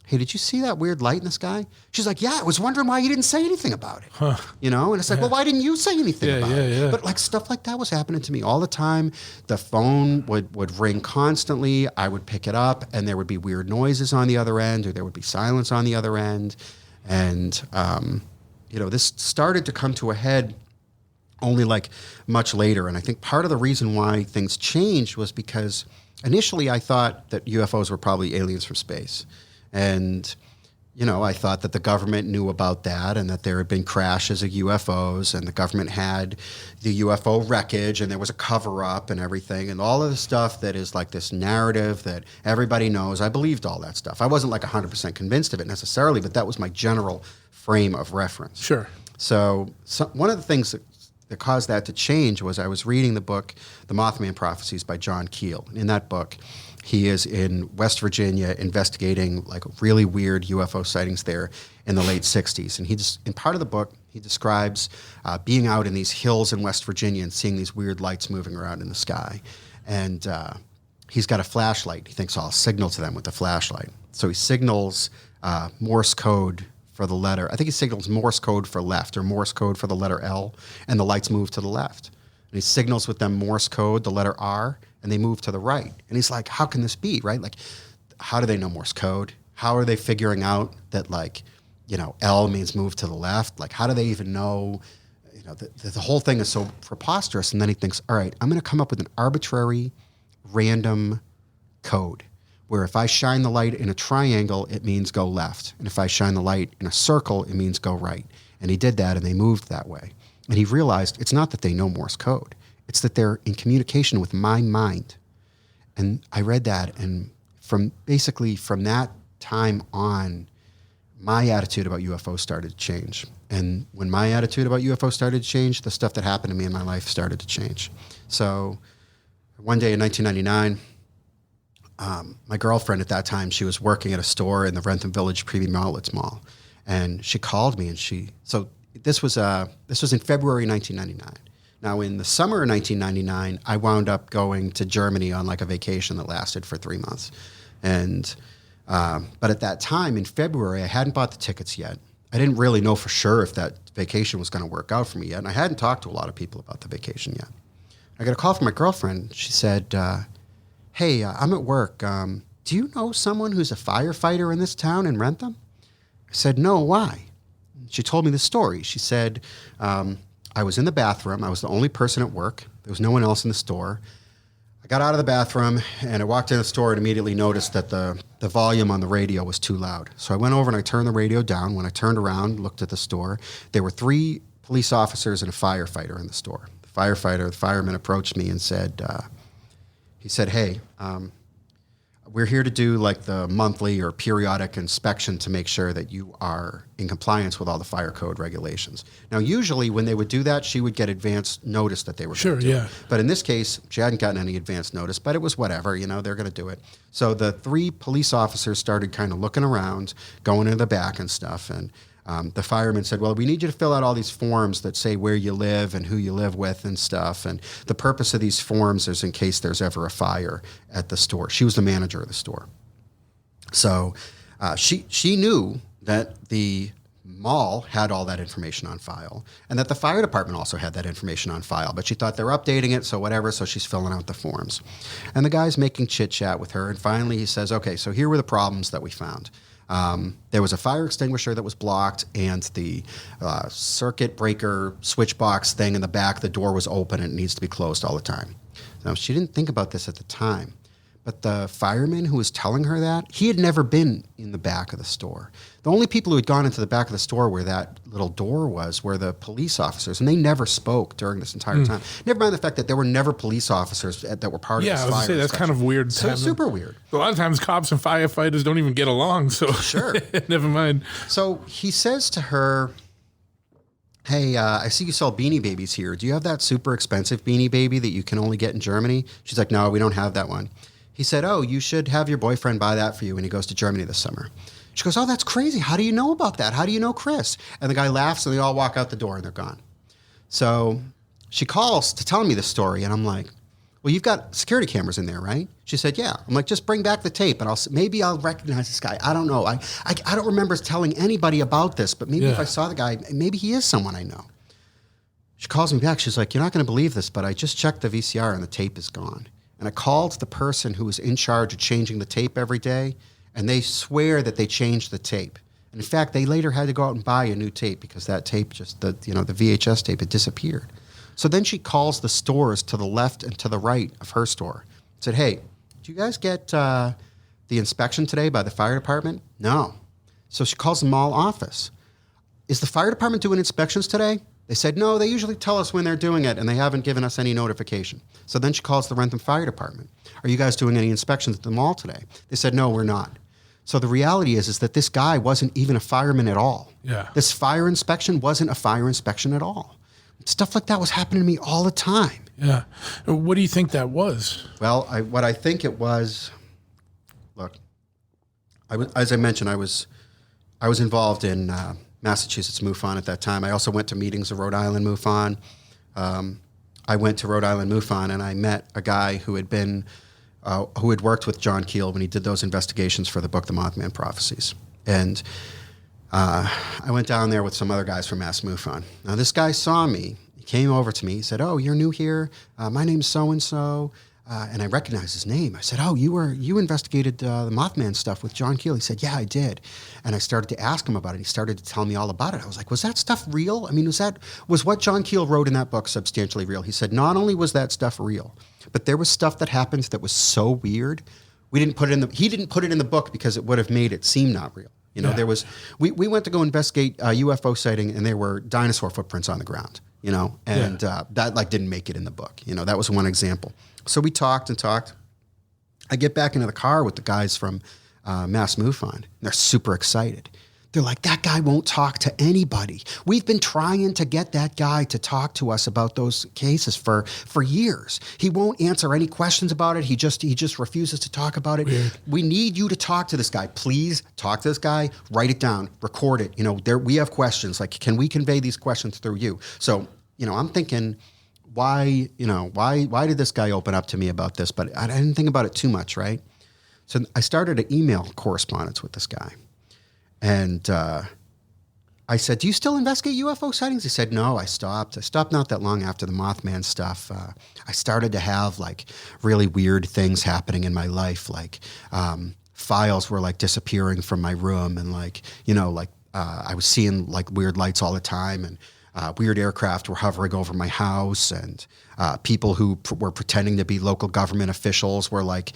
hey, did you see that weird light in the sky? She's like, yeah, I was wondering why you didn't say anything about it. Huh. And it's like, well, why didn't you say anything about it? Yeah. But like stuff like that was happening to me all the time. The phone would ring constantly. I would pick it up, and there would be weird noises on the other end, or there would be silence on the other end. And, this started to come to a head only like much later. And I think part of the reason why things changed was because initially I thought that UFOs were probably aliens from space. And, I thought that the government knew about that, and that there had been crashes of UFOs, and the government had the UFO wreckage, and there was a cover-up and everything, and all of the stuff that is like this narrative that everybody knows. I believed all that stuff. I wasn't like 100% convinced of it necessarily, but that was my general frame of reference. Sure. So one of the things that caused that to change was I was reading the book, The Mothman Prophecies by John Keel. In that book, he is in West Virginia investigating like really weird UFO sightings there in the late 60s. And in part of the book, he describes being out in these hills in West Virginia and seeing these weird lights moving around in the sky. And he's got a flashlight. He thinks I'll signal to them with the flashlight. So he signals Morse code for the letter. I think he signals Morse code for left, or Morse code for the letter L, and the lights move to the left. And he signals with them Morse code, the letter R, and they move to the right. And he's like, how can this be, right? Like, how do they know Morse code? How are they figuring out that, like, L means move to the left? Like, how do they even know? The whole thing is so preposterous. And then he thinks, all right, I'm going to come up with an arbitrary, random code where if I shine the light in a triangle, it means go left. And if I shine the light in a circle, it means go right. And he did that, and they moved that way. And he realized it's not that they know Morse code. It's that they're in communication with my mind. And I read that, and from that time on, my attitude about UFOs started to change. And when my attitude about UFOs started to change, the stuff that happened to me in my life started to change. So one day in 1999, my girlfriend at that time, she was working at a store in the Rentham Village Premium Outlets Mall. And she called me, and this was in February 1999. Now, in the summer of 1999, I wound up going to Germany on like a vacation that lasted for 3 months. And but at that time, in February, I hadn't bought the tickets yet. I didn't really know for sure if that vacation was going to work out for me yet. And I hadn't talked to a lot of people about the vacation yet. I got a call from my girlfriend. She said, hey, I'm at work. Do you know someone who's a firefighter in this town in Rentham? I said, no, why? She told me the story. She said, I was in the bathroom. I was the only person at work. There was no one else in the store. I got out of the bathroom, and I walked in the store and immediately noticed that the volume on the radio was too loud. So I went over and I turned the radio down. When I turned around, looked at the store, there were 3 police officers and a firefighter in the store. The fireman approached me and said, hey, we're here to do like the monthly or periodic inspection to make sure that you are in compliance with all the fire code regulations. Now, usually when they would do that, she would get advance notice that they were going to do it. But in this case, she hadn't gotten any advance notice, but it was whatever, they're going to do it. So the 3 police officers started kind of looking around, going into the back and stuff, and the fireman said, well, we need you to fill out all these forms that say where you live and who you live with and stuff. And the purpose of these forms is in case there's ever a fire at the store. She was the manager of the store. So she knew that the mall had all that information on file and that the fire department also had that information on file. But she thought they're updating it, so whatever. So she's filling out the forms. And the guy's making chit-chat with her. And finally he says, okay, so here were the problems that we found. There was a fire extinguisher that was blocked, and the circuit breaker switch box thing in the back, the door was open and it needs to be closed all the time. Now, she didn't think about this at the time, but the fireman who was telling her that, he had never been in the back of the store. The only people who had gone into the back of the store where that little door was were the police officers, and they never spoke during this entire time. Never mind the fact that there were never police officers that were part of this fire. Yeah, I was going to say, that's kind of weird. So super weird. A lot of times cops and firefighters don't even get along, so sure. Never mind. So he says to her, hey, I see you sell Beanie Babies here. Do you have that super expensive Beanie Baby that you can only get in Germany? She's like, no, we don't have that one. He said, oh, you should have your boyfriend buy that for you when he goes to Germany this summer. She goes, oh, that's crazy. How do you know about that? How do you know Chris? And the guy laughs, and they all walk out the door, and they're gone. So she calls to tell me the story, and I'm like, well, you've got security cameras in there, right? She said, yeah. I'm like, just bring back the tape, and maybe I'll recognize this guy. I don't know. I don't remember telling anybody about this, but maybe if I saw the guy, maybe he is someone I know. She calls me back. She's like, you're not going to believe this, but I just checked the VCR, and the tape is gone. And I called the person who was in charge of changing the tape every day, and they swear that they changed the tape. And in fact, they later had to go out and buy a new tape because that tape the VHS tape, it disappeared. So then she calls the stores to the left and to the right of her store. Said, hey, did you guys get the inspection today by the fire department? No. So she calls the mall office. Is the fire department doing inspections today? They said, no, they usually tell us when they're doing it, and they haven't given us any notification. So then she calls the Rentham Fire Department. Are you guys doing any inspections at the mall today? They said, no, we're not. So the reality is that this guy wasn't even a fireman at all. Yeah. This fire inspection wasn't a fire inspection at all. Stuff like that was happening to me all the time. Yeah. What do you think that was? Well, what I think it was, look, as I mentioned, I was involved in Massachusetts MUFON at that time. I also went to meetings of Rhode Island MUFON. I went to Rhode Island MUFON, and I met a guy who had worked with John Keel when he did those investigations for the book, The Mothman Prophecies. And I went down there with some other guys from Mass MUFON. Now, this guy saw me. He came over to me. He said, oh, you're new here? My name's so-and-so. And I recognized his name. I said, oh, you investigated the Mothman stuff with John Keel? He said, yeah, I did. And I started to ask him about it. He started to tell me all about it. I was like, was that stuff real? I mean, was what John Keel wrote in that book substantially real? He said, not only was that stuff real, but there was stuff that happened that was so weird. He didn't put it in the book because it would have made it seem not real. There was, we went to go investigate a UFO sighting, and there were dinosaur footprints on the ground, and that didn't make it in the book. That was one example. So we talked and talked. I get back into the car with the guys from Mass MUFON, and they're super excited. They're like, that guy won't talk to anybody. We've been trying to get that guy to talk to us about those cases for years. He won't answer any questions about it. He just refuses to talk about it. Weird. We need you to talk to this guy. Please talk to this guy. Write it down. Record it. We have questions. Like, can we convey these questions through you? So, I'm thinking, why did this guy open up to me about this? But I didn't think about it too much, right? So I started an email correspondence with this guy. And I said, do you still investigate UFO sightings? He said, no, I stopped. I stopped not that long after the Mothman stuff. I started to have like really weird things happening in my life. Like files were like disappearing from my room, and I was seeing like weird lights all the time, and weird aircraft were hovering over my house, and people who were pretending to be local government officials were like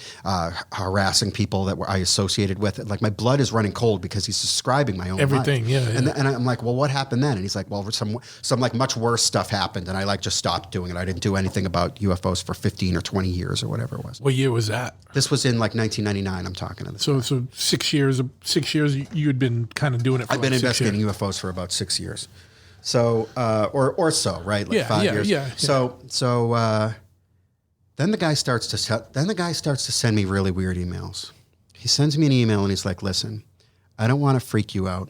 harassing people that I associated with. Like my blood is running cold because he's describing my own everything. life. Yeah. And I'm like, well, what happened then? And he's like, well, some like much worse stuff happened, and I like just stopped doing it. I didn't do anything about UFOs for 15 or 20 years or whatever it was. What year was that? This was in like 1999. I'm talking to this. So 6 years. 6 years you had been kind of doing it. For I've been investigating years. UFOs for about 6 years. So, or so, right? Like 5 years. Yeah. So then the guy starts to send me really weird emails. He sends me an email and he's like, listen, I don't want to freak you out,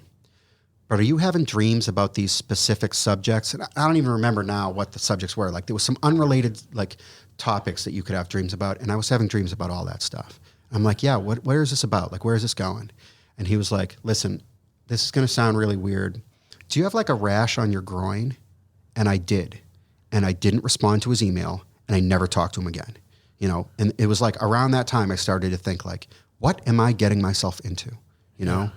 but are you having dreams about these specific subjects? And I don't even remember now what the subjects were. Like there was some unrelated like topics that you could have dreams about. And I was having dreams about all that stuff. I'm like, yeah, where is this about? Like, where is this going? And he was like, listen, this is going to sound really weird. Do you have like a rash on your groin? And I did. And I didn't respond to his email, and I never talked to him again. And it was like around that time I started to think like, what am I getting myself into? You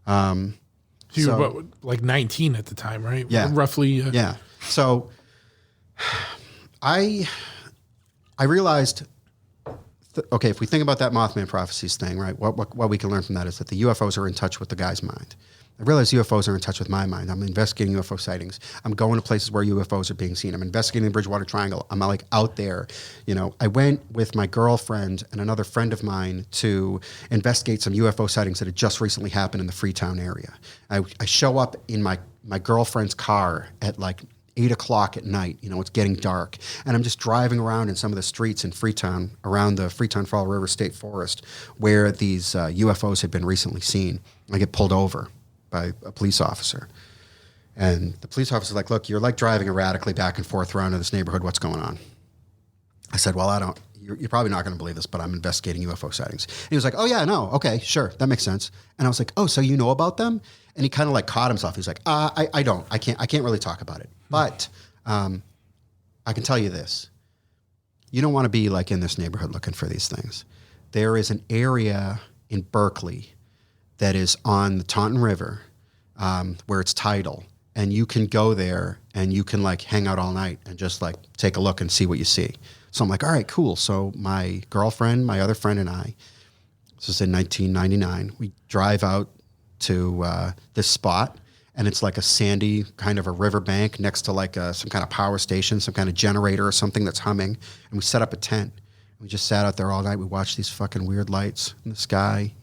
were about, like 19 at the time, right? Yeah. Roughly. Yeah. So I realized, okay, if we think about that Mothman prophecies thing, right, what we can learn from that is that the UFOs are in touch with the guy's mind. I realize UFOs are in touch with my mind. I'm investigating UFO sightings. I'm going to places where UFOs are being seen. I'm investigating the Bridgewater Triangle. I'm like out there. I went with my girlfriend and another friend of mine to investigate some UFO sightings that had just recently happened in the Freetown area. I show up in my girlfriend's car at like 8 o'clock at night. It's getting dark. And I'm just driving around in some of the streets in Freetown, around the Freetown Fall River State Forest, where these UFOs had been recently seen. I get pulled over by a police officer. And the police officer is like, look, you're like driving erratically back and forth around in this neighborhood. What's going on? I said, well, you're probably not going to believe this, but I'm investigating UFO sightings. And he was like, oh yeah, no, okay, sure, that makes sense. And I was like, oh, so you know about them? And he kind of like caught himself. He was like, I don't, I can't really talk about it. But I can tell you this. You don't want to be like in this neighborhood looking for these things. There is an area in Berkeley that is on the Taunton River, where it's tidal, and you can go there and you can like hang out all night and just like take a look and see what you see. So I'm like, all right, cool. So my girlfriend, my other friend, and I, this is in 1999, we drive out to this spot, and it's like a sandy kind of a riverbank next to like some kind of power station, some kind of generator or something that's humming, and we set up a tent. We just sat out there all night. We watched these fucking weird lights in the sky,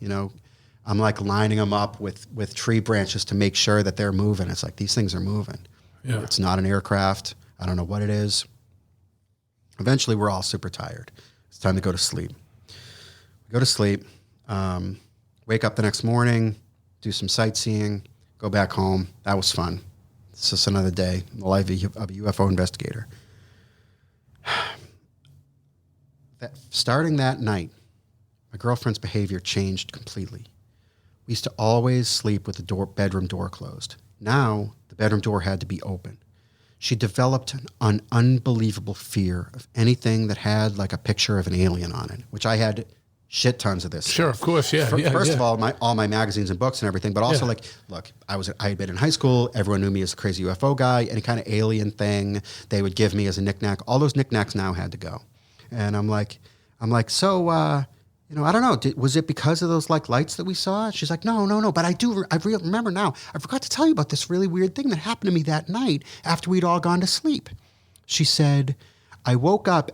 I'm like lining them up with tree branches to make sure that they're moving. It's like, these things are moving. Yeah. It's not an aircraft. I don't know what it is. Eventually, we're all super tired. It's time to go to sleep. We go to sleep, wake up the next morning, do some sightseeing, go back home. That was fun. It's just another day in the life of a UFO investigator. Starting that night, my girlfriend's behavior changed completely. We used to always sleep with the bedroom door closed. Now, the bedroom door had to be open. She developed an unbelievable fear of anything that had like a picture of an alien on it, which I had shit tons of this. Sure, stuff. of course, yeah. First of all my magazines and books and everything, but also like, look, I had been in high school. Everyone knew me as a crazy UFO guy. Any kind of alien thing they would give me as a knickknack. All those knickknacks now had to go. And I'm like, so, I don't know. Was it because of those like lights that we saw? She's like, no. But I remember now. I forgot to tell you about this really weird thing that happened to me that night after we'd all gone to sleep. She said, I woke up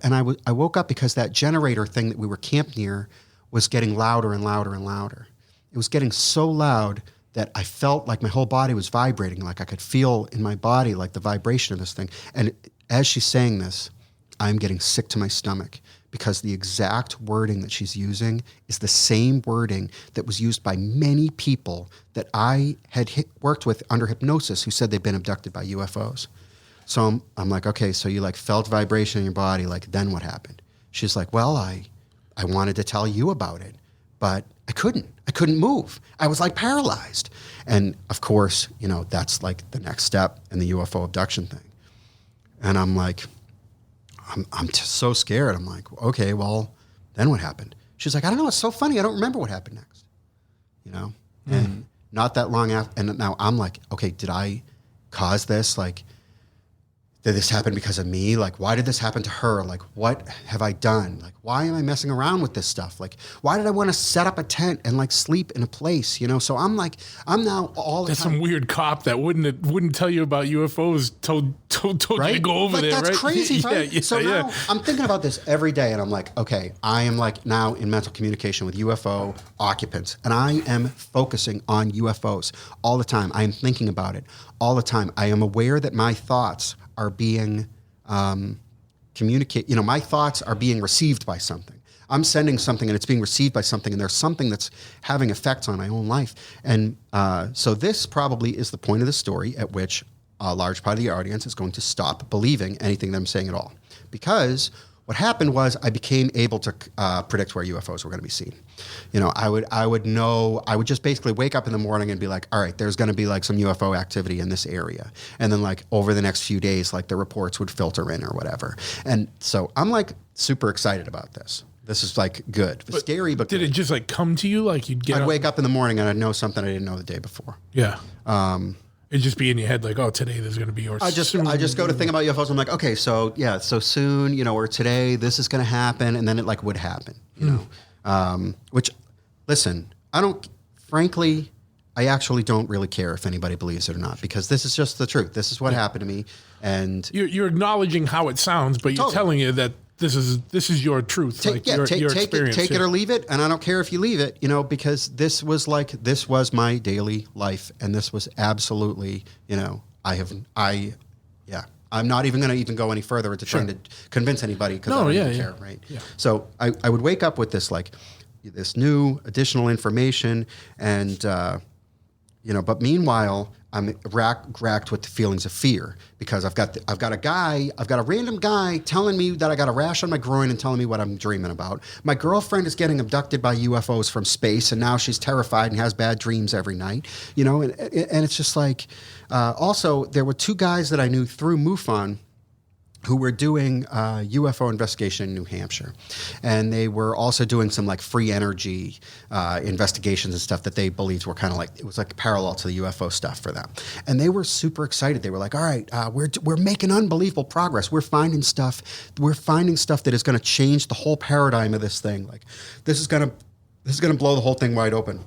because that generator thing that we were camped near was getting louder and louder and louder. It was getting so loud that I felt like my whole body was vibrating, like I could feel in my body like the vibration of this thing. And as she's saying this, I'm getting sick to my stomach because the exact wording that she's using is the same wording that was used by many people that I had worked with under hypnosis who said they'd been abducted by UFOs. So I'm like, okay, so you like felt vibration in your body, like then what happened? She's like, well, I wanted to tell you about it, but I couldn't move. I was like paralyzed. And of course, you know, that's like the next step in the UFO abduction thing. And I'm like, I'm just so scared. I'm like, okay, well, then what happened? She's like, I don't know. It's so funny. I don't remember what happened next, you know? And not that long after. And now I'm like, okay, did I cause this? Like, did this happen because of me? Like, why did this happen to her? Like, what have I done? Like, why am I messing around with this stuff? Like, why did I want to set up a tent and like sleep in a place, you know? So I'm like, I'm now all the That's time. some weird cop that wouldn't tell you about UFOs, told Right? you to go over like, there, that's right? crazy, right? Yeah, so now I'm thinking about this every day, and I'm like, okay, I am like now in mental communication with UFO occupants, and I am focusing on UFOs all the time. I am thinking about it all the time. I am aware that my thoughts are being my thoughts are being received by something. I'm sending something and it's being received by something, and there's something that's having effects on my own life. And so this probably is the point of the story at which a large part of the audience is going to stop believing anything that I'm saying at all. Because what happened was I became able to predict where UFOs were going to be seen. You know, I would just basically wake up in the morning and be like, all right, there's going to be like some UFO activity in this area. And then like over the next few days, like the reports would filter in or whatever. And so I'm like super excited about this. This is like good, but scary, but did good. it just like come to you? Like you'd get I'd up? wake up in the morning and I'd know something I didn't know the day before. Yeah. It'd just be in your head like, oh, today there's going to be, or I just go to think about UFOs. I'm like, okay, so yeah, so soon, you know, or today this is going to happen, and then it like would happen, you know. Which, listen, frankly, I actually don't really care if anybody believes it or not, because this is just the truth. This is what happened to me, and you're acknowledging how it sounds, but you're telling you that this is your truth, your experience. Take it or leave it, and I don't care if you leave it, you know, because this was my daily life, and this was absolutely, you know, I'm not even going to go any further into trying to convince anybody, because I don't even care, right? Yeah. So I would wake up with this like this new additional information, and you know, but meanwhile, I'm racked with the feelings of fear, because I've got a random guy telling me that I got a rash on my groin and telling me what I'm dreaming about. My girlfriend is getting abducted by UFOs from space, and now she's terrified and has bad dreams every night. You know, and it's just like, also there were two guys that I knew through MUFON who were doing UFO investigation in New Hampshire. And they were also doing some like free energy investigations and stuff that they believed were kind of like, it was like parallel to the UFO stuff for them. And they were super excited. They were like, all right, we're making unbelievable progress. We're finding stuff that is gonna change the whole paradigm of this thing. Like this is gonna blow the whole thing wide open.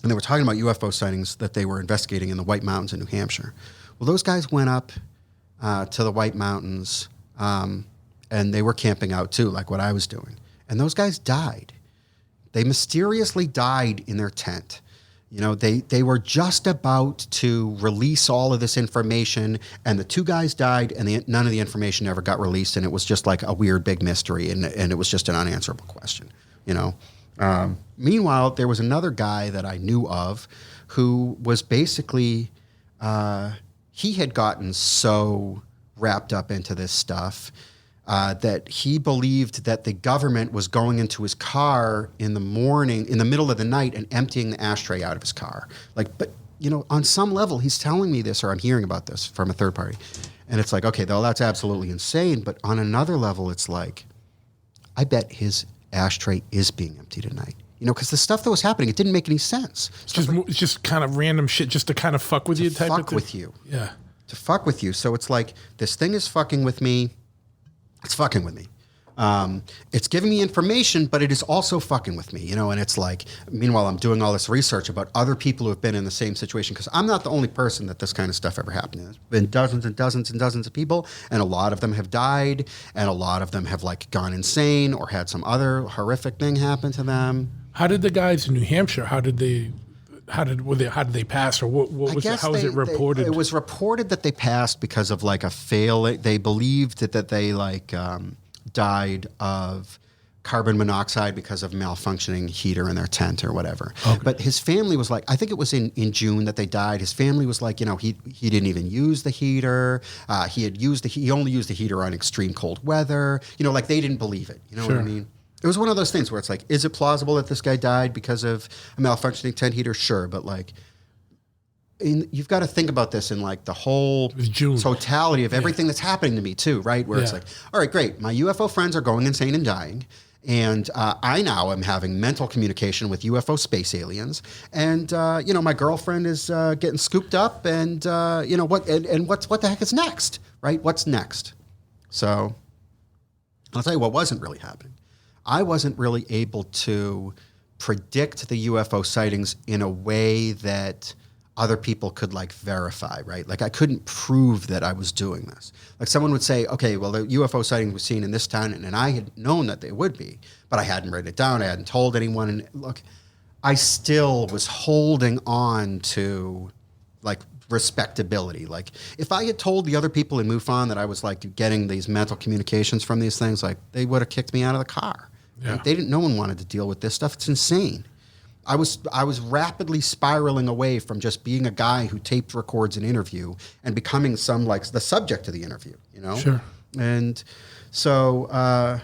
And they were talking about UFO sightings that they were investigating in the White Mountains in New Hampshire. Well, those guys went up to the White Mountains, and they were camping out too, like what I was doing. And those guys died. They mysteriously died in their tent. You know, they were just about to release all of this information, and the two guys died, and none of the information ever got released, and it was just like a weird big mystery, and it was just an unanswerable question, you know. Meanwhile, there was another guy that I knew of who was basically... he had gotten so wrapped up into this stuff that he believed that the government was going into his car in the morning, in the middle of the night, and emptying the ashtray out of his car. Like, but, you know, on some level, he's telling me this, or I'm hearing about this from a third party. And it's like, okay, though, that's absolutely insane. But on another level, it's like, I bet his ashtray is being emptied at night. You know, because the stuff that was happening, it didn't make any sense. It's just kind of random shit just to kind of fuck with you type of thing. To fuck with you. Yeah. To fuck with you. So it's like, this thing is fucking with me. It's fucking with me. It's giving me information, but it is also fucking with me, you know, and it's like, meanwhile, I'm doing all this research about other people who have been in the same situation, because I'm not the only person that this kind of stuff ever happened to. There's been dozens and dozens and dozens of people, and a lot of them have died, and a lot of them have like gone insane or had some other horrific thing happen to them. How did the guys in New Hampshire, how did they how did they pass, or what was it, how was it reported? It was reported that they passed because of like a fail. They believed that they like died of carbon monoxide because of malfunctioning heater in their tent or whatever. Okay. But his family was like, I think it was in June that they died. His family was like, he didn't even use the heater. He only used the heater on extreme cold weather. Like they didn't believe it. You know what I mean? It was one of those things where it's like, is it plausible that this guy died because of a malfunctioning tent heater? Sure, but like, you've got to think about this in like the whole totality of everything that's happening to me too, right? Where it's like, all right, great, my UFO friends are going insane and dying, and I now am having mental communication with UFO space aliens, and my girlfriend is getting scooped up, and what the heck is next, right? What's next? So I'll tell you what wasn't really happening. I wasn't really able to predict the UFO sightings in a way that other people could like verify, right? Like I couldn't prove that I was doing this. Like someone would say, okay, well the UFO sighting was seen in this town, and I had known that they would be, but I hadn't written it down. I hadn't told anyone. And look, I still was holding on to like respectability. Like if I had told the other people in MUFON that I was like getting these mental communications from these things, like they would have kicked me out of the car. Yeah. Like, no one wanted to deal with this stuff. It's insane. I was rapidly spiraling away from just being a guy who taped records an interview and becoming the subject of the interview, Sure. And so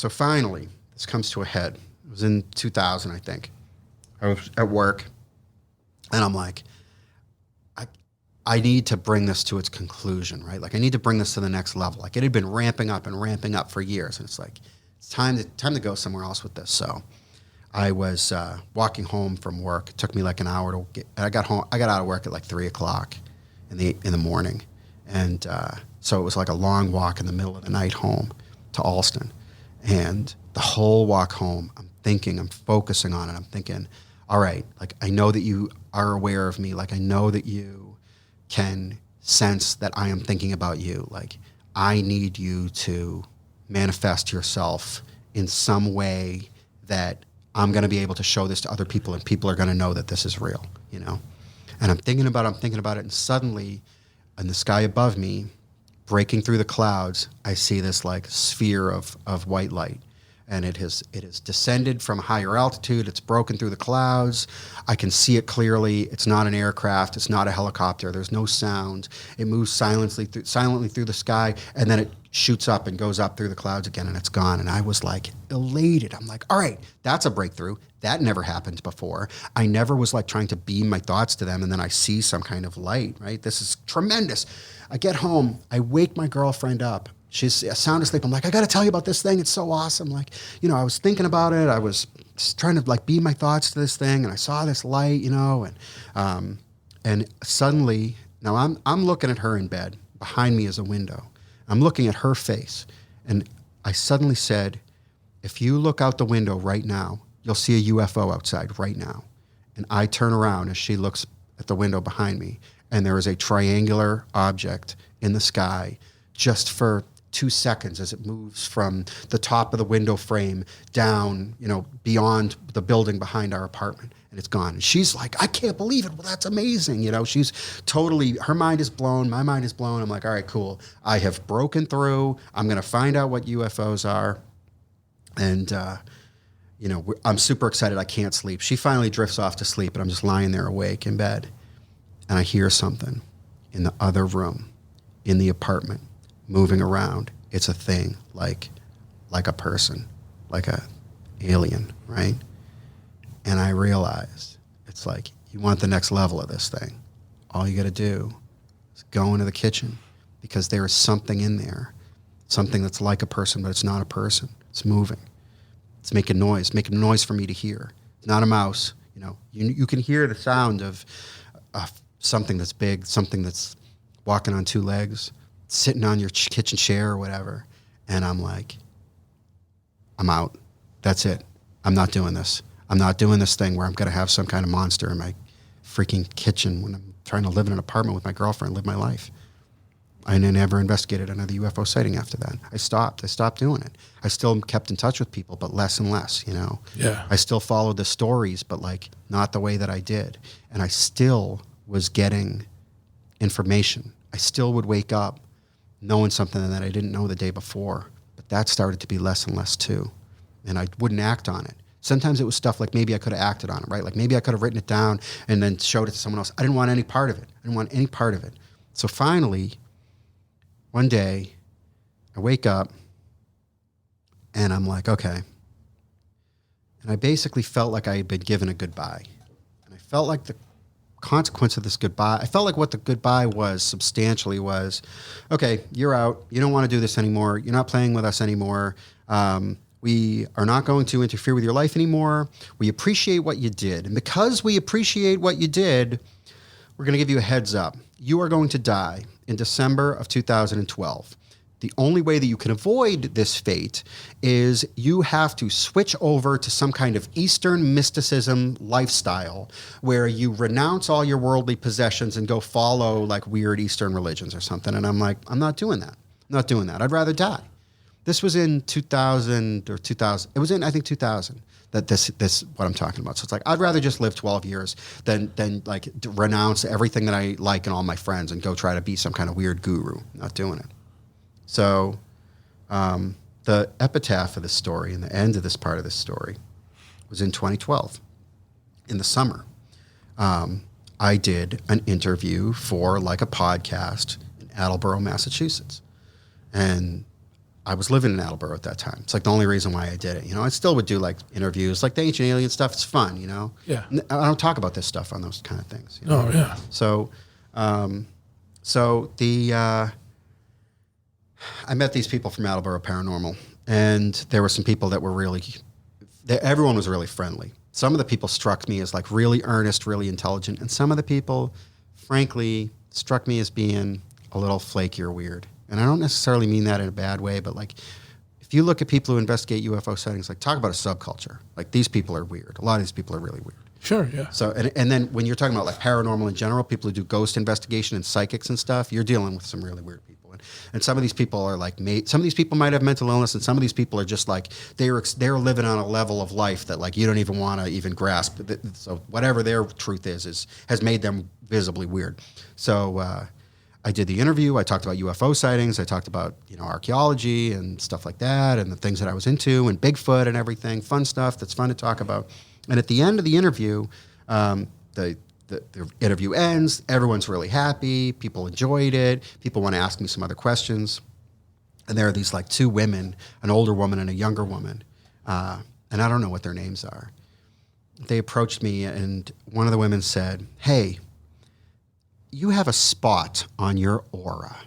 finally this comes to a head. It was in 2000, I think. I was at work, and I'm like, I need to bring this to its conclusion, right? Like I need to bring this to the next level. Like it had been ramping up for years, and it's like, it's time to go somewhere else with this. So I was walking home from work. It took me like an hour to get. I got home. I got out of work at like 3:00 in the morning, and so it was like a long walk in the middle of the night home to Alston. And the whole walk home, I'm focusing on it. I'm thinking, all right, like I know that you are aware of me. Like I know that you can sense that I am thinking about you. Like I need you to manifest yourself in some way that I'm going to be able to show this to other people, and people are going to know that this is real, And I'm thinking about it, and suddenly in the sky above me, breaking through the clouds, I see this like sphere of white light. And it has descended from a higher altitude. It's broken through the clouds. I can see it clearly. It's not an aircraft. It's not a helicopter. There's no sound. It moves silently through the sky, and then it shoots up and goes up through the clouds again, and it's gone. And I was like elated. I'm like, all right, that's a breakthrough. That never happened before. I never was like trying to beam my thoughts to them, and then I see some kind of light, right? This is tremendous. I get home. I wake my girlfriend up. She's sound asleep. I'm like, I got to tell you about this thing. It's so awesome. Like, I was thinking about it. I was trying to like beam my thoughts to this thing, and I saw this light, and suddenly, now I'm looking at her in bed. Behind me is a window. I'm looking at her face, and I suddenly said, if you look out the window right now, you'll see a UFO outside right now. And I turn around as she looks at the window behind me, and there is a triangular object in the sky just for 2 seconds as it moves from the top of the window frame down, beyond the building behind our apartment, and it's gone. And she's like, I can't believe it. Well, that's amazing. She's totally, her mind is blown. My mind is blown. I'm like, all right, cool. I have broken through. I'm going to find out what UFOs are. And, I'm super excited. I can't sleep. She finally drifts off to sleep, and I'm just lying there awake in bed. And I hear something in the other room, in the apartment, moving around. It's a thing, like a person, like a alien, right? And I realized, it's like, you want the next level of this thing. All you got to do is go into the kitchen, because there is something in there, something that's like a person, but it's not a person. It's moving. It's making noise for me to hear. It's not a mouse. You can hear the sound of something that's big, something that's walking on two legs, sitting on your kitchen chair or whatever. And I'm like, I'm out. That's it. I'm not doing this. I'm not doing this thing where I'm going to have some kind of monster in my freaking kitchen when I'm trying to live in an apartment with my girlfriend, live my life. I never investigated another UFO sighting after that. I stopped doing it. I still kept in touch with people, but less and less, you know? Yeah. I still followed the stories, but like not the way that I did. And I still was getting information. I still would wake up knowing something that I didn't know the day before, but that started to be less and less too. And I wouldn't act on it. Sometimes it was stuff like maybe I could have acted on it, right? Like maybe I could have written it down and then showed it to someone else. I didn't want any part of it. So finally, one day, I wake up and I'm like, okay. And I basically felt like I had been given a goodbye. And I felt like the consequence of this goodbye, I felt like what the goodbye was substantially was, okay, you're out. You don't want to do this anymore. You're not playing with us anymore. We are not going to interfere with your life anymore. We appreciate what you did. And because we appreciate what you did, we're going to give you a heads up. You are going to die in December of 2012. The only way that you can avoid this fate is you have to switch over to some kind of Eastern mysticism lifestyle where you renounce all your worldly possessions and go follow like weird Eastern religions or something. And I'm like, I'm not doing that. I'd rather die. This was in 2000 or 2000. It was in, I think, 2000 that this what I'm talking about. So it's like, I'd rather just live 12 years than like renounce everything that I like and all my friends and go try to be some kind of weird guru. Not doing it. So the epitaph of this story and the end of this part of this story was in 2012 in the summer. I did an interview for like a podcast in Attleboro, Massachusetts. And I was living in Attleboro at that time. It's like the only reason why I did it. You know, I still would do like interviews, like the ancient alien stuff. It's fun, you know? Yeah. I don't talk about this stuff on those kind of things. You know? Oh, yeah. So I met these people from Attleboro Paranormal, and there were some people that were everyone was really friendly. Some of the people struck me as like really earnest, really intelligent, and some of the people, frankly, struck me as being a little flaky or weird. And I don't necessarily mean that in a bad way, but like if you look at people who investigate UFO sightings, like talk about a subculture. Like these people are weird. A lot of these people are really weird. Sure, yeah. So, and then when you're talking about like paranormal in general, people who do ghost investigation and psychics and stuff, you're dealing with some really weird people. And some of these people are like, some of these people might have mental illness, and some of these people are just like, they're living on a level of life that like you don't even want to even grasp. So whatever their truth has made them visibly weird. So I did the interview. I talked about UFO sightings. I talked about, you know, archaeology and stuff like that, and the things that I was into, and Bigfoot and everything, fun stuff that's fun to talk about. And at the end of the interview, the interview ends. Everyone's really happy. People enjoyed it. People want to ask me some other questions. And there are these like two women, an older woman and a younger woman. And I don't know what their names are. They approached me, and one of the women said, "Hey, you have a spot on your aura.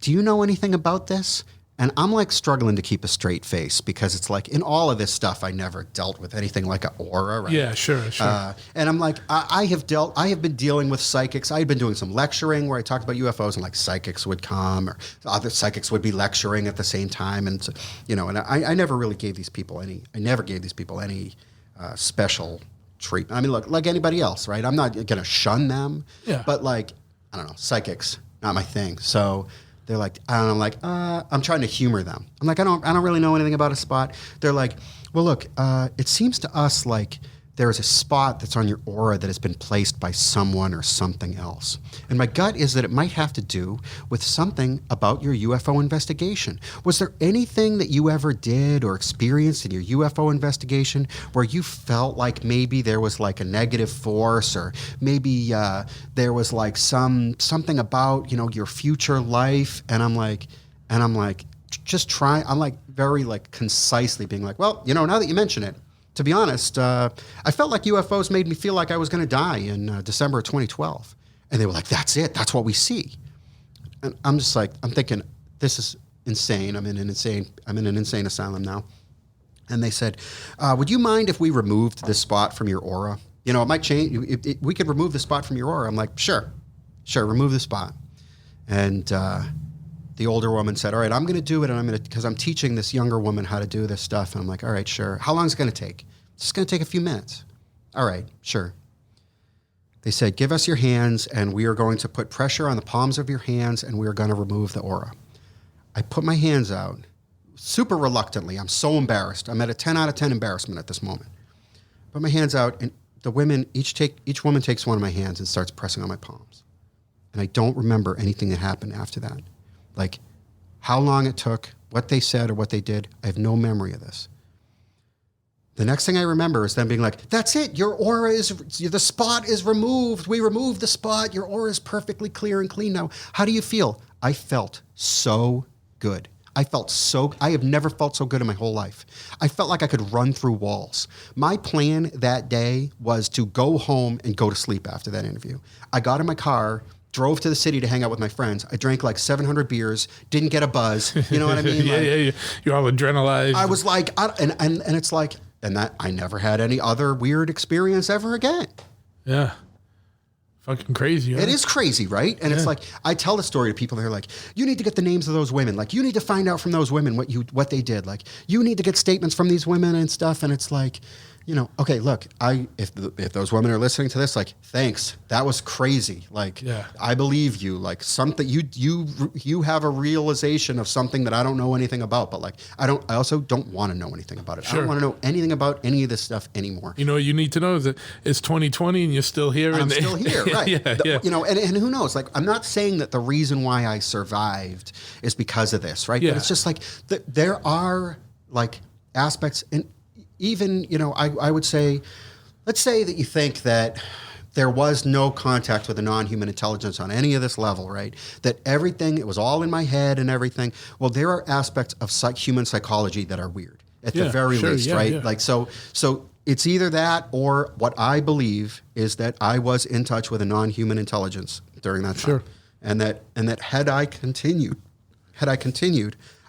Do you know anything about this?" And I'm like struggling to keep a straight face because it's like in all of this stuff, I never dealt with anything like an aura, right? Yeah, sure. And I'm like, I have been dealing with psychics. I had been doing some lecturing where I talked about UFOs, and like psychics would come, or other psychics would be lecturing at the same time. And, so, you know, and I never really gave these people any special treatment. I mean, look, like anybody else, right? I'm not going to shun them, but like, I don't know, psychics, not my thing. So they're like, I'm like, I'm trying to humor them. I'm like, I don't really know anything about a spot. They're like, well, look, it seems to us like there is a spot that's on your aura that has been placed by someone or something else. And my gut is that it might have to do with something about your UFO investigation. Was there anything that you ever did or experienced in your UFO investigation where you felt like maybe there was like a negative force, or maybe there was like something about, you know, your future life? And I'm like, just try. I'm like very like concisely being like, well, you know, now that you mention it, to be honest, I felt like UFOs made me feel like I was going to die in December of 2012. And they were like, that's it. That's what we see. And I'm just like, I'm thinking, this is insane. I'm in an insane asylum now. And they said, would you mind if we removed this spot from your aura? You know, it might change. We could remove the spot from your aura. I'm like, sure, remove the spot. And the older woman said, all right, I'm going to do it, and because I'm teaching this younger woman how to do this stuff. And I'm like, all right, sure. How long is it going to take? It's just going to take a few minutes. All right, sure. They said, give us your hands, and we are going to put pressure on the palms of your hands, and we are going to remove the aura. I put my hands out, super reluctantly. I'm so embarrassed. I'm at a 10 out of 10 embarrassment at this moment. Put my hands out, and the women, each woman takes one of my hands and starts pressing on my palms. And I don't remember anything that happened after that. Like how long it took, what they said or what they did. I have no memory of this. The next thing I remember is them being like, that's it. Your aura the spot is removed. We removed the spot. Your aura is perfectly clear and clean now. How do you feel? I felt so good. I have never felt so good in my whole life. I felt like I could run through walls. My plan that day was to go home and go to sleep after that interview. I got in my car, drove to the city to hang out with my friends. I drank like 700 beers, didn't get a buzz. You know what I mean? Yeah. You're all adrenalized. I was like, and it's like, and that I never had any other weird experience ever again. Yeah. Fucking crazy. Huh? It is crazy, right? And it's like, I tell the story to people, they're like, you need to get the names of those women. Like, you need to find out from those women what they did. Like, you need to get statements from these women and stuff. And it's like, you know, okay, look, if those women are listening to this, like, thanks, that was crazy. Like, I believe you. Like, something you have a realization of something that I don't know anything about. But like, I also don't want to know anything about it. Sure. I don't want to know anything about any of this stuff anymore. You know, what you need to know is that it's 2020 and you're still here. I'm still here, right? You know, and who knows? Like, I'm not saying that the reason why I survived is because of this, right? Yeah. But it's just like there are like aspects and. Even, you know, I would say, let's say that you think that there was no contact with a non-human intelligence on any of this level, right? That everything, it was all in my head and everything. Well, there are aspects of human psychology that are weird, at the very least, right? Yeah. Like, so it's either that or what I believe is that I was in touch with a non-human intelligence during that time. Sure. And that had I continued,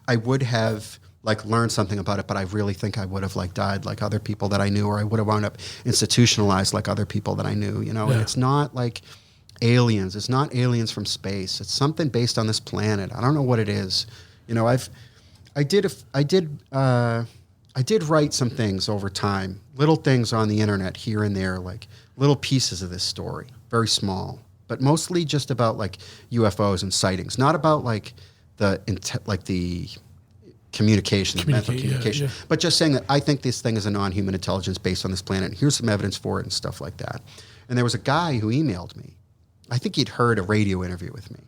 I would have like learned something about it, but I really think I would have like died like other people that I knew, or I would have wound up institutionalized like other people that I knew, you know. And it's not like aliens. It's not aliens from space. It's something based on this planet. I don't know what it is. You know, I did write some things over time, little things on the internet here and there, like little pieces of this story, very small, but mostly just about like UFOs and sightings, not about like the communication, mental communication, but just saying that I think this thing is a non-human intelligence based on this planet. Here's some evidence for it and stuff like that. And there was a guy who emailed me. I think he'd heard a radio interview with me.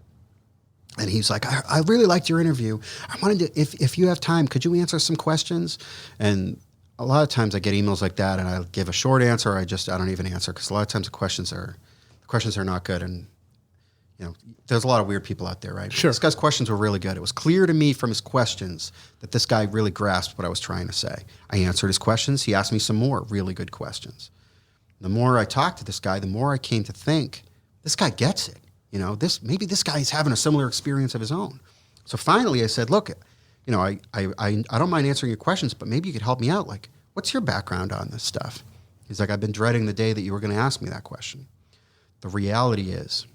And he's like, I really liked your interview. I wanted to, if you have time, could you answer some questions? And a lot of times I get emails like that and I give a short answer or I don't even answer because a lot of times the questions are not good. And you know, there's a lot of weird people out there, right? Sure. This guy's questions were really good. It was clear to me from his questions that this guy really grasped what I was trying to say. I answered his questions. He asked me some more really good questions. The more I talked to this guy, the more I came to think, this guy gets it. You know, maybe this guy's having a similar experience of his own. So finally I said, look, you know, I don't mind answering your questions, but maybe you could help me out. Like, what's your background on this stuff? He's like, I've been dreading the day that you were going to ask me that question. The reality is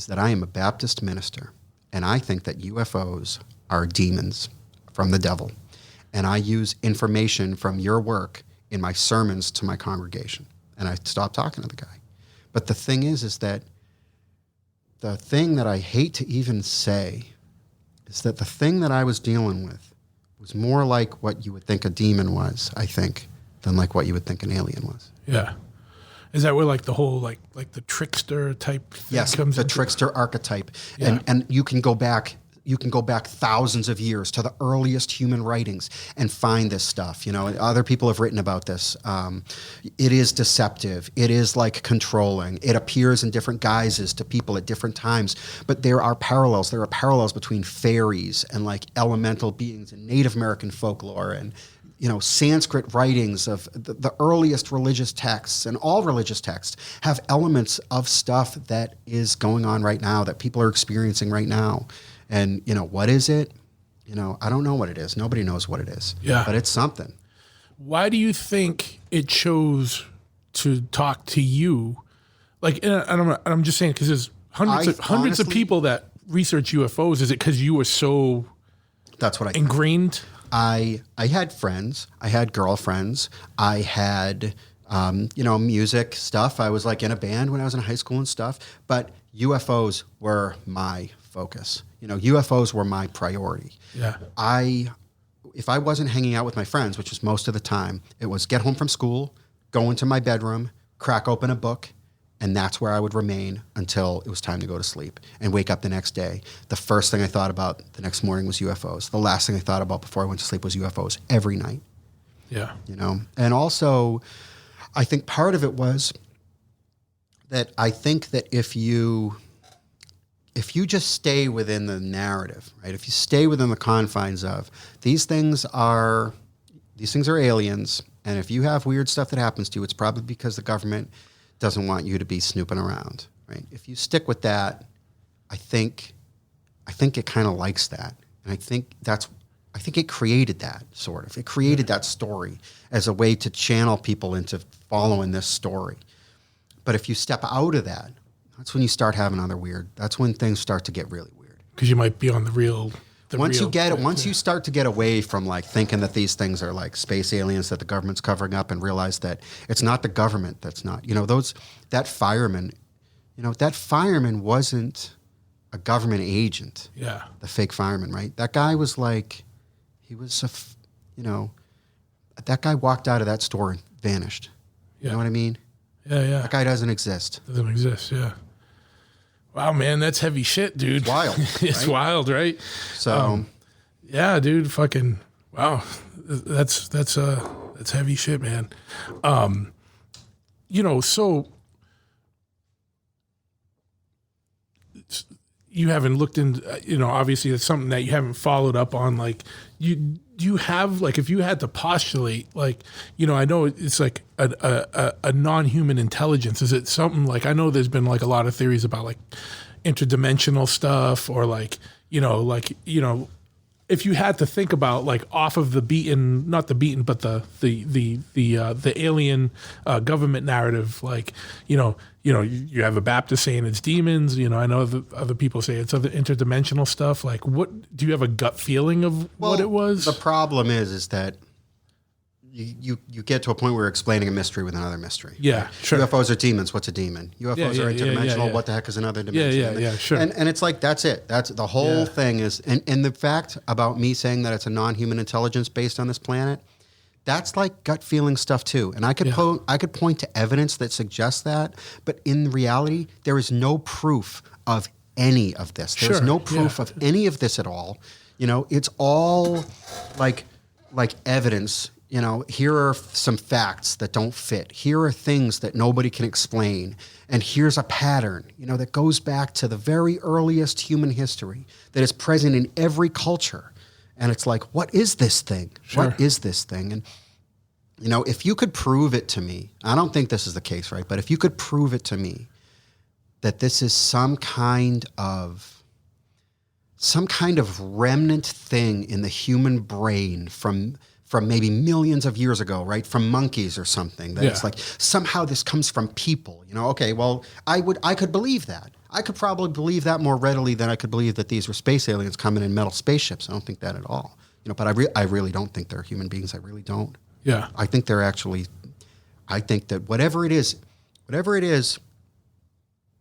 that I am a Baptist minister, and I think that UFOs are demons from the devil. And I use information from your work in my sermons to my congregation. And I stopped talking to the guy. But the thing is that the thing that I hate to even say is that the thing that I was dealing with was more like what you would think a demon was, I think, than like what you would think an alien was. Yeah. Is that where like the whole like the trickster type thing comes in? The trickster archetype. Yeah. And you can go back thousands of years to the earliest human writings and find this stuff. You know, other people have written about this. It is deceptive. It is like controlling. It appears in different guises to people at different times. But there are parallels. There are parallels between fairies and like elemental beings in Native American folklore and you know, Sanskrit writings of the earliest religious texts, and all religious texts have elements of stuff that is going on right now, that people are experiencing right now. And, you know, what is it? You know, I don't know what it is. Nobody knows what it is. Yeah. But it's something. Why do you think it chose to talk to you? Like, and I'm just saying, because there's hundreds of people that research UFOs. Is it because you were so ingrained? I had friends, I had girlfriends, I had Music stuff. I was like in a band when I was in high school and stuff, but UFOs were my focus. UFOs were my priority. Yeah. If I wasn't hanging out with my friends, which was most of the time, it was get home from school, go into my bedroom, crack open a book, and that's where I would remain until it was time to go to sleep and wake up the next day. The first thing I thought about the next morning was UFOs. The last thing I thought about before I went to sleep was UFOs every night. Yeah. And also, I think part of it was that I think that if you just stay within the narrative, right? If you stay within the confines of these things are aliens, and if you have weird stuff that happens to you, it's probably because the government doesn't want you to be snooping around, right? If you stick with that, I think it kind of likes that, and I think it created that sort of. It created that story as a way to channel people into following this story. But if you step out of that, that's when you start having that's when things start to get really weird. Because you might be on the real. Once you start to get away from like thinking that these things are like space aliens that the government's covering up and realize that it's not the government that's not, that fireman wasn't a government agent. Yeah. The fake fireman, right? That guy was like, that guy walked out of that store and vanished. You know what I mean? Yeah. That guy doesn't exist. Doesn't exist, yeah. Wow, man, that's heavy shit, dude. It's wild. It's right? wild, right? So, yeah, dude, fucking wow. That's heavy shit, man. So you haven't looked into, obviously it's something that you haven't followed up on. Like, you have, like, if you had to postulate, like, I know it's like a non-human intelligence. Is it something like, I know there's been like a lot of theories about like interdimensional stuff or like, if you had to think about like off of not the beaten, but the alien government narrative, like, you have a Baptist saying it's demons. I know other people say it's other interdimensional stuff. Like, what do you have a gut feeling of what it was? The problem is that you get to a point where you're explaining a mystery with another mystery. Yeah, sure. UFOs are demons. What's a demon? UFOs are interdimensional. What the heck is another dimension? Yeah, sure. And it's like, that's it. That's the whole thing is, and the fact about me saying that it's a non-human intelligence based on this planet, that's like gut feeling stuff too. And I could point to evidence that suggests that, but in reality, there is no proof of any of this. There's no proof of any of this at all. It's all like evidence. Here are some facts that don't fit. Here are things that nobody can explain. And here's a pattern, that goes back to the very earliest human history that is present in every culture. And it's like, what is this thing? Sure. What is this thing? And, if you could prove it to me, I don't think this is the case, right? But if you could prove it to me that this is some kind of remnant thing in the human brain from maybe millions of years ago, right? From monkeys or something. That it's like somehow this comes from people. Okay, well, I could believe that. I could probably believe that more readily than I could believe that these were space aliens coming in metal spaceships. I don't think that at all. But I really don't think they're human beings. I really don't. Yeah. I think that whatever it is,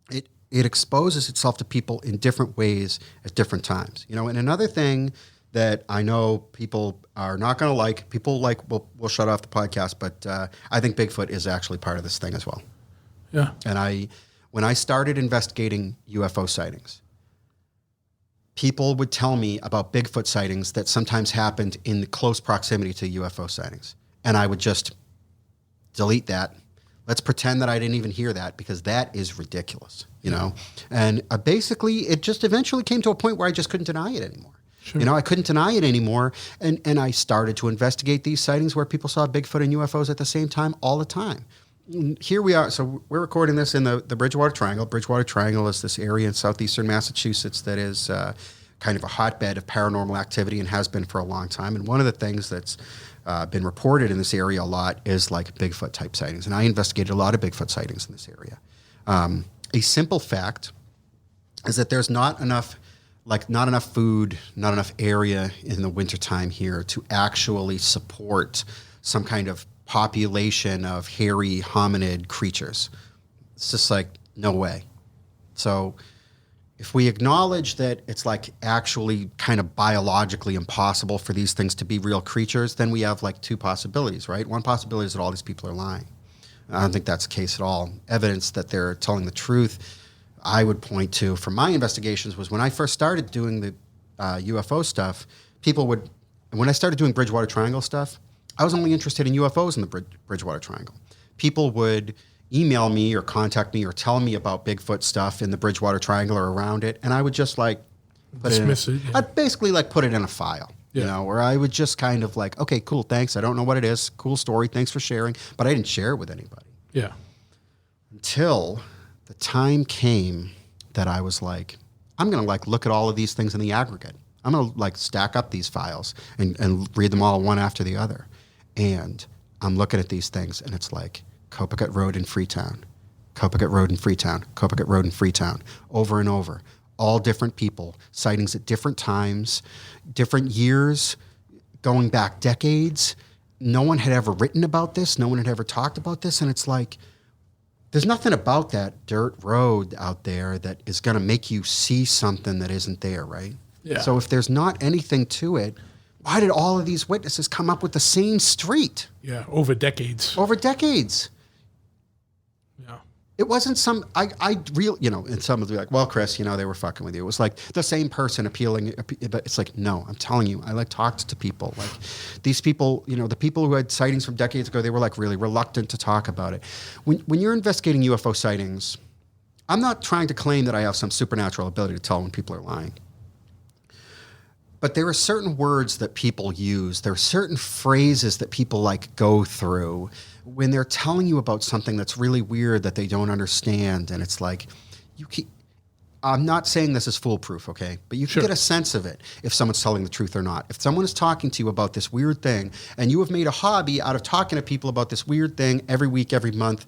it exposes itself to people in different ways at different times. And another thing that I know people are not going to like, we'll shut off the podcast, but I think Bigfoot is actually part of this thing as well. Yeah. And when I started investigating UFO sightings, people would tell me about Bigfoot sightings that sometimes happened in close proximity to UFO sightings. And I would just delete that. Let's pretend that I didn't even hear that, because that is ridiculous, And basically, it just eventually came to a point where I just couldn't deny it anymore. Sure. I couldn't deny it anymore. And I started to investigate these sightings where people saw Bigfoot and UFOs at the same time all the time. Here we are. So we're recording this in the Bridgewater Triangle. Bridgewater Triangle is this area in southeastern Massachusetts that is kind of a hotbed of paranormal activity and has been for a long time. And one of the things that's been reported in this area a lot is like Bigfoot type sightings. And I investigated a lot of Bigfoot sightings in this area. A simple fact is that there's not enough food, not enough area in the wintertime here to actually support some kind of population of hairy hominid creatures. It's just like, no way. So if we acknowledge that it's like actually kind of biologically impossible for these things to be real creatures, then we have like two possibilities, right? One possibility is that all these people are lying. I don't think that's the case at all. Evidence that they're telling the truth, I would point to from my investigations, was when I first started doing the UFO stuff, when I started doing Bridgewater Triangle stuff, I was only interested in UFOs in the Bridgewater Triangle. People would email me or contact me or tell me about Bigfoot stuff in the Bridgewater Triangle or around it, and I would just like dismiss it. Yeah. I'd basically like put it in a file, you know, where I would just kind of like, okay, cool, thanks. I don't know what it is. Cool story. Thanks for sharing. But I didn't share it with anybody. Yeah. Until the time came that I was like, I'm going to like look at all of these things in the aggregate. I'm going to like stack up these files and read them all one after the other. And I'm looking at these things and it's like Copacut Road in Freetown, Copacut Road in Freetown, Copacut Road in Freetown, over and over. All different people, sightings at different times, different years, going back decades. No one had ever written about this. No one had ever talked about this. And it's like, there's nothing about that dirt road out there that is going to make you see something that isn't there, right? Yeah. So if there's not anything to it, why did all of these witnesses come up with the same street? Yeah, over decades. Over decades. Yeah. It wasn't some, and some would be like, well, Chris, they were fucking with you. It was like the same person appealing, but it's like, no, I'm telling you, I like talked to people. Like these people, the people who had sightings from decades ago, they were like really reluctant to talk about it. When you're investigating UFO sightings, I'm not trying to claim that I have some supernatural ability to tell when people are lying. But there are certain words that people use. There are certain phrases that people like go through when they're telling you about something that's really weird that they don't understand. And it's like, I'm not saying this is foolproof, okay? But you can get a sense of it if someone's telling the truth or not. If someone is talking to you about this weird thing and you have made a hobby out of talking to people about this weird thing every week, every month,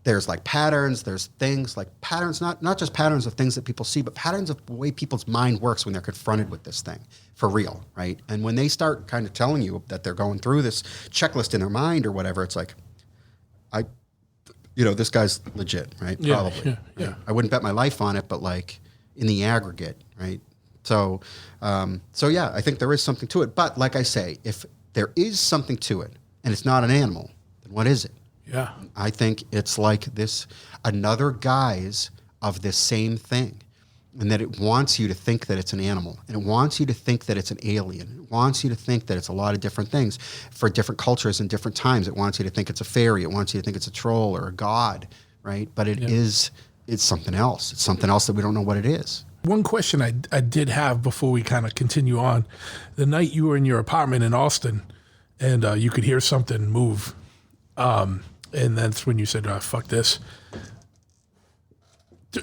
there's like patterns, there's things like patterns, not just patterns of things that people see, but patterns of the way people's mind works when they're confronted with this thing for real, right? And when they start kind of telling you that they're going through this checklist in their mind or whatever, it's like, this guy's legit, right? Yeah, Probably. yeah. Right? I wouldn't bet my life on it, but like in the aggregate, right? So yeah, I think there is something to it. But like I say, if there is something to it and it's not an animal, then what is it? Yeah. I think it's like another guise of this same thing. And that it wants you to think that it's an animal. And it wants you to think that it's an alien. It wants you to think that it's a lot of different things for different cultures and different times. It wants you to think it's a fairy. It wants you to think it's a troll or a god, right? But it's something else. It's something else that we don't know what it is. One question I did have before we kind of continue on. The night you were in your apartment in Austin and you could hear something move, and that's when you said, fuck this.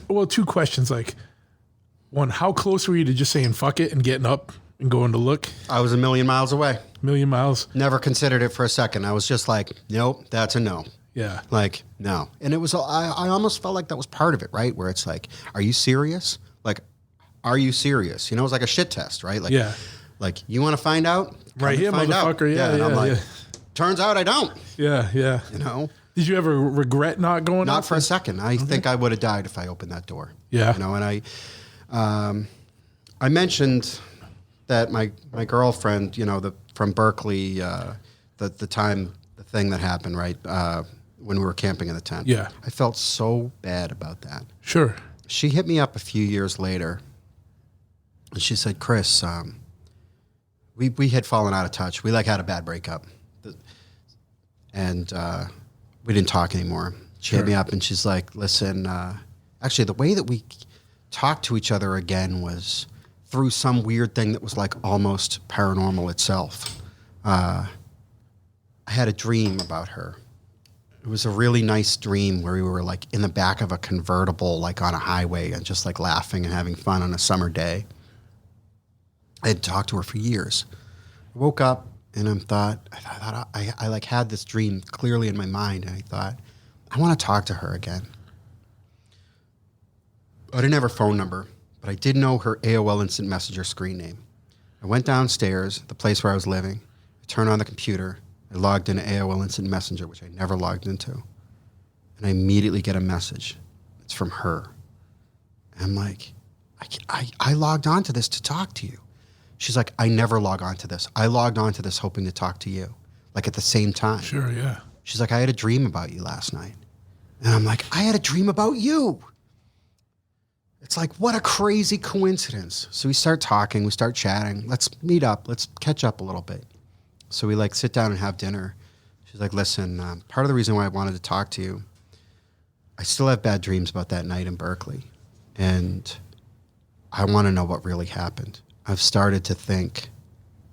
Well, two questions. Like, one, how close were you to just saying fuck it and getting up and going to look? I was a million miles away. Million miles? Never considered it for a second. I was just like, nope, that's a no. Yeah. Like, no. And it was, I almost felt like that was part of it, right? Where it's like, are you serious? Like, are you serious? It was like a shit test, right? Like, yeah. Like, you want to find out? Right here, motherfucker. Yeah, and yeah, I'm like, turns out I don't. Yeah, yeah. Did you ever regret not going? Not for a second. I think I would have died if I opened that door. Yeah. And I mentioned that my girlfriend, from Berkeley, the thing that happened, right, when we were camping in the tent. Yeah. I felt so bad about that. Sure. She hit me up a few years later, and she said, Chris, we had fallen out of touch. We had a bad breakup. And we didn't talk anymore. She hit me up and she's like, listen, actually the way that we talked to each other again was through some weird thing that was like almost paranormal itself. I had a dream about her. It was a really nice dream where we were like in the back of a convertible, like on a highway and just like laughing and having fun on a summer day. I had talked to her for years. I woke up and I like had this dream clearly in my mind, and I thought, I want to talk to her again. I didn't have her phone number, but I did know her AOL Instant Messenger screen name. I went downstairs, the place where I was living, I turned on the computer, I logged into AOL Instant Messenger, which I never logged into. And I immediately get a message. It's from her. And I'm like, I logged onto this to talk to you. She's like, I never log on to this. I logged on to this hoping to talk to you, like at the same time. Sure, yeah. She's like, I had a dream about you last night. And I'm like, I had a dream about you. It's like, what a crazy coincidence. So we start talking, we start chatting. Let's meet up. Let's catch up a little bit. So we like sit down and have dinner. She's like, listen, part of the reason why I wanted to talk to you, I still have bad dreams about that night in Berkeley. And I want to know what really happened. I've started to think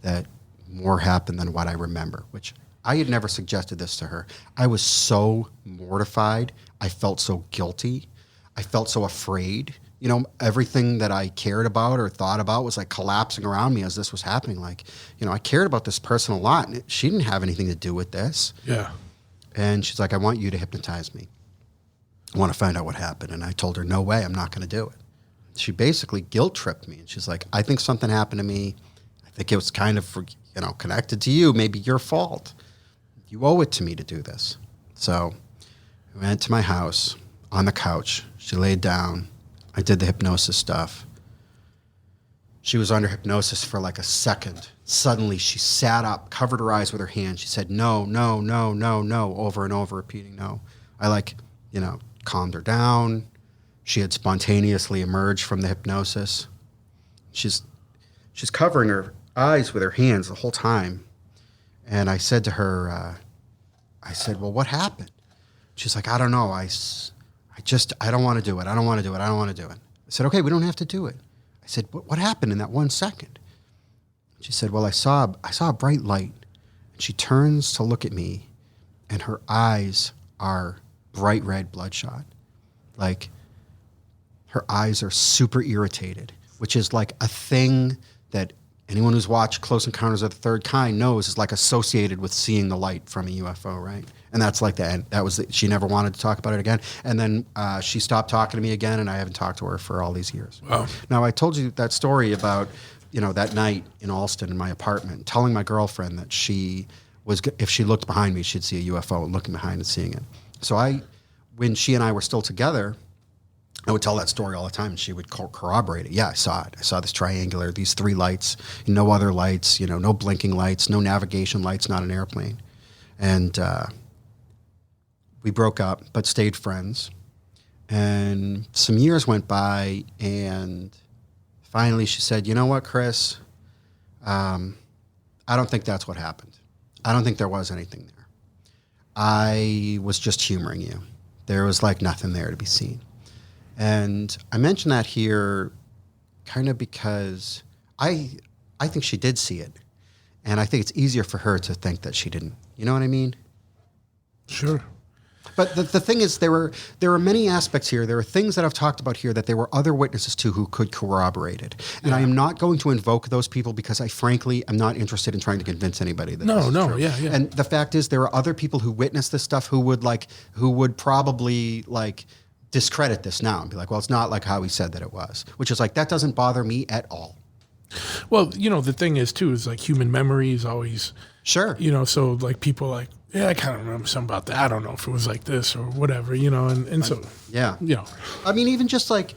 that more happened than what I remember, which I had never suggested this to her. I was so mortified. I felt so guilty. I felt so afraid. You know, everything that I cared about or thought about was like collapsing around me as this was happening. Like, you know, I cared about this person a lot, and she didn't have anything to do with this. Yeah. And she's like, I want you to hypnotize me. I want to find out what happened. And I told her, no way, I'm not going to do it. She basically guilt tripped me. And she's like, I think something happened to me. I think it was kind of, you know, connected to you, maybe your fault. You owe it to me to do this. So I went to my house on the couch. She laid down. I did the hypnosis stuff. She was under hypnosis for like a second. Suddenly she sat up, covered her eyes with her hand. She said, no, no, no, no, no, over and over, repeating no. I like, you know, calmed her down. She had spontaneously emerged from the hypnosis. She's covering her eyes with her hands the whole time. And I said to her, I said, well, what happened? She's like, I don't know. I don't want to do it. I don't want to do it. I don't want to do it. I said, okay, we don't have to do it. I said, what happened in that 1 second? She said, well, I saw a bright light. And she turns to look at me, and her eyes are bright red bloodshot. Like, her eyes are super irritated, which is like a thing that anyone who's watched Close Encounters of the Third Kind knows is like associated with seeing the light from a UFO, right? And that's like the end. She never wanted to talk about it again. And then she stopped talking to me again, and I haven't talked to her for all these years. Wow. Now, I told you that story about, you know, that night in Alston in my apartment, telling my girlfriend that if she looked behind me, she'd see a UFO, and looking behind and seeing it. So when she and I were still together, I would tell that story all the time, and she would corroborate it. Yeah, I saw it. I saw this triangular, these 3 lights, no other lights, you know, no blinking lights, no navigation lights, not an airplane. And we broke up, but stayed friends. And some years went by, and finally she said, you know what, Chris? I don't think that's what happened. I don't think there was anything there. I was just humoring you. There was like nothing there to be seen. And I mention that here kind of because I think she did see it. And I think it's easier for her to think that she didn't. You know what I mean? Sure. But the thing is, there are many aspects here. There are things that I've talked about here that there were other witnesses to who could corroborate it. And I am not going to invoke those people because I frankly am not interested in trying to convince anybody that this is true. Yeah. And the fact is, there are other people who witnessed this stuff who would probably like discredit this now and be like, well, it's not like how he said that it was, which is like, that doesn't bother me at all. Well, you know, the thing is too, is like human memory is always, sure. You know, so like people like, yeah, I kind of remember something about that. I don't know if it was like this or whatever, you know, and so, yeah. You know. I mean, even just like,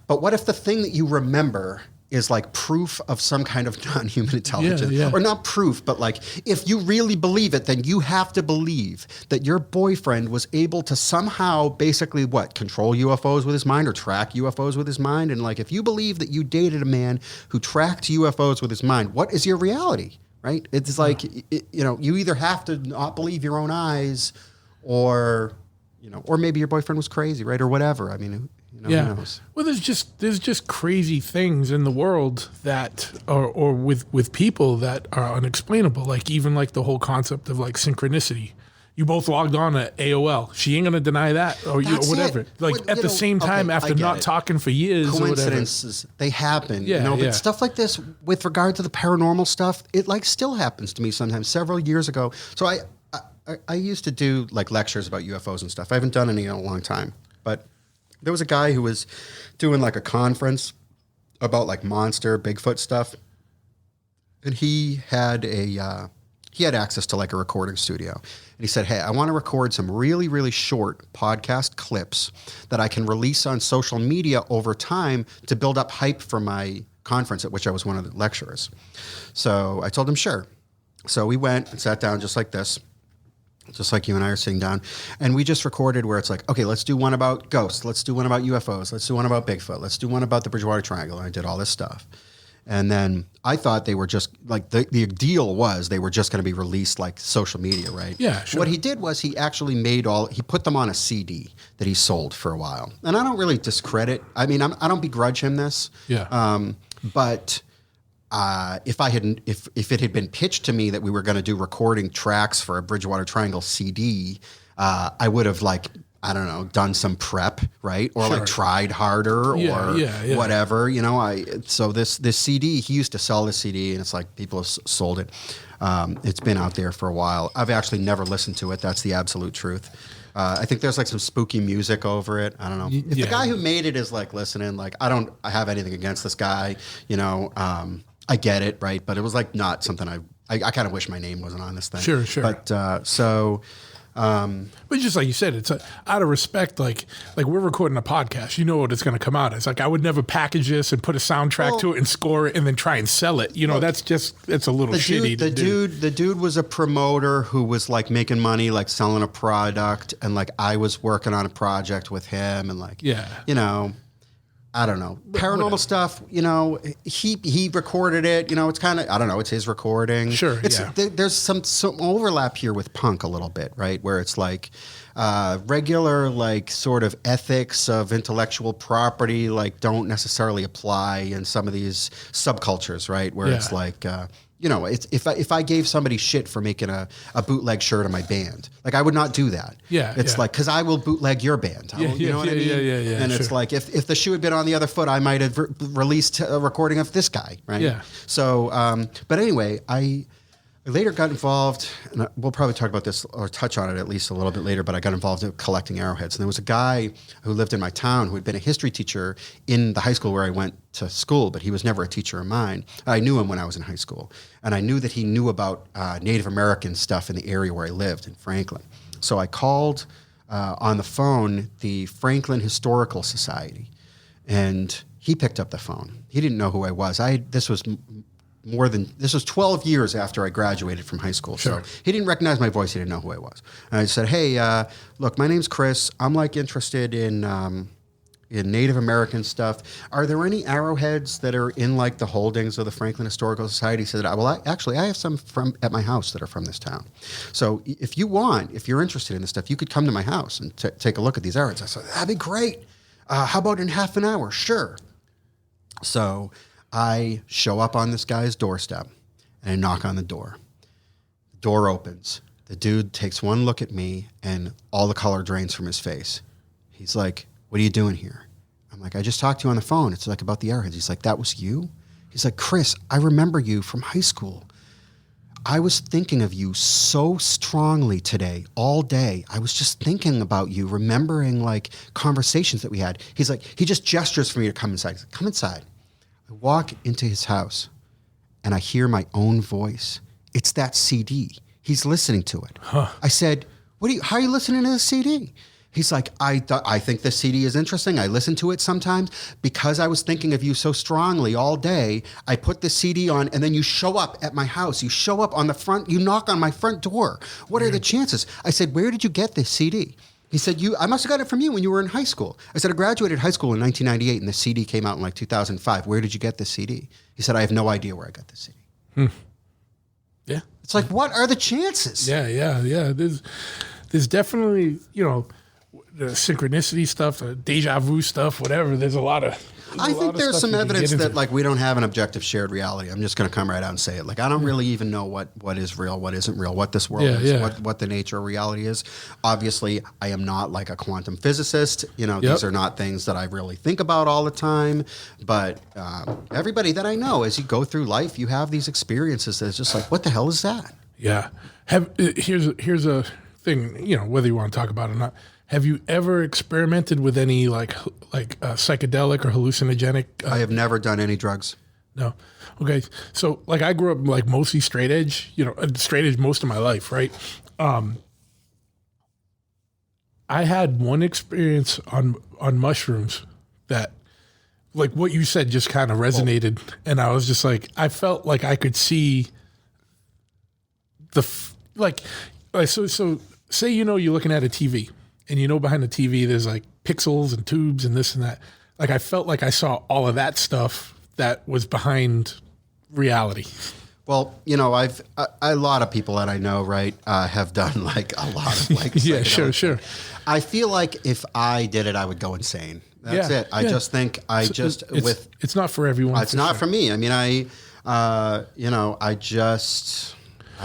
but what if the thing that you remember is like proof of some kind of non-human intelligence? Yeah. Or not proof, but like, if you really believe it, then you have to believe that your boyfriend was able to somehow basically control UFOs with his mind or track UFOs with his mind. And like, if you believe that you dated a man who tracked UFOs with his mind, what is your reality, right? It's like, you know, you either have to not believe your own eyes or, you know, or maybe your boyfriend was crazy, right? Or whatever. I mean, who knows? Well, there's just crazy things in the world that or with people that are unexplainable. Like even like the whole concept of like synchronicity. You both logged on at AOL. She ain't gonna deny that, or whatever. It. Like well, at the same time, after not talking for years, coincidences, they happen. Yeah, you know, but stuff like this, with regard to the paranormal stuff, it like still happens to me sometimes. Several years ago, so I used to do like lectures about UFOs and stuff. I haven't done any in a long time, but there was a guy who was doing like a conference about like monster Bigfoot stuff, and he had a he had access to like a recording studio. And he said, hey, I want to record some really, really short podcast clips that I can release on social media over time to build up hype for my conference at which I was one of the lecturers. So I told him, sure. So we went and sat down just like this, just like you and I are sitting down. And we just recorded where it's like, okay, let's do one about ghosts. Let's do one about UFOs. Let's do one about Bigfoot. Let's do one about the Bridgewater Triangle. And I did all this stuff. And then I thought they were just like the deal was they were just going to be released like social media, right? Yeah, sure. What he did was he actually he put them on a CD that he sold for a while. And I don't really discredit. I mean, I don't begrudge him this. Yeah. But if it had been pitched to me that we were going to do recording tracks for a Bridgewater Triangle CD, I would have like, I don't know, done some prep, right? Or like tried harder or whatever, you know. So this CD, he used to sell this CD, and it's like people have sold it. It's been out there for a while. I've actually never listened to it. That's the absolute truth. I think there's like some spooky music over it. I don't know. If the guy who made it is like listening, like I have anything against this guy, you know. I get it, right? But it was like not something I kind of wish my name wasn't on this thing. Sure. But but just like you said, it's out of respect. Like we're recording a podcast, you know what it's going to come out. It's like I would never package this and put a soundtrack to it and score it and then try and sell it. You know, it's a little shitty. The dude was a promoter who was like making money, like selling a product, and like I was working on a project with him, and like you know. I don't know. Paranormal stuff, you know, he recorded it, you know, it's kind of, I don't know, it's his recording. Sure, There's some overlap here with punk a little bit, right? Where it's like regular, like sort of ethics of intellectual property, like don't necessarily apply in some of these subcultures, right? Where it's like, you know, if I gave somebody shit for making a bootleg shirt of my band, like I would not do that. It's like, because I will bootleg your band. You know what I mean? And it's like, if the shoe had been on the other foot, I might have released a recording of this guy, right? Yeah. So, but anyway, I later got involved, and we'll probably talk about this or touch on it at least a little bit later, but I got involved in collecting arrowheads. And there was a guy who lived in my town who had been a history teacher in the high school where I went to school, but he was never a teacher of mine. I knew him when I was in high school. And I knew that he knew about Native American stuff in the area where I lived in Franklin. So I called on the phone the Franklin Historical Society, and he picked up the phone. He didn't know who I was. This was 12 years after I graduated from high school. Sure. So he didn't recognize my voice. He didn't know who I was. And I said, hey, look, my name's Chris. I'm like interested in Native American stuff. Are there any arrowheads that are in like the holdings of the Franklin Historical Society? He said, well, I have some at my house that are from this town. So if you're interested in this stuff, you could come to my house and take a look at these arrowheads. I said, that'd be great. How about in half an hour? Sure. So I show up on this guy's doorstep and I knock on the door. The door opens. The dude takes one look at me and all the color drains from his face. He's like, what are you doing here? I'm like, I just talked to you on the phone. It's like about the arrowheads. He's like, that was you? He's like, Chris, I remember you from high school. I was thinking of you so strongly today, all day. I was just thinking about you, remembering like conversations that we had. He's like, he just gestures for me to come inside. He's like, come inside. I walk into his house and I hear my own voice. It's that CD. He's listening to it. I said, how are you listening to this CD? He's like, I think this CD is interesting. I listen to it sometimes because I was thinking of you so strongly all day. I put the CD on and then you show up at my house. You show up on the front, you knock on my front door. What are the chances? I said, where did you get this CD? He said, I must have got it from you when you were in high school. I said, I graduated high school in 1998 and the CD came out in like 2005. Where did you get this CD? He said, I have no idea where I got this CD. Yeah. It's like, what are the chances? Yeah. There's definitely, you know, the synchronicity stuff, the deja vu stuff, whatever. There's a lot of. I think there's some evidence that like we don't have an objective shared reality. I'm just going to come right out and say it. Like I don't really even know what is real, what isn't real, what this world is, what the nature of reality is. Obviously, I am not like a quantum physicist. You know, these are not things that I really think about all the time. But everybody that I know, as you go through life, you have these experiences that's just like, what the hell is that? Yeah. Here's a thing. You know, whether you want to talk about it or not. Have you ever experimented with any like psychedelic or hallucinogenic? I have never done any drugs. No. Okay. So like I grew up like mostly straight edge, straight edge most of my life, right? I had one experience on mushrooms that, like what you said, just kind of resonated, and I was just like, I felt like I could see so say you're looking at a TV, and behind the TV there's like pixels and tubes and this and that. Like I felt like I saw all of that stuff that was behind reality. Well, a lot of people that I know, right, have done like a lot of like. Yeah, sure. I feel like if I did it, I would go insane. That's it. I just think it's not for everyone. It's not for me. I mean, I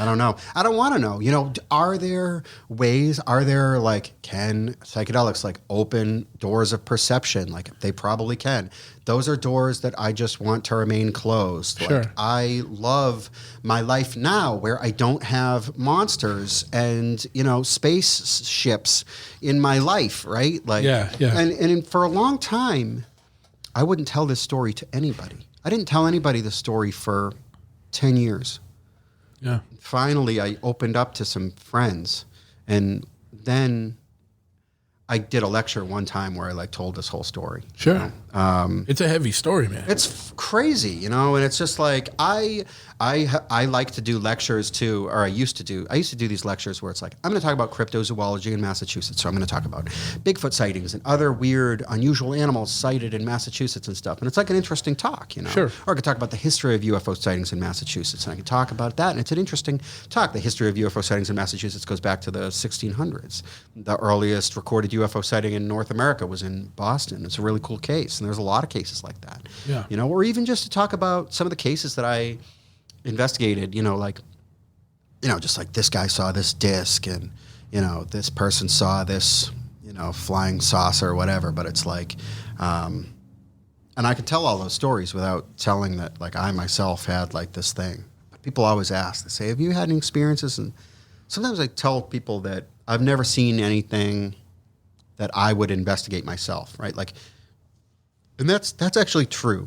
don't know. I don't want to know. Are there ways? Are there can psychedelics open doors of perception? They probably can. Those are doors that I just want to remain closed. Sure. I love my life now where I don't have monsters and space ships in my life, right? Yeah. And for a long time, I wouldn't tell this story to anybody. I didn't tell anybody the story for 10 years. Yeah. Finally, I opened up to some friends, and then I did a lecture one time where I told this whole story. Sure. It's a heavy story, man. It's crazy, and it's just I like to do lectures too, or I used to do these lectures where it's I'm going to talk about cryptozoology in Massachusetts. So I'm going to talk about Bigfoot sightings and other weird, unusual animals sighted in Massachusetts and stuff. And it's an interesting talk, Sure. Or I could talk about the history of UFO sightings in Massachusetts, and I can talk about that. And it's an interesting talk. The history of UFO sightings in Massachusetts goes back to the 1600s. The earliest recorded UFO sighting in North America was in Boston. It's a really cool case, and there's a lot of cases like that. Yeah. Or even just to talk about some of the cases that I investigated, just this guy saw this disc, and this person saw this flying saucer or whatever. But it's and I could tell all those stories without telling that I myself had this thing. But people always ask, they say, have you had any experiences? And sometimes I tell people that I've never seen anything that I would investigate myself, right? And that's actually true.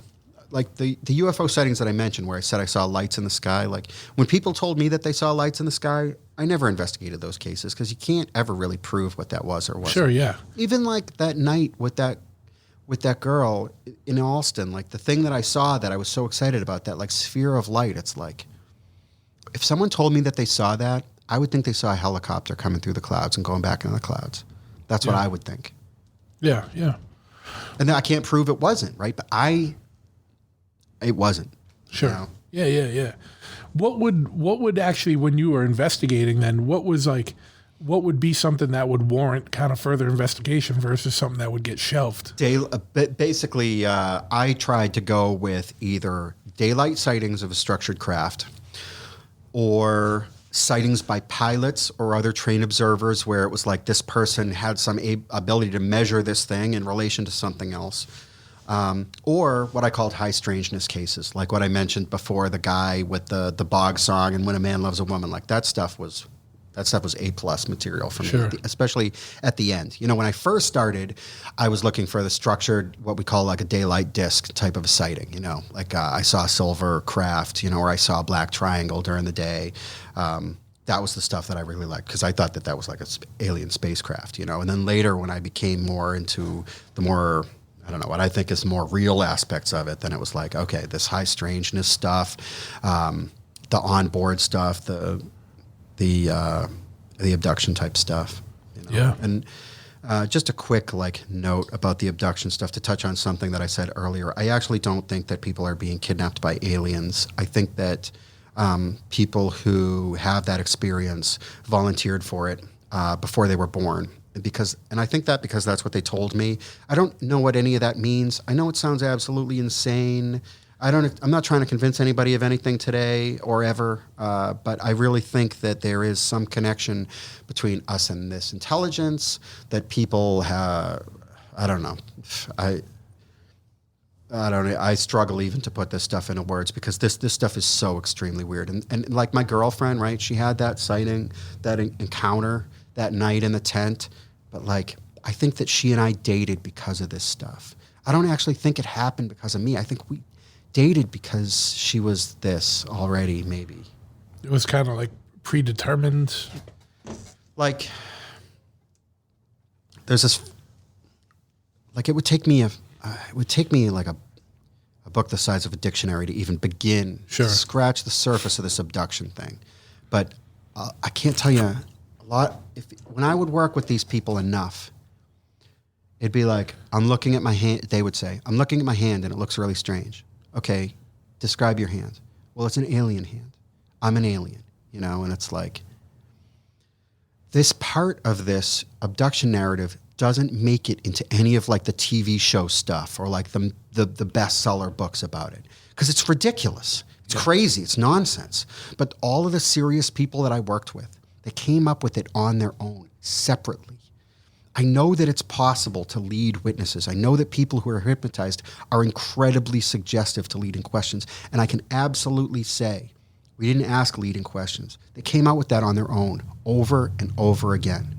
The UFO sightings that I mentioned, where I said I saw lights in the sky, when people told me that they saw lights in the sky, I never investigated those cases because you can't ever really prove what that was or wasn't. Sure, yeah. Even that night with that girl in Alston, the thing that I saw that I was so excited about, that sphere of light, it's if someone told me that they saw that, I would think they saw a helicopter coming through the clouds and going back into the clouds. That's what I would think. Yeah. And then I can't prove it wasn't, right? But it wasn't. Sure. Yeah. What would actually, when you were investigating then, what would be something that would warrant kind of further investigation versus something that would get shelved? Basically, I tried to go with either daylight sightings of a structured craft or sightings by pilots or other trained observers where it was this person had some ability to measure this thing in relation to something else. Or what I called high strangeness cases, like what I mentioned before, the guy with the bog song and When a Man Loves a Woman. That stuff was A+ material for me, sure. Especially at the end. When I first started, I was looking for the structured, what we call a daylight disc type of a sighting. I saw a silver craft, or I saw a black triangle during the day. That was the stuff that I really liked because I thought that was an alien spacecraft, And then later when I became more into the more, I don't know, what I think is more real aspects of it, then it was okay, this high strangeness stuff, the onboard stuff, the abduction type stuff. Yeah. And just a quick note about the abduction stuff to touch on something that I said earlier. I actually don't think that people are being kidnapped by aliens. I think that people who have that experience volunteered for it before they were born. And I think that because that's what they told me. I don't know what any of that means. I know it sounds absolutely insane. I'm not trying to convince anybody of anything today or ever, but I really think that there is some connection between us and this intelligence that people have. I don't know. I struggle even to put this stuff into words because this stuff is so extremely weird. And my girlfriend, right? She had that sighting, that encounter that night in the tent. But I think that she and I dated because of this stuff. I don't actually think it happened because of me. I think we dated because she was this already, maybe. It was kind of like predetermined. Like, there's this, like, it would take me like a book the size of a dictionary to even begin to scratch the surface of this abduction thing. But I can't tell you a lot. When I would work with these people enough, it'd be like, I'm looking at my hand. They would say, I'm looking at my hand and it looks really strange. Okay, describe your hand. Well, it's an alien hand. I'm an alien, you know, and it's like, this part of this abduction narrative doesn't make it into any of like the TV show stuff or like the bestseller books about it, because it's ridiculous. It's crazy. It's nonsense. But all of the serious people that I worked with, they came up with it on their own, separately. I know that it's possible to lead witnesses. I know that people who are hypnotized are incredibly suggestive to leading questions. And I can absolutely say, we didn't ask leading questions. They came out with that on their own over and over again.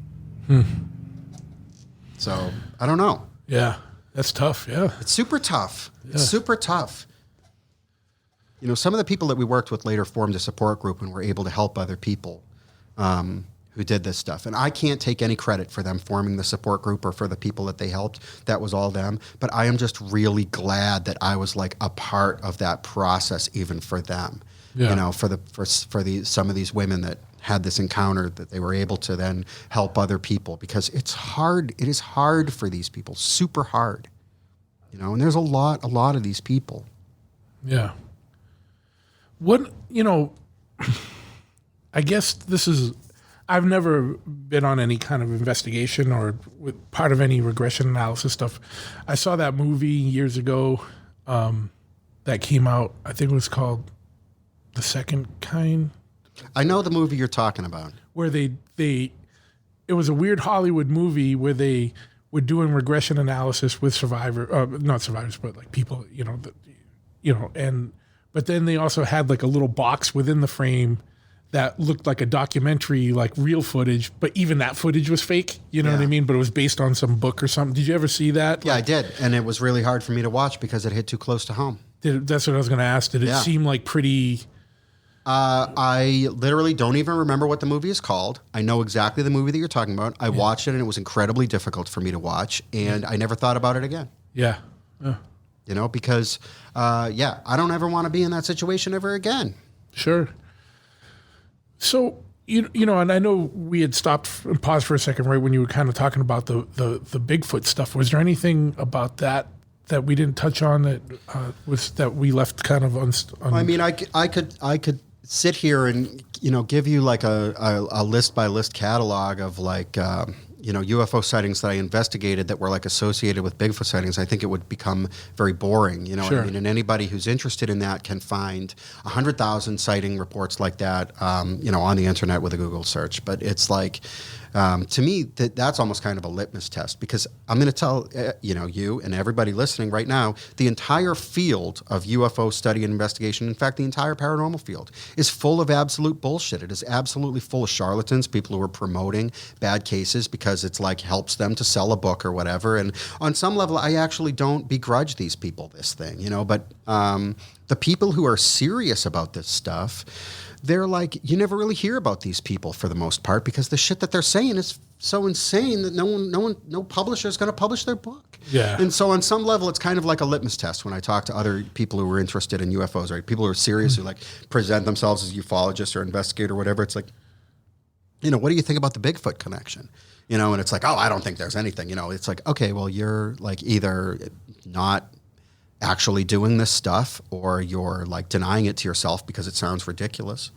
So, I don't know. Yeah, that's tough, yeah. It's super tough. Yeah. It's super tough. You know, some of the people that we worked with later formed a support group and were able to help other people who did this stuff. And I can't take any credit for them forming the support group or for the people that they helped. That was all them. But I am just really glad that I was like a part of that process, even for them. Yeah. You know, for some of these women that had this encounter, that they were able to then help other people, because it's hard. It is hard for these people, super hard. You know, and there's a lot of these people. Yeah. What, you know, I guess this is, I've never been on any kind of investigation or with part of any regression analysis stuff. I saw that movie years ago that came out. I think it was called The Second Kind. I know the movie you're talking about. Where it was a weird Hollywood movie where they were doing regression analysis with not survivors, but like people, but then they also had like a little box within the frame that looked like a documentary, like real footage, but even that footage was fake. You know what I mean? But it was based on some book or something. Did you ever see that? Yeah, I did. And it was really hard for me to watch because it hit too close to home. That's what I was going to ask. Did it seem like pretty... I literally don't even remember what the movie is called. I know exactly the movie that you're talking about. I watched it and it was incredibly difficult for me to watch, and I never thought about it again. Yeah. You know, because, I don't ever want to be in that situation ever again. Sure. So, you know, and I know we had stopped and paused for a second right when you were kind of talking about the Bigfoot stuff. Was there anything about that we didn't touch on that we left kind of I mean, I could sit here and, you know, give you like a list by list catalog of like, UFO sightings that I investigated that were like associated with Bigfoot sightings. I think it would become very boring, you know what I mean? And anybody who's interested in that can find 100,000 sighting reports like that, on the internet with a Google search. But it's like, to me, that's almost kind of a litmus test, because I'm going to tell, you and everybody listening right now, the entire field of UFO study and investigation, in fact, the entire paranormal field, is full of absolute bullshit. It is absolutely full of charlatans, people who are promoting bad cases because it's like helps them to sell a book or whatever. And on some level, I actually don't begrudge these people this thing, but the people who are serious about this stuff, they're like, you never really hear about these people for the most part, because the shit that they're saying is so insane that no publisher is going to publish their book. Yeah. And so on some level, it's kind of like a litmus test when I talk to other people who are interested in UFOs, right? People who are serious, who like present themselves as ufologists or investigator or whatever. It's like, what do you think about the Bigfoot connection? And it's like, oh, I don't think there's anything. It's like, okay, well, you're like either not actually doing this stuff, or you're like denying it to yourself because it sounds ridiculous,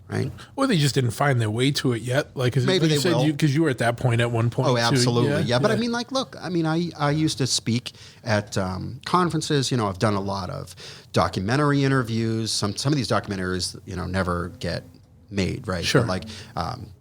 right? Or they just didn't find their way to it yet. Like, maybe they will, because you were at that point at one point. Oh, absolutely, yeah. But I mean, like, look, I mean, I used to speak at conferences. I've done a lot of documentary interviews. Some of these documentaries, never get made, right? Sure. But like,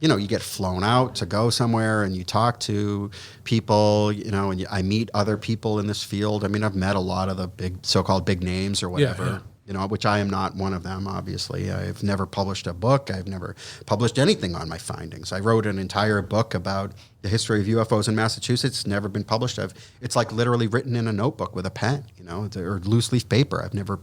you get flown out to go somewhere and you talk to people, and I meet other people in this field. I mean, I've met a lot of the so-called big names or whatever. which I am not one of them, obviously. I've never published a book. I've never published anything on my findings. I wrote an entire book about the history of UFOs in Massachusetts. Never been published. It's like literally written in a notebook with a pen, or loose leaf paper. I've never,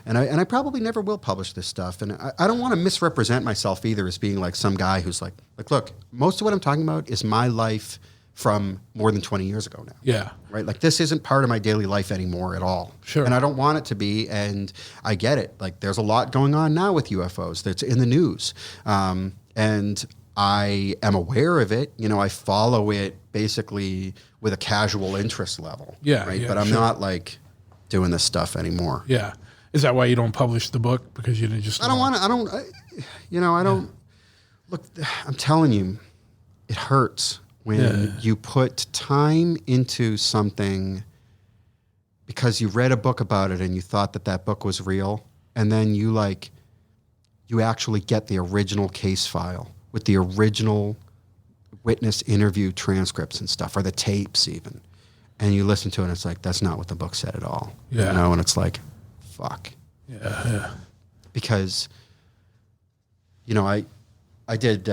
and I probably never will publish this stuff. And I don't want to misrepresent myself either as being like some guy who's like, look, most of what I'm talking about is my life from more than 20 years ago now. Yeah. Right? Like, this isn't part of my daily life anymore at all. Sure. And I don't want it to be, and I get it. Like, there's a lot going on now with UFOs that's in the news. And I am aware of it. I follow it basically with a casual interest level. Yeah. Right? Yeah, but I'm not, like, doing this stuff anymore. Yeah. Is that why you don't publish the book? Because you didn't just... I don't... Look, I'm telling you, it hurts when you put time into something because you read a book about it and you thought that book was real, and then you actually get the original case file with the original witness interview transcripts and stuff, or the tapes even, and you listen to it and it's like, that's not what the book said at all. Yeah. And it's like, fuck. Yeah. Because, I did...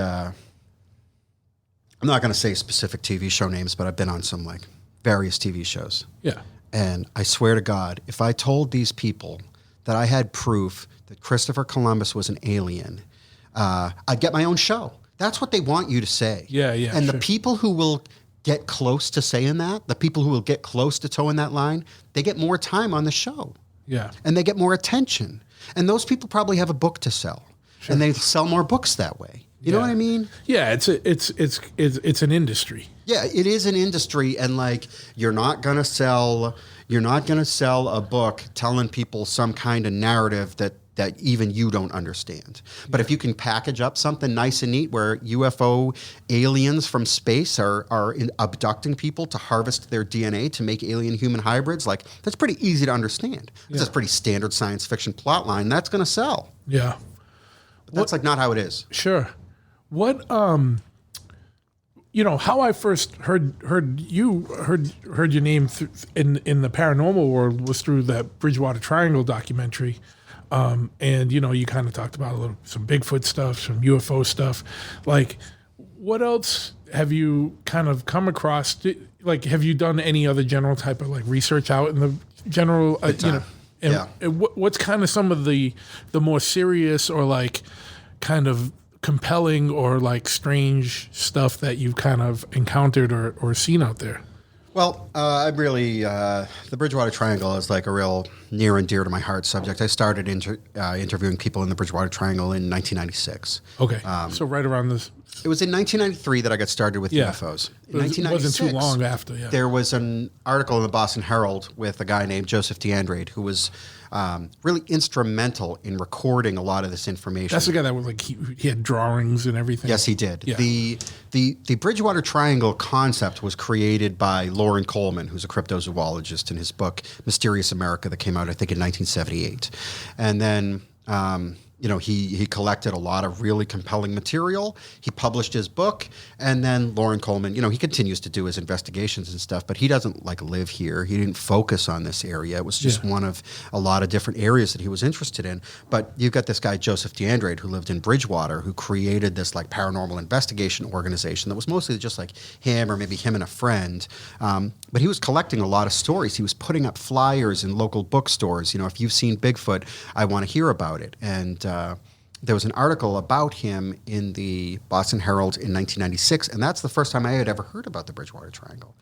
I'm not going to say specific TV show names, but I've been on some like various TV shows. Yeah. And I swear to God, if I told these people that I had proof that Christopher Columbus was an alien, I'd get my own show. That's what they want you to say. Yeah. And sure. the people who will get close to saying that, the people who will get close to towing that line, they get more time on the show. Yeah. And they get more attention. And those people probably have a book to sell. Sure. And they sell more books that way. You know what I mean? Yeah, it's an industry. Yeah, it is an industry, and like you're not gonna sell a book telling people some kind of narrative that even you don't understand. But if you can package up something nice and neat where UFO aliens from space are abducting people to harvest their DNA to make alien-human hybrids, like that's pretty easy to understand. That's a pretty standard science fiction plot line. That's gonna sell. Yeah. But that's like not how it is. Sure. What how I first heard your name in the paranormal world was through that Bridgewater Triangle documentary, and you kind of talked about some Bigfoot stuff, some UFO stuff. Like, what else have you kind of come across? Like, have you done any other general type of like research out in the general? What's kind of some of the more serious or like kind of compelling or like strange stuff that you've kind of encountered or seen out there? Well, I really, the Bridgewater Triangle is like a real near and dear to my heart subject. I started interviewing people in the Bridgewater Triangle in 1996. Okay. So right around this. It was in 1993 that I got started with UFOs. In 1996, it wasn't too long after, there was an article in the Boston Herald with a guy named Joseph DeAndrade who was really instrumental in recording a lot of this information. That's the guy that was like, he had drawings and everything. Yes, he did. Yeah. The Bridgewater Triangle concept was created by Loren Coleman, who's a cryptozoologist, in his book Mysterious America that came out, I think, in 1978. And then he collected a lot of really compelling material. He published his book, and then Loren Coleman, he continues to do his investigations and stuff, but he doesn't like live here. He didn't focus on this area. It was just one of a lot of different areas that he was interested in. But you've got this guy, Joseph DeAndrade, who lived in Bridgewater, who created this like paranormal investigation organization that was mostly just like him or maybe him and a friend. But he was collecting a lot of stories. He was putting up flyers in local bookstores. If you've seen Bigfoot, I want to hear about it. And there was an article about him in the Boston Herald in 1996, and that's the first time I had ever heard about the Bridgewater Triangle.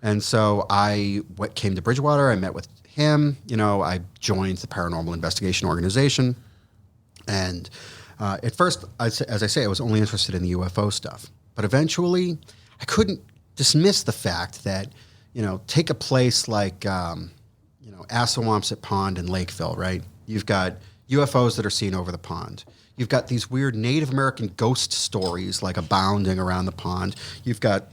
And so I came to Bridgewater, I met with him, I joined the Paranormal Investigation Organization, and at first, as I say, I was only interested in the UFO stuff. But eventually, I couldn't dismiss the fact that, take a place like, Assawamsett Pond in Lakeville, right? You've got UFOs that are seen over the pond. You've got these weird Native American ghost stories like abounding around the pond. You've got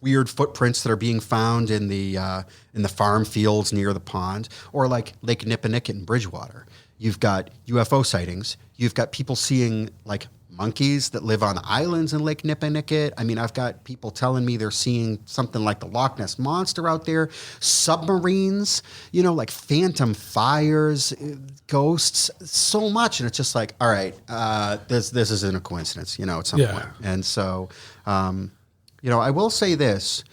weird footprints that are being found in the farm fields near the pond, or like Lake Nipponicket in Bridgewater. You've got UFO sightings. You've got people seeing like monkeys that live on islands in Lake Nipanicket. I mean, I've got people telling me they're seeing something like the Loch Ness Monster out there, submarines, like phantom fires, ghosts, so much. And it's just like, all right, this isn't a coincidence, at some point. And so, I will say this.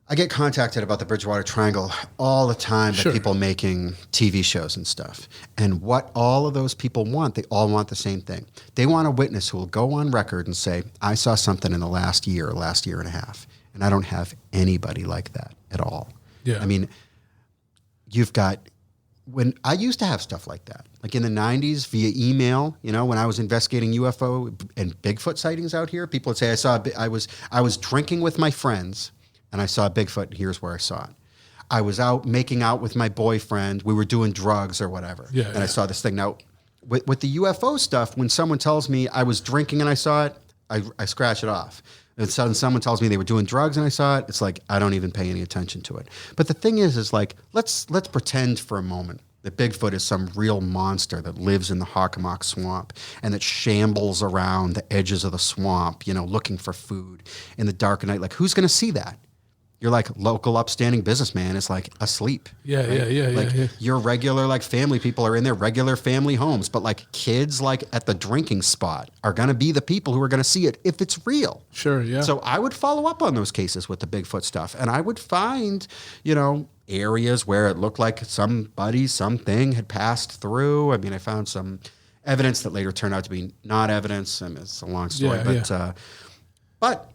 I get contacted about the Bridgewater Triangle all the time by people making TV shows and stuff. And what all of those people want, they all want the same thing. They want a witness who will go on record and say, I saw something in the last year and a half. And I don't have anybody like that at all. Yeah. I mean, when I used to have stuff like that, like in the 90s via email, when I was investigating UFO and Bigfoot sightings out here, people would say, I was drinking with my friends and I saw Bigfoot, and here's where I saw it. I was out making out with my boyfriend. We were doing drugs or whatever. And I saw this thing. Now, with the UFO stuff, when someone tells me I was drinking and I saw it, I scratch it off. And suddenly someone tells me they were doing drugs and I saw it, it's like I don't even pay any attention to it. But the thing is like, let's pretend for a moment that Bigfoot is some real monster that lives in the Hockomock Swamp and that shambles around the edges of the swamp, looking for food in the dark of night. Like, who's going to see that? Your like local upstanding businessman is like asleep. Yeah. Your regular like family people are in their regular family homes, but like kids like at the drinking spot are going to be the people who are going to see it if it's real. Sure, yeah. So I would follow up on those cases with the Bigfoot stuff, and I would find, areas where it looked like something had passed through. I mean, I found some evidence that later turned out to be not evidence. I mean, it's a long story, But,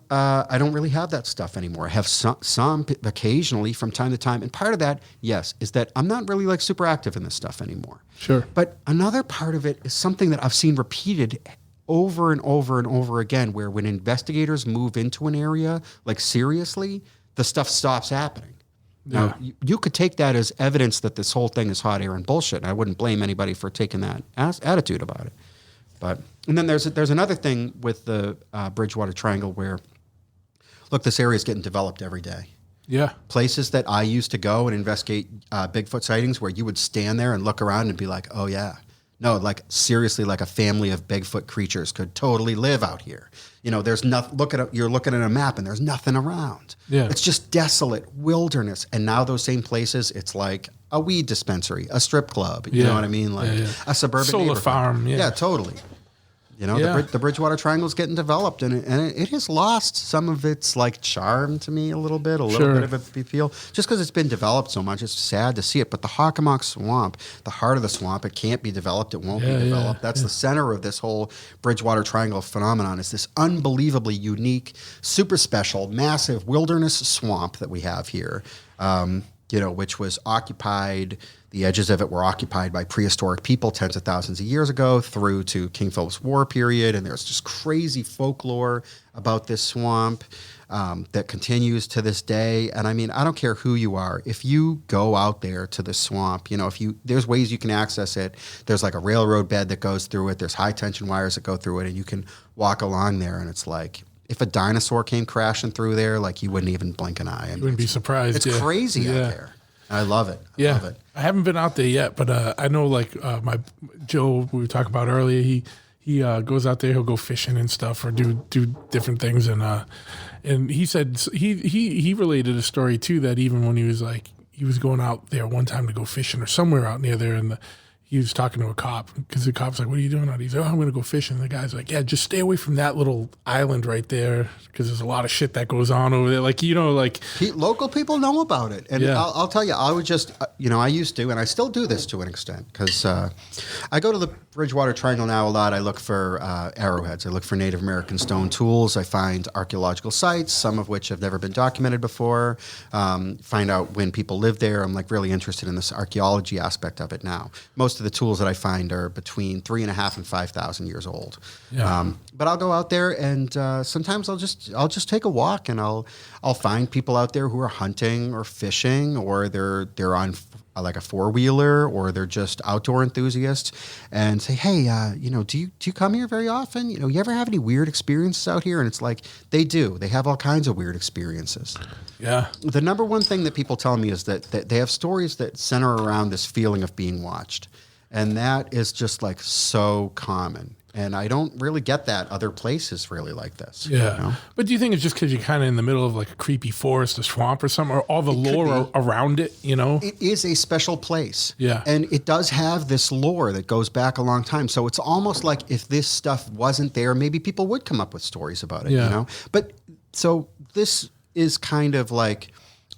I don't really have that stuff anymore. I have some occasionally from time to time. And part of that, yes, is that I'm not really like super active in this stuff anymore. Sure. But another part of it is something that I've seen repeated over and over and over again, where when investigators move into an area, like seriously, the stuff stops happening. Now, you could take that as evidence that this whole thing is hot air and bullshit. And I wouldn't blame anybody for taking that attitude about it. And then there's another thing with the Bridgewater Triangle where, look, this area is getting developed every day. Yeah. Places that I used to go and investigate Bigfoot sightings where you would stand there and look around and be like, oh, yeah. No, like seriously, like a family of Bigfoot creatures could totally live out here. There's nothing. You're looking at a map and there's nothing around. Yeah. It's just desolate wilderness. And now those same places, it's like a weed dispensary, a strip club. You know what I mean? Like a suburban solar farm. Yeah, totally. The Bridgewater Triangle is getting developed, and it has lost some of its like charm to me a little bit bit of a appeal. Just because it's been developed so much, it's sad to see it. But the Hockomock Swamp, the heart of the swamp, it can't be developed. It won't be developed. That's the center of this whole Bridgewater Triangle phenomenon. Is this unbelievably unique, super special, massive wilderness swamp that we have here. Which was occupied, the edges of it were occupied by prehistoric people tens of thousands of years ago through to King Philip's War period. And there's just crazy folklore about this swamp that continues to this day. And I mean, I don't care who you are. If you go out there to the swamp, there's ways you can access it. There's like a railroad bed that goes through it. There's high tension wires that go through it. And you can walk along there and it's like, if a dinosaur came crashing through there, like you wouldn't even blink an eye. You wouldn't be surprised. It's crazy out there. I love it. I love it. I haven't been out there yet, but I know like my Joe we were talking about earlier. He goes out there. He'll go fishing and stuff or do different things. And he said he related a story too that even when he was going out there one time to go fishing or somewhere out near there and he was talking to a cop because the cop's like, what are you doing out? He's like, oh, I'm going to go fishing. And the guy's like, yeah, just stay away from that little island right there because there's a lot of shit that goes on over there. Like, local people know about it. And I'll tell you, I would just, I used to, and I still do this to an extent because I go to the Bridgewater Triangle now a lot. I look for arrowheads. I look for Native American stone tools. I find archaeological sites, some of which have never been documented before. Find out when people lived there. I'm like really interested in this archaeology aspect of it now. Most of the tools that I find are between 3,500 and 5,000 years old. Yeah. But I'll go out there and sometimes I'll just take a walk and I'll find people out there who are hunting or fishing or they're on like a four-wheeler or they're just outdoor enthusiasts and say, hey, do you come here very often? You ever have any weird experiences out here? And it's like, they do. They have all kinds of weird experiences. Yeah. The number one thing that people tell me is that they have stories that center around this feeling of being watched. And that is just like so common. And I don't really get that other places really like this. Yeah. You know? But do you think it's just because you're kind of in the middle of like a creepy forest, a swamp or something, or all the lore around it, you know? It is a special place. Yeah. And it does have this lore that goes back a long time. So it's almost like if this stuff wasn't there, maybe people would come up with stories about it, you know? But so this is kind of like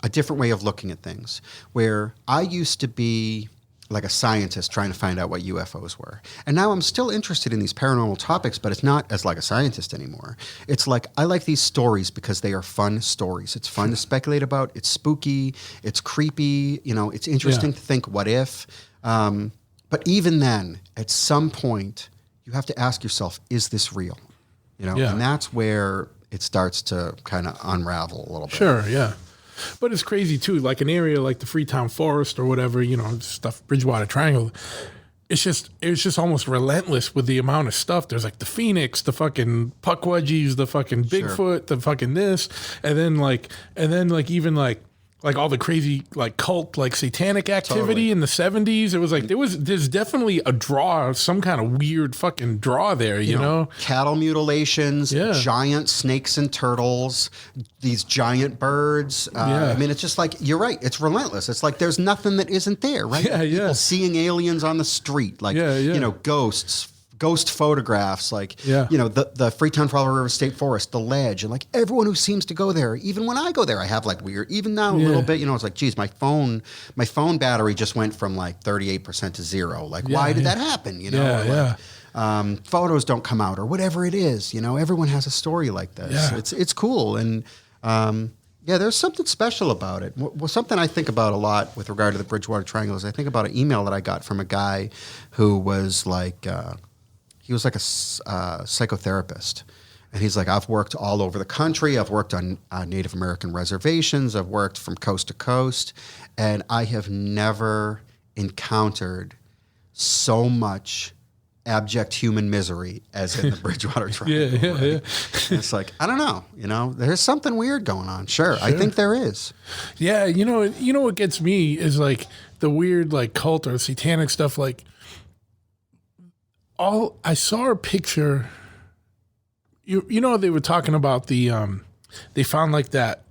a different way of looking at things, where I used to be like a scientist trying to find out what UFOs were. And now I'm still interested in these paranormal topics, but it's not as like a scientist anymore. It's like, I like these stories because they are fun stories. It's fun to speculate about. It's spooky. It's creepy. You know, it's interesting to think, what if? But even then, at some point, you have to ask yourself, is this real? You know, and that's where it starts to kind of unravel a little bit. Sure, yeah. But it's crazy too, like an area like the Freetown Forest or whatever, you know, stuff, Bridgewater Triangle. It's just almost relentless with the amount of stuff. There's like the Phoenix, the fucking Puckwudgies, the fucking Bigfoot, the fucking this, and then even all the crazy like cult, like satanic activity in the 70s. It was like there's definitely a draw, some kind of weird fucking draw there, you know? Cattle mutilations, giant snakes and turtles, these giant birds. I mean, it's just like, you're right, it's relentless. It's like there's nothing that isn't there, right? People seeing aliens on the street, like, you know, ghost photographs, like, you know, the Freetown Fall River State Forest, the ledge, and like everyone who seems to go there, even when I go there, I have like weird, even now a little bit, you know, it's like, geez, my phone battery just went from like 38% to 0. Like, why did that happen? You know, photos don't come out or whatever it is, you know, everyone has a story like this. It's cool. And, there's something special about it. Well, something I think about a lot with regard to the Bridgewater Triangle is I think about an email that I got from a guy who was like, he was like a psychotherapist. And he's like, I've worked all over the country. I've worked on Native American reservations. I've worked from coast to coast. And I have never encountered so much abject human misery as in the Bridgewater Triangle. It's like, I don't know, you know, there's something weird going on. Sure. I think there is. Yeah. You know what gets me is like the weird like cult or satanic stuff. Like I saw a picture, you know, they were talking about the, they found like that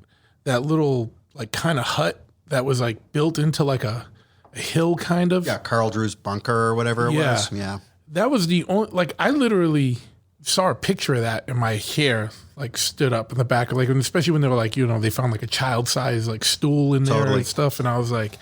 little like kind of hut that was like built into like a hill kind of. Yeah. Carl Drew's bunker or whatever it was. Yeah. That was the only, like, I literally saw a picture of that and my hair, like, stood up in the back. Like, and especially when they were, like, you know, they found, like, a child-sized, like, stool in there and stuff. And I was like,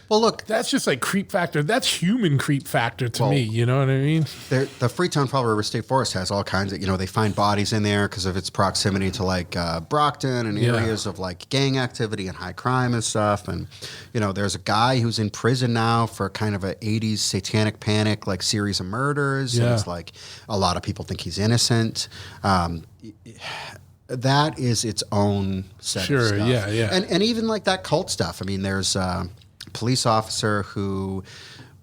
well, look. That's just, like, creep factor. That's human creep factor to me. You know what I mean? The Freetown Fall River State Forest has all kinds of, you know, they find bodies in there because of its proximity to, like, Brockton and areas of, like, gang activity and high crime and stuff. And, you know, there's a guy who's in prison now for kind of a 80s satanic panic, like, series of murders. And it's like a lot of people think he's innocent. That is its own set of stuff. And even, like, that cult stuff. I mean, there's police officer who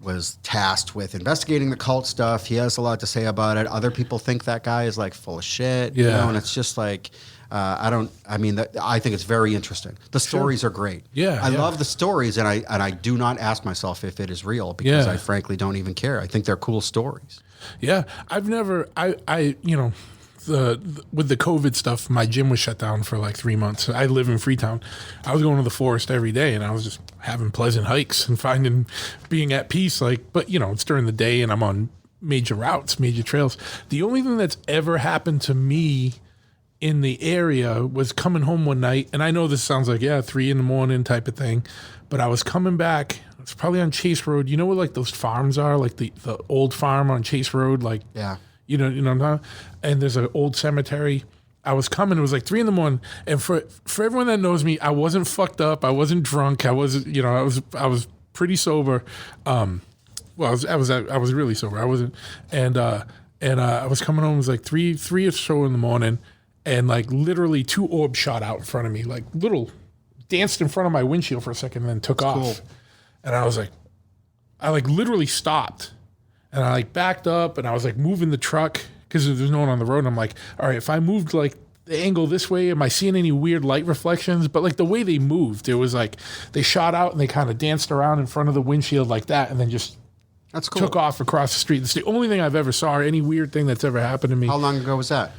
was tasked with investigating the cult stuff. He has a lot to say about it. Other people think that guy is like full of shit, you know, and it's just like, I think it's very interesting. The stories are great. I love the stories, and I do not ask myself if it is real because I frankly don't even care. I think they're cool stories. Yeah. I've never, you know, with the COVID stuff, my gym was shut down for like 3 months. I live in Freetown. I was going to the forest every day, and I was just having pleasant hikes and being at peace. Like, but you know, it's during the day, and I'm on major routes, major trails. The only thing that's ever happened to me in the area was coming home one night, and I know this sounds like 3 a.m. type of thing, but I was coming back. It's probably on Chase Road. You know where like those farms are, like the old farm on Chase Road, like You know, and there's an old cemetery. I was coming. It was like 3 a.m. And for everyone that knows me, I wasn't fucked up. I wasn't drunk. I was pretty sober. Well, I was really sober. I wasn't. And I was coming home. It was like three or so in the morning, and like literally 2 orbs shot out in front of me, like little danced in front of my windshield for a second, and then took off. Cool. And I was like, I like literally stopped. And I like backed up, and I was like moving the truck because there's no one on the road. And I'm like, all right, if I moved like the angle this way, am I seeing any weird light reflections? But like the way they moved, it was like they shot out and they kind of danced around in front of the windshield like that, and then just That's cool. Took off across the street. It's the only thing I've ever saw, any weird thing that's ever happened to me. How long ago was that?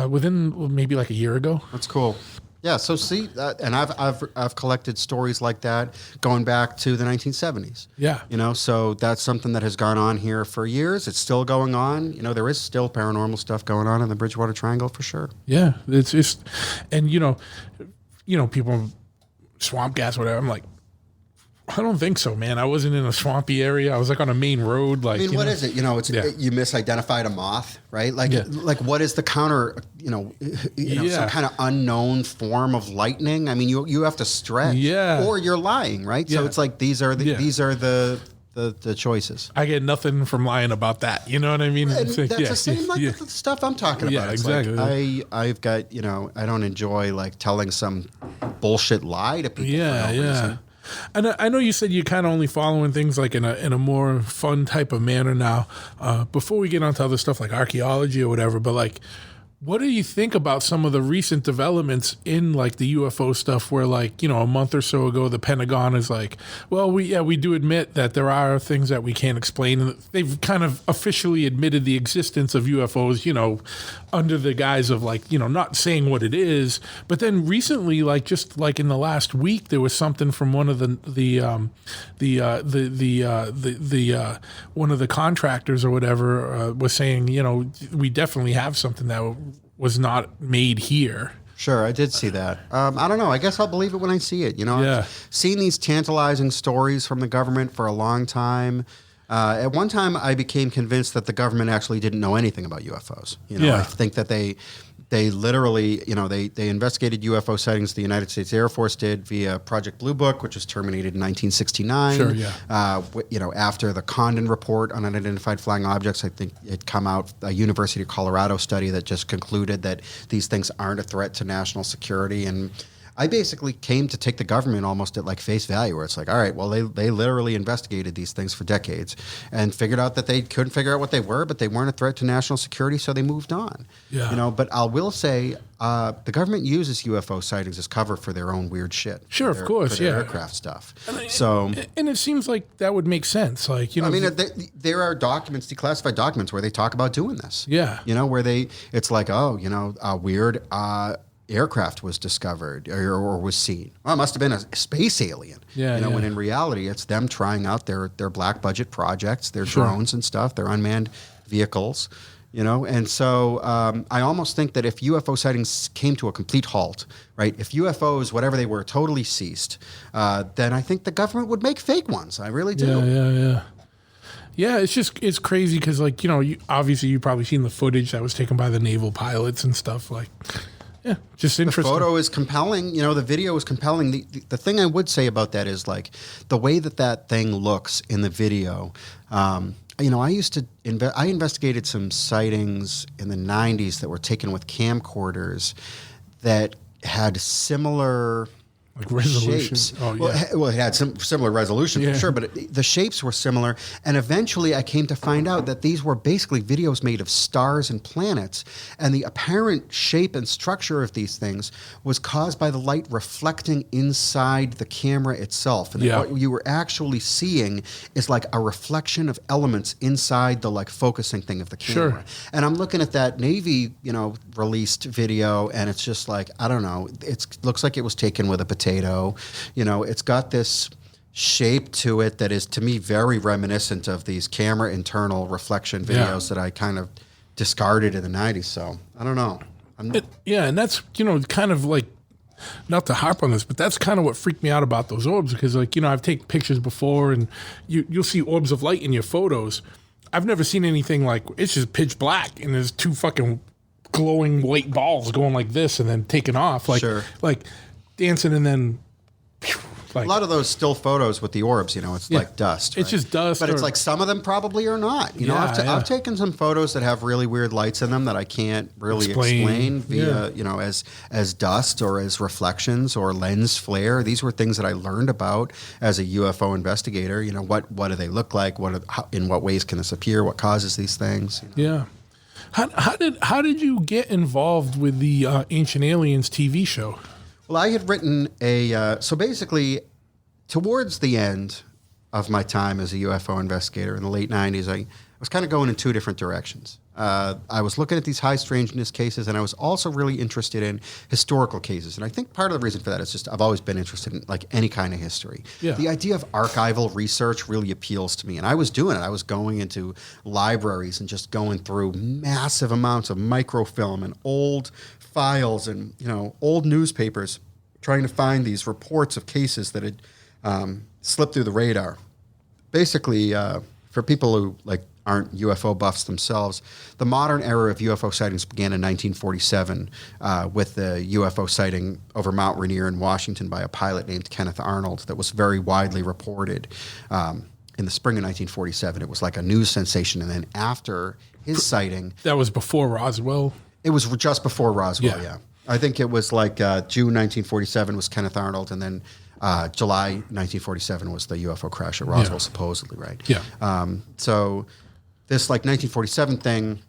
Within maybe like a year ago. That's cool. Yeah, so see, and I've collected stories like that going back to the 1970s. Yeah. So that's something that has gone on here for years. It's still going on. There is still paranormal stuff going on in the Bridgewater Triangle for sure. Yeah, it's just, and people, swamp gas, whatever. I'm like, I don't think so, man. I wasn't in a swampy area. I was like on a main road. Like, what is it? You misidentified a moth, right? Like what is the counter? Some kind of unknown form of lightning. I mean, you have to stretch, or you're lying, right? So it's like these are the choices. I get nothing from lying about that. You know what I mean? That's the same the stuff I'm talking about. Yeah, it's exactly. Like I've got I don't enjoy like telling some bullshit lie to people. For no reason. And I know you said you're kind of only following things like in a more fun type of manner now. Before we get onto other stuff like archaeology or whatever, but like, what do you think about some of the recent developments in like the UFO stuff where like, a month or so ago, the Pentagon is like, well, we do admit that there are things that we can't explain. And they've kind of officially admitted the existence of UFOs, under the guise of like, not saying what it is. But then recently, like just like in the last week, there was something from one of one of the contractors or whatever was saying, we definitely have something that was not made here. Sure, I did see that. I don't know. I guess I'll believe it when I see it. I've seen these tantalizing stories from the government for a long time. At one time, I became convinced that the government actually didn't know anything about UFOs. I think that they literally, they investigated UFO sightings. The United States Air Force did via Project Blue Book, which was terminated in 1969. Sure, yeah. After the Condon Report on Unidentified Flying Objects, I think it come out a University of Colorado study that just concluded that these things aren't a threat to national security. And I basically came to take the government almost at like face value, where it's like, all right, well, they literally investigated these things for decades and figured out that they couldn't figure out what they were, but they weren't a threat to national security, so they moved on. Yeah. But I will say the government uses UFO sightings as cover for their own weird shit. Sure, of course, for their aircraft stuff. And it seems like that would make sense. Like, I mean, there are documents, declassified documents, where they talk about doing this. Yeah. Where it's like, a weird aircraft was discovered or was seen. Well, it must have been a space alien. When in reality, it's them trying out their black budget projects, their drones and stuff, their unmanned vehicles. And so I almost think that if UFO sightings came to a complete halt, right? If UFOs, whatever they were, totally ceased, then I think the government would make fake ones. I really do. Yeah, it's crazy because, like, obviously you've probably seen the footage that was taken by the naval pilots and stuff. Like, yeah, just interesting. The photo is compelling. The video is compelling. The thing I would say about that is, like, the way that thing looks in the video. I investigated some sightings in the 90s that were taken with camcorders that had similar like resolution. Shapes. Oh, yeah. Well, it had some similar resolution for sure, but the shapes were similar. And eventually I came to find out that these were basically videos made of stars and planets. And the apparent shape and structure of these things was caused by the light reflecting inside the camera itself. And what you were actually seeing is like a reflection of elements inside the like focusing thing of the camera. Sure. And I'm looking at that Navy, released video, and it's just like, I don't know, it looks like it was taken with a potato. It's got this shape to it that is, to me, very reminiscent of these camera internal reflection videos that I kind of discarded in the 90s. So I don't know. And that's, kind of like, not to harp on this, but that's kind of what freaked me out about those orbs, because, like, I've taken pictures before, and you'll see orbs of light in your photos. I've never seen anything like, it's just pitch black, and there's two fucking glowing white balls going like this and then taking off. Like, like dancing and then... Like, a lot of those still photos with the orbs, it's like dust. It's just dust. But it's like some of them probably are not. I've taken some photos that have really weird lights in them that I can't really explain via, as dust or as reflections or lens flare. These were things that I learned about as a UFO investigator. What do they look like? In what ways can this appear? What causes these things? Yeah. How did you get involved with the Ancient Aliens TV show? Well, I had written so basically, towards the end, of my time as a UFO investigator in the late 90s, I was kind of going in two different directions. I was looking at these high strangeness cases, and I was also really interested in historical cases. And I think part of the reason for that is just I've always been interested in like any kind of history. Yeah. The idea of archival research really appeals to me, and I was doing it. I was going into libraries and just going through massive amounts of microfilm and old files and old newspapers, trying to find these reports of cases that had slipped through the radar. Basically, for people who aren't UFO buffs themselves, the modern era of UFO sightings began in 1947 with the UFO sighting over Mount Rainier in Washington by a pilot named Kenneth Arnold that was very widely reported. In the spring of 1947, it was like a news sensation. And then after his sighting... That was before Roswell? It was just before Roswell, yeah. I think it was like June 1947 was Kenneth Arnold, and then July 1947 was the UFO crash at Roswell, supposedly, right? Yeah. So this 1947 thing,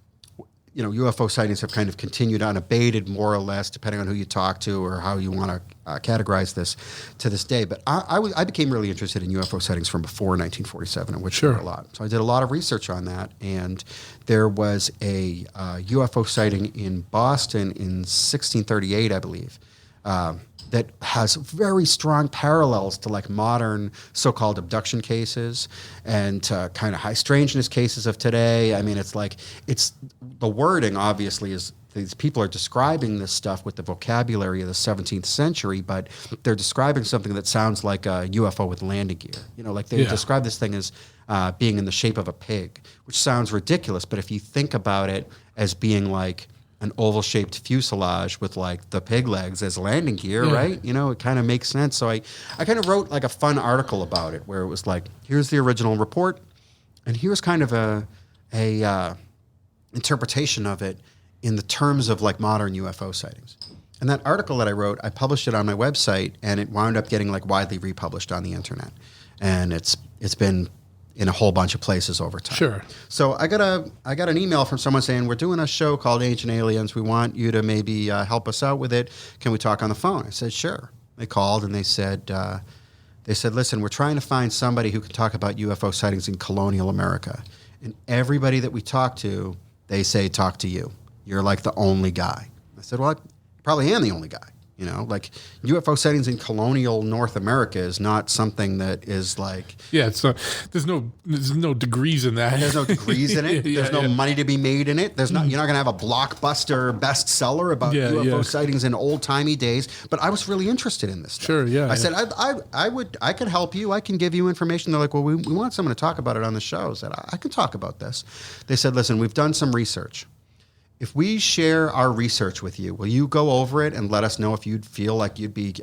UFO sightings have kind of continued unabated, more or less, depending on who you talk to or how you want to categorize this to this day. But I became really interested in UFO sightings from before 1947, in which there were a lot. So I did a lot of research on that, and there was a UFO sighting in Boston in 1638, I believe, that has very strong parallels to modern so-called abduction cases and kind of high strangeness cases of today. I mean, it's the wording obviously is these people are describing this stuff with the vocabulary of the 17th century, but they're describing something that sounds like a UFO with landing gear. They describe this thing as being in the shape of a pig, which sounds ridiculous, but if you think about it as being like an oval-shaped fuselage with the pig legs as landing gear, right? It kind of makes sense. So I kind of wrote a fun article about it where it was here's the original report, and here's kind of a interpretation of it in the terms of modern UFO sightings. And that article that I wrote, I published it on my website, and it wound up getting widely republished on the internet, and it's been in a whole bunch of places over time. Sure. So I got an email from someone saying, we're doing a show called Ancient Aliens. We want you to maybe help us out with it. Can we talk on the phone? I said, sure. They called and they said, listen, we're trying to find somebody who can talk about UFO sightings in colonial America. And everybody that we talk to, they say, talk to you. You're the only guy. I said, well, I probably am the only guy. UFO sightings in colonial North America is not something that is it's not. There's no degrees in that. There's no degrees in it. There's no money to be made in it. You're not going to have a blockbuster bestseller about UFO sightings in old timey days. But I was really interested in this stuff. Sure, yeah. I said I could help you. I can give you information. They're like, well, we want someone to talk about it on the show. I said, I can talk about this. They said, listen, we've done some research. If we share our research with you, will you go over it and let us know if you'd feel like you'd be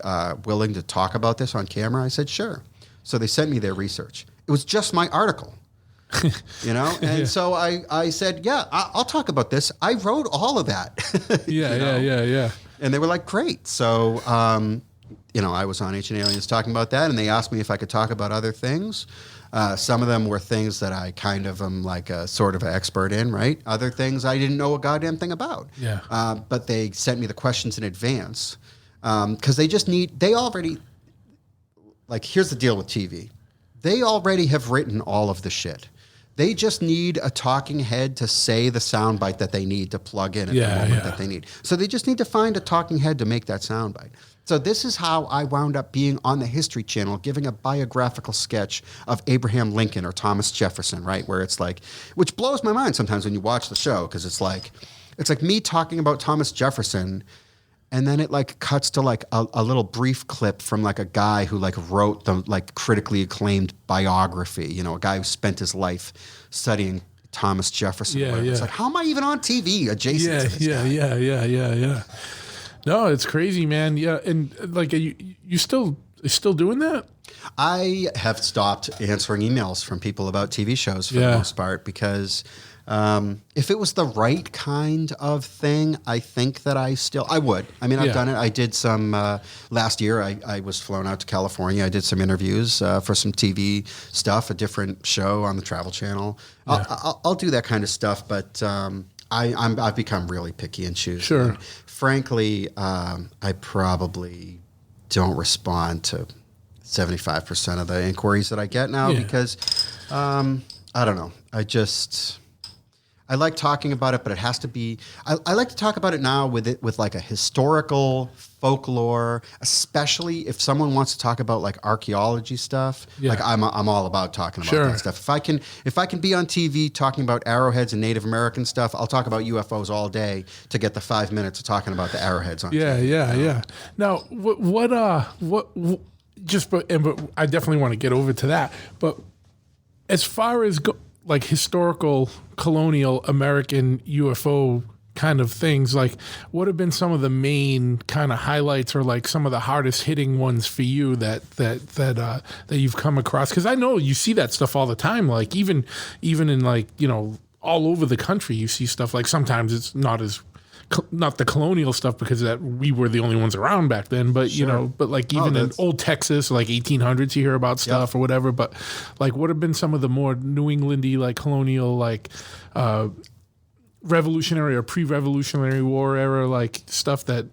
willing to talk about this on camera? I said, sure. So they sent me their research. It was just my article, And so I said, yeah, I'll talk about this. I wrote all of that. Yeah. And they were like, great. So, I was on Ancient Aliens talking about that, and they asked me if I could talk about other things. Some of them were things that I kind of am a sort of an expert in, right? Other things I didn't know a goddamn thing about. Yeah. But they sent me the questions in advance because they already, here's the deal with TV. They already have written all of the shit. They just need a talking head to say the soundbite that they need to plug in at the moment that they need. So they just need to find a talking head to make that soundbite. So this is how I wound up being on the History Channel, giving a biographical sketch of Abraham Lincoln or Thomas Jefferson, right? Where it's which blows my mind sometimes when you watch the show, because it's like me talking about Thomas Jefferson, and then it cuts to a little brief clip from a guy who wrote the critically acclaimed biography, a guy who spent his life studying Thomas Jefferson. Yeah. It's how am I even on TV adjacent to this guy? Yeah. No, it's crazy, man. Yeah, and are you still doing that? I have stopped answering emails from people about TV shows for the most part because if it was the right kind of thing, I think that I would. I mean, I've done it. I did some last year. I was flown out to California. I did some interviews for some TV stuff, a different show on the Travel Channel. Yeah. I'll do that kind of stuff, but I've become really picky and choosy. Sure. And frankly, I probably don't respond to 75% of the inquiries that I get now because I don't know. I like talking about it, but it has to be. I like to talk about it now with like a historical folklore, especially if someone wants to talk about like archaeology stuff. Yeah. Like I'm all about talking about that stuff. If I can be on TV talking about arrowheads and Native American stuff, I'll talk about UFOs all day to get the 5 minutes of talking about the arrowheads on TV. Yeah. Now, what but I definitely want to get over to that. But as far as like historical colonial American UFO kind of things, like what have been some of the main kind of highlights or like some of the hardest hitting ones for you that you've come across? Because I know you see that stuff all the time, like even in like, you know, all over the country you see stuff. Like sometimes it's not the colonial stuff because that we were the only ones around back then, but you know, but like even in old Texas, like 1800s, you hear about stuff or whatever. But like, what have been some of the more New Englandy, like colonial, like revolutionary or pre-revolutionary war era, like stuff that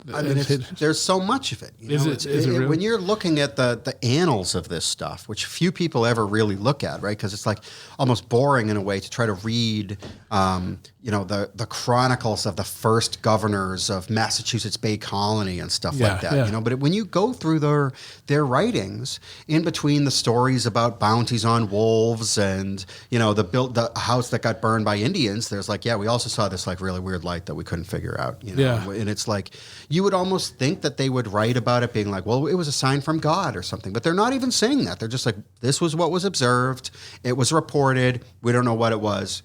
there's so much of it. Is it really? When you're looking at the annals of this stuff, which few people ever really look at, right? Because it's like almost boring in a way to try to read, the chronicles of the first governors of Massachusetts Bay Colony and stuff like that. Yeah. You know, but when you go through their writings, in between the stories about bounties on wolves and the house that got burned by Indians, there's like, we also saw this like really weird light that we couldn't figure out. And it's like you would almost think that they would write about it being like, well, it was a sign from God or something, but they're not even saying that. They're just like, this was what was observed. It was reported. We don't know what it was.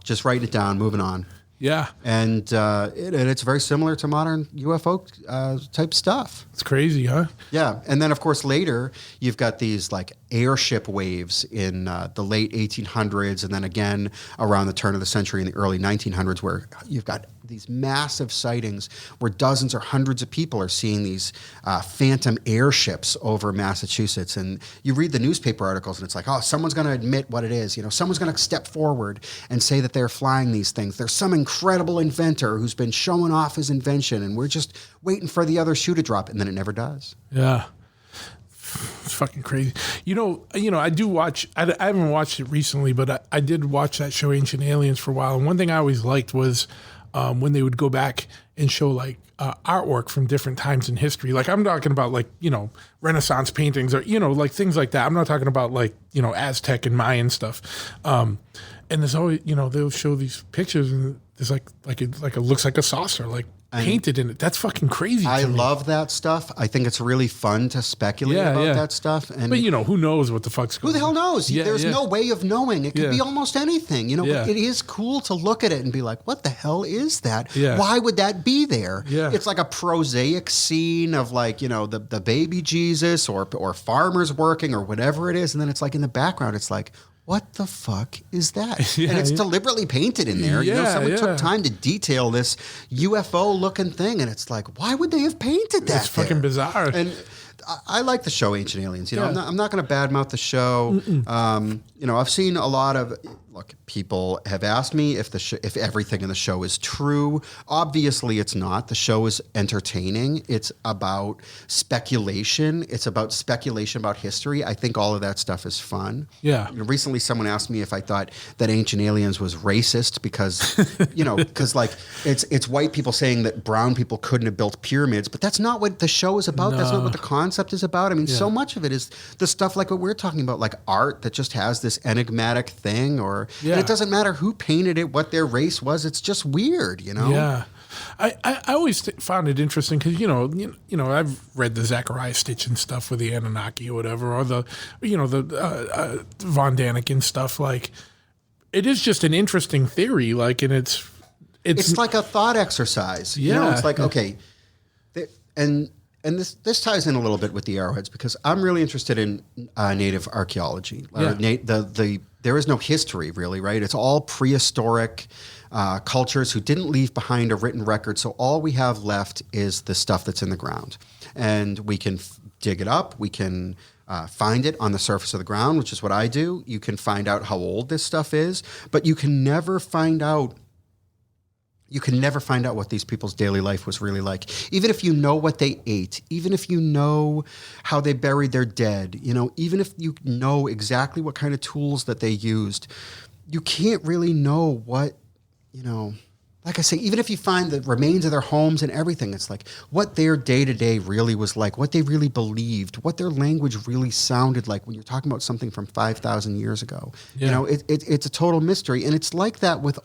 Just write it down, moving on. Yeah. And it's very similar to modern UFO type stuff. It's crazy, huh? Yeah. And then, of course, later, you've got these like airship waves in the late 1800s and then again around the turn of the century in the early 1900s where you've got these massive sightings where dozens or hundreds of people are seeing these phantom airships over Massachusetts. And you read the newspaper articles and it's like, oh, someone's going to admit what it is. Someone's going to step forward and say that they're flying these things. There's some incredible inventor who's been showing off his invention and we're just waiting for the other shoe to drop. And then it never does. Yeah. It's fucking crazy. I do watch, I haven't watched it recently, but I did watch that show Ancient Aliens for a while. And one thing I always liked was when they would go back and show like artwork from different times in history. Like I'm talking about like, Renaissance paintings or, like things like that. I'm not talking about like, Aztec and Mayan stuff. And there's always, they'll show these pictures and there's like it looks like a saucer, like painted in it. That's fucking crazy. I love that stuff. I think it's really fun to speculate about that stuff. But who knows what the fuck's going on? Who the hell knows? There's no way of knowing. It could be almost anything. But it is cool to look at it and be like, what the hell is that? Yeah. Why would that be there? Yeah. It's like a prosaic scene of like, the baby Jesus or farmers working or whatever it is. And then it's like in the background, it's like, what the fuck is that? And it's deliberately painted in there. Someone took time to detail this UFO-looking thing, and it's like, why would they have painted that? It's fucking bizarre. And I like the show Ancient Aliens. I'm not going to badmouth the show. I've seen a lot of. Look, people have asked me if everything in the show is true. Obviously, it's not. The show is entertaining. It's about speculation. It's about speculation about history. I think all of that stuff is fun. Yeah. Recently, someone asked me if I thought that Ancient Aliens was racist because, because like it's white people saying that brown people couldn't have built pyramids, but that's not what the show is about. No. That's not what the concept is about. I mean, so much of it is the stuff like what we're talking about, like art that just has this enigmatic thing or. Yeah. And it doesn't matter who painted it, what their race was. It's just weird, Yeah. I always found it interesting because, I've read the Zachariah Stitchin stuff with the Anunnaki or whatever, or the Von Daniken stuff. Like, it is just an interesting theory. Like, and it's like a thought exercise. Yeah. It's like, okay. And this ties in a little bit with the arrowheads because I'm really interested in native archaeology. There is no history, really, right? It's all prehistoric cultures who didn't leave behind a written record. So all we have left is the stuff that's in the ground. And we can dig it up. We can find it on the surface of the ground, which is what I do. You can find out how old this stuff is, but you can never find out you can never find out what these people's daily life was really like. Even if you know what they ate, even if you know how they buried their dead, even if you know exactly what kind of tools that they used, you can't really know what, like I say, even if you find the remains of their homes and everything, it's like what their day-to-day really was like, what they really believed, what their language really sounded like when you're talking about something from 5,000 years ago. Yeah. It's a total mystery. And it's like that with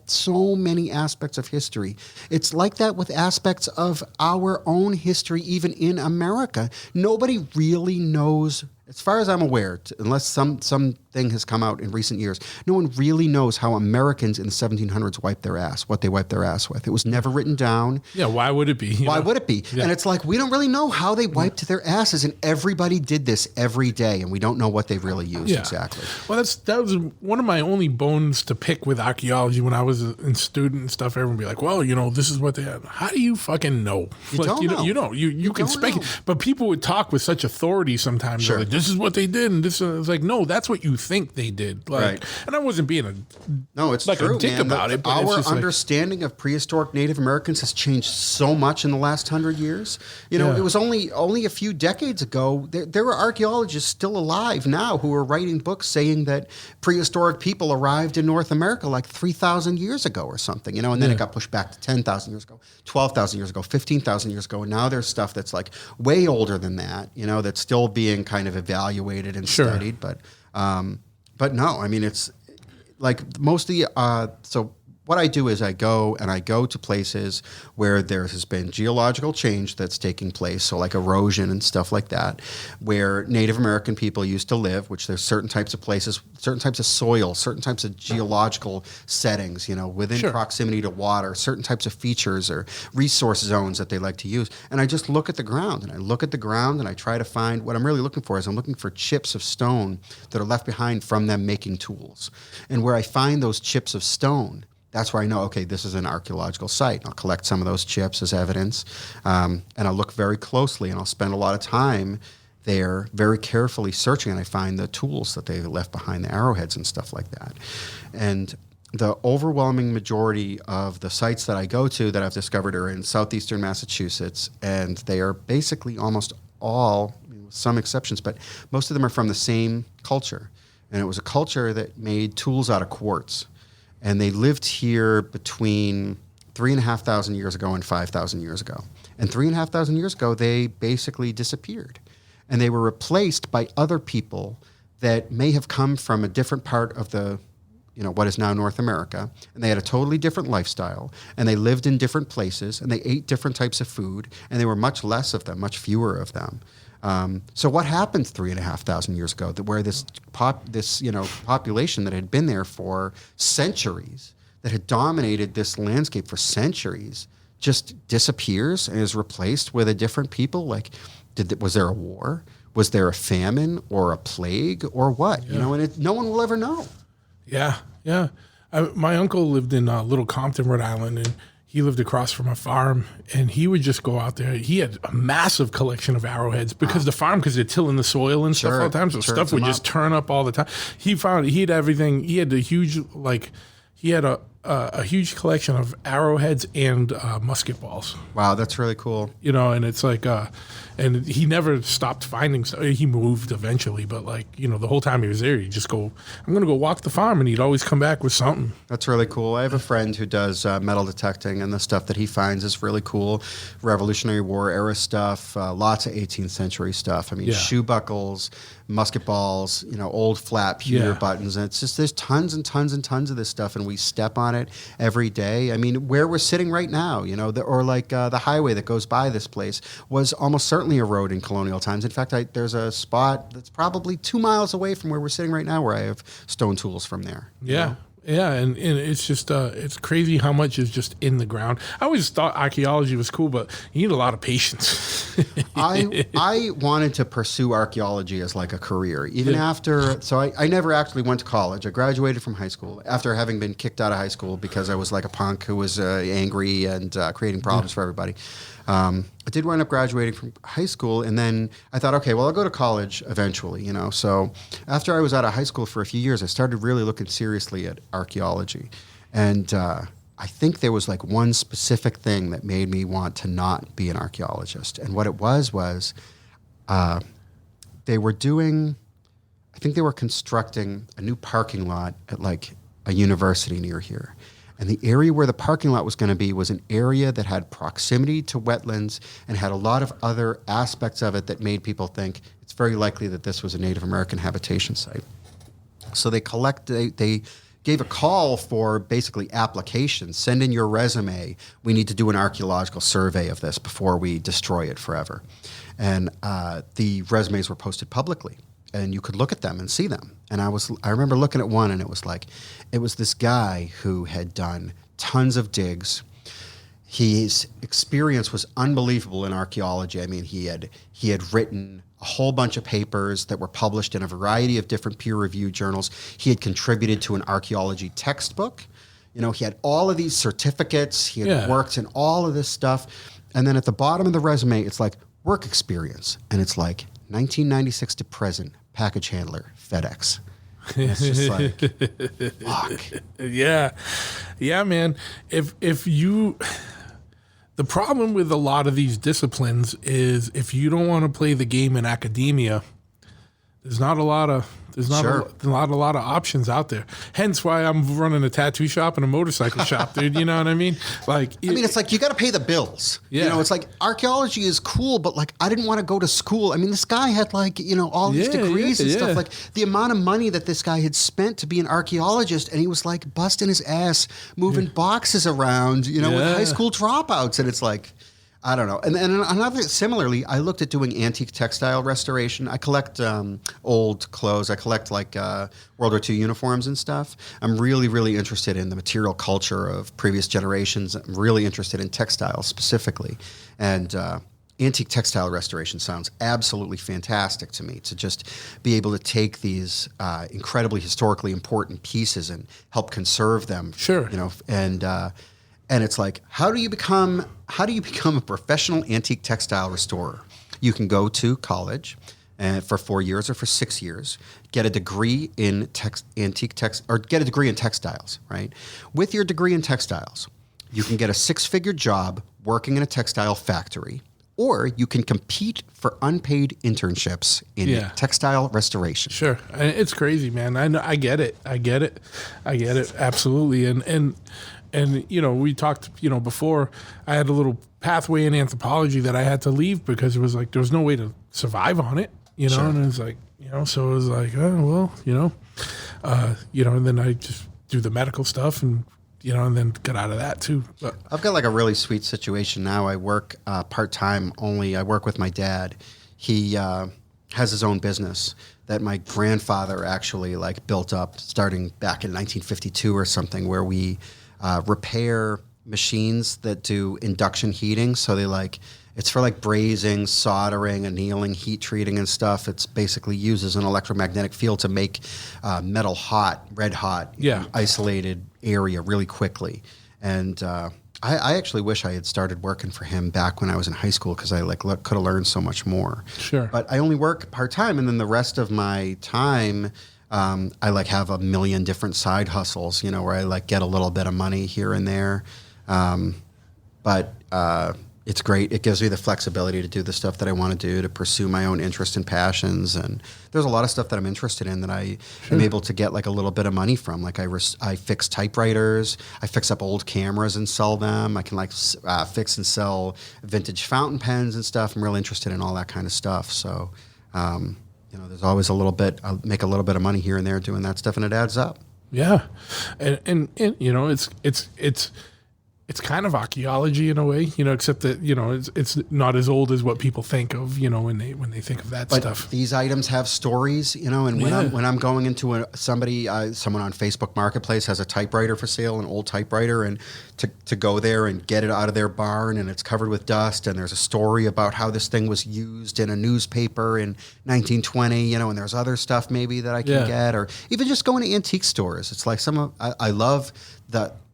so many aspects of history. It's like that with aspects of our own history, even in America. Nobody really knows, as far as I'm aware, unless something has come out in recent years, no one really knows how Americans in the 1700s wiped their ass, what they wiped their ass with. It was never written down. Yeah, why would it be? Why would it be? Yeah. And it's like, we don't really know how they wiped their asses, and everybody did this every day, and we don't know what they really used exactly. Well, that was one of my only bones to pick with archaeology when I was a student and stuff. Everyone would be like, well, this is what they have. How do you fucking know? You don't know. You can speculate. But people would talk with such authority sometimes. Sure. Like, this is what they did, and this is like, no, that's what you think they did. Like, right. And I wasn't being it's like true, a dick man. about it. But Our it's understanding of prehistoric Native Americans has changed so much in the last 100 years. It was only a few decades ago. There are archaeologists still alive now who are writing books saying that prehistoric people arrived in North America like 3,000 years ago or something. And then it got pushed back to 10,000 years ago, 12,000 years ago, 15,000 years ago, and now there's stuff that's like way older than that. That's still being kind of evaluated and studied, but no, I mean, it's like mostly, so what I do is I go to places where there has been geological change that's taking place, so like erosion and stuff like that, where Native American people used to live, which there's certain types of places, certain types of soil, certain types of geological settings, within proximity to water, certain types of features or resource zones that they like to use. And I just look at the ground, and I try to find, what I'm really looking for is I'm looking for chips of stone that are left behind from them making tools. And where I find those chips of stone, that's where I know, okay, this is an archaeological site. I'll collect some of those chips as evidence, and I'll look very closely, and I'll spend a lot of time there very carefully searching, and I find the tools that they left behind, the arrowheads and stuff like that. And the overwhelming majority of the sites that I go to that I've discovered are in southeastern Massachusetts, and they are basically almost all, with some exceptions, but most of them are from the same culture. And it was a culture that made tools out of quartz. And they lived here between 3,500 years ago and 5,000 years ago. And 3,500 years ago, they basically disappeared. And they were replaced by other people that may have come from a different part of the, what is now North America. And they had a totally different lifestyle. And they lived in different places. And they ate different types of food. And there were much less of them, much fewer of them. So what happened 3,500 years ago, where this population that had been there for centuries, that had dominated this landscape for centuries, just disappears and is replaced with a different people? Like, was there a war? Was there a famine or a plague or what? Yeah. And no one will ever know. Yeah. My uncle lived in Little Compton, Rhode Island, and he lived across from a farm, and he would just go out there. He had a massive collection of arrowheads because because they're tilling the soil and stuff all the time. So stuff would just turn up all the time. He had everything. He had a huge huge collection of arrowheads and musket balls. Wow, that's really cool. And it's like, and he never stopped finding stuff. He moved eventually, but the whole time he was there, he'd just go, I'm going to go walk the farm, and he'd always come back with something. That's really cool. I have a friend who does metal detecting, and the stuff that he finds is really cool. Revolutionary War era stuff, lots of 18th century stuff. I mean, shoe buckles, musket balls, old flat pewter buttons. And it's just, there's tons and tons and tons of this stuff, and we step on it every day. I mean, where we're sitting right now, the highway that goes by this place was almost certainly a road in colonial times. In fact, there's a spot that's probably 2 miles away from where we're sitting right now where I have stone tools from there. Yeah. Yeah, and it's just it's crazy how much is just in the ground. I always thought archaeology was cool, but you need a lot of patience. I wanted to pursue archaeology as like a career, even after. So I never actually went to college. I graduated from high school after having been kicked out of high school because I was like a punk who was angry and creating problems for everybody. I did wind up graduating from high school, and then I thought, okay, well, I'll go to college eventually, So after I was out of high school for a few years, I started really looking seriously at archaeology. And I think there was like one specific thing that made me want to not be an archaeologist. And what it was they were doing, I think they were constructing a new parking lot at like a university near here. And the area where the parking lot was going to be was an area that had proximity to wetlands and had a lot of other aspects of it that made people think it's very likely that this was a Native American habitation site. So they gave a call for basically applications. Send in your resume. We need to do an archaeological survey of this before we destroy it forever. And the resumes were posted publicly. And you could look at them and see them. And I remember looking at one, and it was this guy who had done tons of digs. His experience was unbelievable in archaeology. I mean, he had written a whole bunch of papers that were published in a variety of different peer-reviewed journals. He had contributed to an archaeology textbook. You know, he had all of these certificates. He had worked in all of this stuff. And then at the bottom of the resume, it's like work experience. And it's like 1996 to present, package handler, FedEx. And it's just like, fuck. Yeah, man. If you, the problem with a lot of these disciplines is if you don't want to play the game in academia, there's not a lot of a lot of options out there. Hence why I'm running a tattoo shop and a motorcycle shop, dude. You know what I mean? Like, it's like you got to pay the bills. Yeah. You know, it's like archaeology is cool, but like I didn't want to go to school. I mean, this guy had like, you know, all these degrees and stuff. Like the amount of money that this guy had spent to be an archaeologist, and he was like busting his ass moving boxes around, you know, with high school dropouts, and it's like, I don't know. And another, similarly, I looked at doing antique textile restoration. I collect old clothes. I collect like World War II uniforms and stuff. I'm really, really interested in the material culture of previous generations. I'm really interested in textiles specifically. And antique textile restoration sounds absolutely fantastic to me, to just be able to take these incredibly historically important pieces and help conserve them. Sure. You know, and it's like, how do you become a professional antique textile restorer? You can go to college for 4 years or for 6 years, get a degree in get a degree in textiles, right? With your degree in textiles, you can get a 6-figure job working in a textile factory, or you can compete for unpaid internships in textile restoration. Sure. It's crazy, man. I know. I get it. Absolutely. And, you know, we talked, you know, before, I had a little pathway in anthropology that I had to leave because it was like, there was no way to survive on it, you know? Sure. And it was like, you know, so it was like, oh, well, you know, and then I just do the medical stuff and, you know, and then got out of that too. But I've got like a really sweet situation now. I work part-time only. I work with my dad. He has his own business that my grandfather actually like built up starting back in 1952 or something, where we repair machines that do induction heating. So it's for like brazing, soldering, annealing, heat treating and stuff. It's basically uses an electromagnetic field to make metal hot, red hot, isolated area really quickly. And I actually wish I had started working for him back when I was in high school, because I could have learned so much more. Sure. But I only work part-time, and then the rest of my time I like have a million different side hustles, you know, where I like get a little bit of money here and there. But it's great. It gives me the flexibility to do the stuff that I want to do, to pursue my own interests and passions. And there's a lot of stuff that I'm interested in that I am able to get like a little bit of money from. Like I fix typewriters. I fix up old cameras and sell them. I can like fix and sell vintage fountain pens and stuff. I'm really interested in all that kind of stuff. So, you know, there's always I'll make a little bit of money here and there doing that stuff, and it adds up. Yeah. And you know, it's kind of archaeology in a way, you know, except that, you know, it's not as old as what people think of, you know, when they think of that stuff. These items have stories, you know, and when I'm going into someone on Facebook Marketplace has a typewriter for sale, an old typewriter, and to go there and get it out of their barn, and it's covered with dust, and there's a story about how this thing was used in a newspaper in 1920, you know, and there's other stuff maybe that I can get, or even just going to antique stores. It's like I love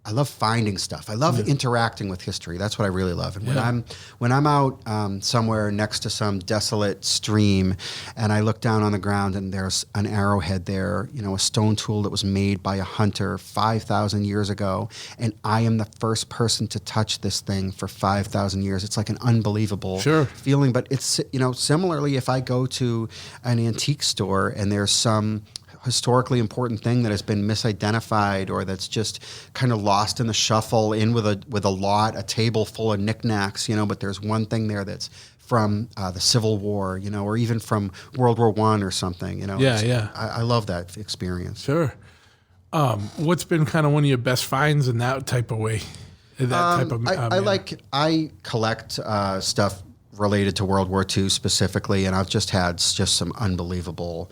I love finding stuff. I love interacting with history. That's what I really love. And when I'm out somewhere next to some desolate stream, and I look down on the ground and there's an arrowhead there, a stone tool that was made by a hunter 5,000 years ago, and I am the first person to touch this thing for 5,000 years. It's like an unbelievable feeling. But it's similarly, if I go to an antique store and there's some historically important thing that has been misidentified or that's just kind of lost in the shuffle with a table full of knickknacks, but there's one thing there that's from the Civil War, or even from World War I or something, I love that experience. Sure. What's been kind of one of your best finds in that type of way? I collect stuff related to World War II specifically, and I've just had some unbelievable,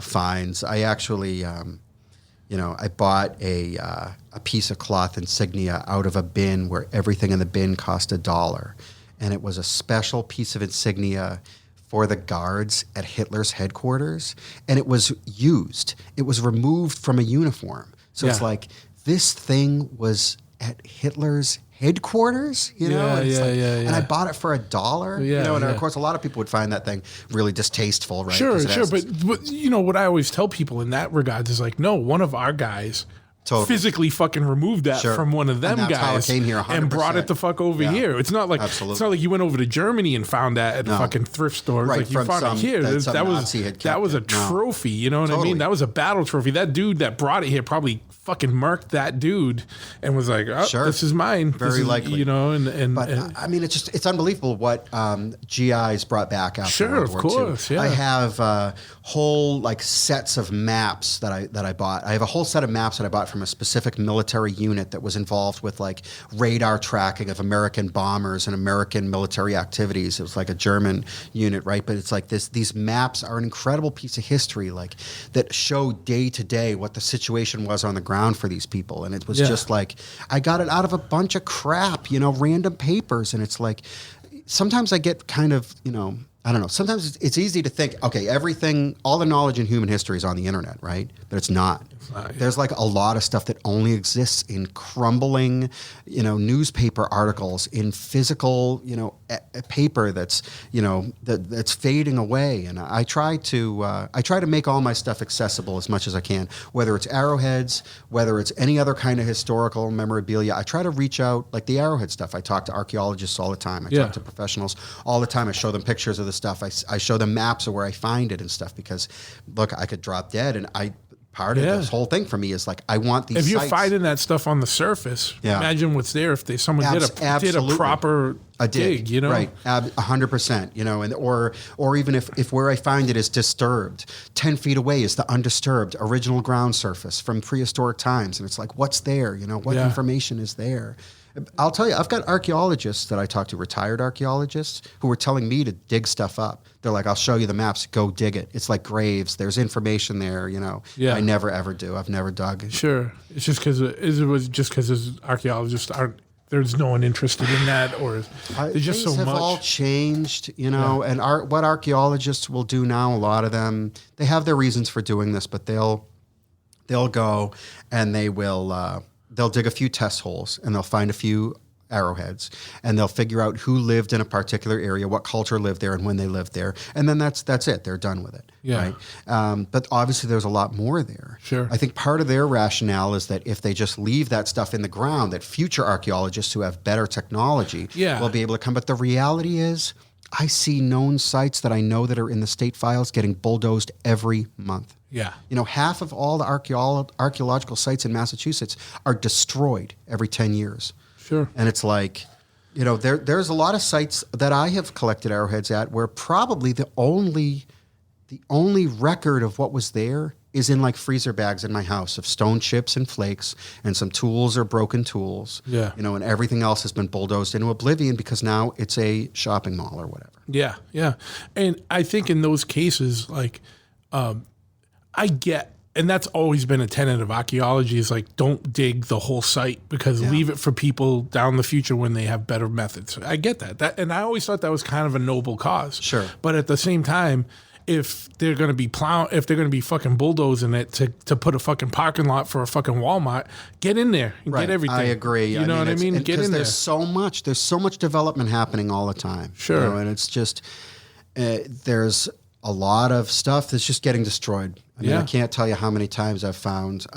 finds. I actually, I bought a piece of cloth insignia out of a bin where everything in the bin cost $1, and it was a special piece of insignia for the guards at Hitler's headquarters, and it was used. It was removed from a uniform. So it's like, this thing was at Hitler's headquarters, and I bought it for $1, and of course a lot of people would find that thing really distasteful, right? Sure, but what I always tell people in that regard is like, no, one of our guys physically fucking removed that from one of them guys how it came here 100%. And brought it the fuck over here. It's not like you went over to Germany and found that at a fucking thrift store. Right, like you found it here. That was a trophy. You know what I mean? That was a battle trophy. That dude that brought it here probably fucking marked that dude and was like, this is mine. Very likely. But I mean, it's unbelievable what GIs brought back after World War II. Of course, yeah. I have whole sets of maps that I bought. I have a whole set of maps that I bought from a specific military unit that was involved with radar tracking of American bombers and American military activities. It was like a German unit, right? But it's like these maps are an incredible piece of history, that show day to day what the situation was on the ground for these people. And it was just like, I got it out of a bunch of crap, random papers. And it's like, sometimes I get kind of, I don't know. Sometimes it's easy to think, okay, all the knowledge in human history is on the internet, right? But it's not. There's a lot of stuff that only exists in crumbling, newspaper articles, in physical, paper that's, that's fading away. And I try to make all my stuff accessible as much as I can, whether it's arrowheads, whether it's any other kind of historical memorabilia. I try to reach out, like the arrowhead stuff. I talk to archaeologists all the time. I talk to professionals all the time. I show them pictures of the stuff. I show them maps of where I find it and stuff, because look, I could drop dead, and part of this whole thing for me is I want these. If you're sites. Finding that stuff on the surface, imagine what's there if someone did a proper dig, right, 100%, and or even if where I find it is disturbed, 10 feet away is the undisturbed original ground surface from prehistoric times, and it's like, what's there, what information is there. I'll tell you, I've got archaeologists that I talk to, retired archaeologists, who were telling me to dig stuff up. They're like, I'll show you the maps, go dig it. It's like graves. There's information there, I never, ever do. I've never dug. Sure. It's just because archaeologists aren't, there's no one interested in that, or there's just so much. Things have all changed, and what archaeologists will do now, a lot of them, they have their reasons for doing this, but they'll go and they'll dig a few test holes, and they'll find a few arrowheads, and they'll figure out who lived in a particular area, what culture lived there, and when they lived there, and then that's it. They're done with it. Yeah. Right? But obviously, there's a lot more there. Sure. I think part of their rationale is that if they just leave that stuff in the ground, that future archaeologists who have better technology will be able to come. But the reality is, I see known sites that I know that are in the state files getting bulldozed every month. Yeah. Half of all the archaeological sites in Massachusetts are destroyed every 10 years. Sure. And it's like, there's a lot of sites that I have collected arrowheads at where probably the only record of what was there is in freezer bags in my house of stone chips and flakes and some tools or broken tools. Yeah. And everything else has been bulldozed into oblivion because now it's a shopping mall or whatever. Yeah, yeah. And I think in those cases, I get, and that's always been a tenet of archaeology, is don't dig the whole site, because leave it for people down the future when they have better methods. I get that. And I always thought that was kind of a noble cause. Sure. But at the same time, if they're going to be if they're going to be fucking bulldozing it to put a fucking parking lot for a fucking Walmart, get in there and get everything. I agree. You know what I mean? Get in there. There's so much development happening all the time. Sure. You know, and it's just, there's a lot of stuff that's just getting destroyed. I mean, I can't tell you how many times I've found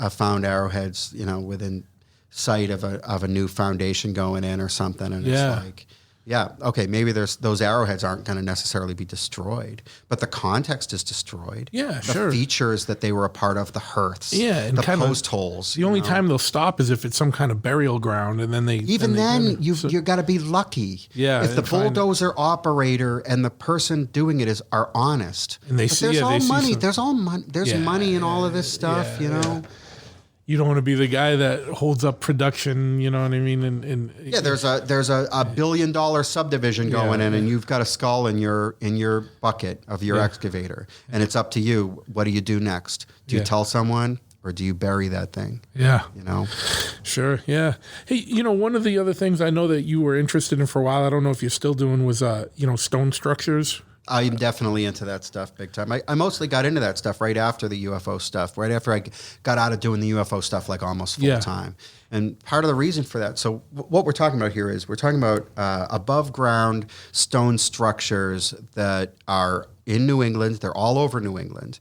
arrowheads, you know, within sight of a new foundation going in or something. And it's like, okay, maybe those arrowheads aren't going to necessarily be destroyed, but the context is destroyed. Yeah, the features that they were a part of, the hearths, and the post holes. The only time they'll stop is if it's some kind of burial ground, and then you got to be lucky. Yeah, if the bulldozer operator and the person doing it are honest, and they see, there's money in all of this stuff. You know. You don't want to be the guy that holds up production, you know what I mean? And there's a $1 billion subdivision going in, and you've got a skull in your bucket of your excavator, and it's up to you. What do you do next? Do you tell someone, or do you bury that thing? Yeah, you know. Sure. Yeah. Hey, you know, one of the other things I know that you were interested in for a while, I don't know if you're still doing, was stone structures. I'm definitely into that stuff big time. I mostly got into that stuff right after the UFO stuff, right after I got out of doing the UFO stuff like almost full time. And part of the reason for that, so what we're talking about here is we're talking about above ground stone structures that are in New England. They're all over New England.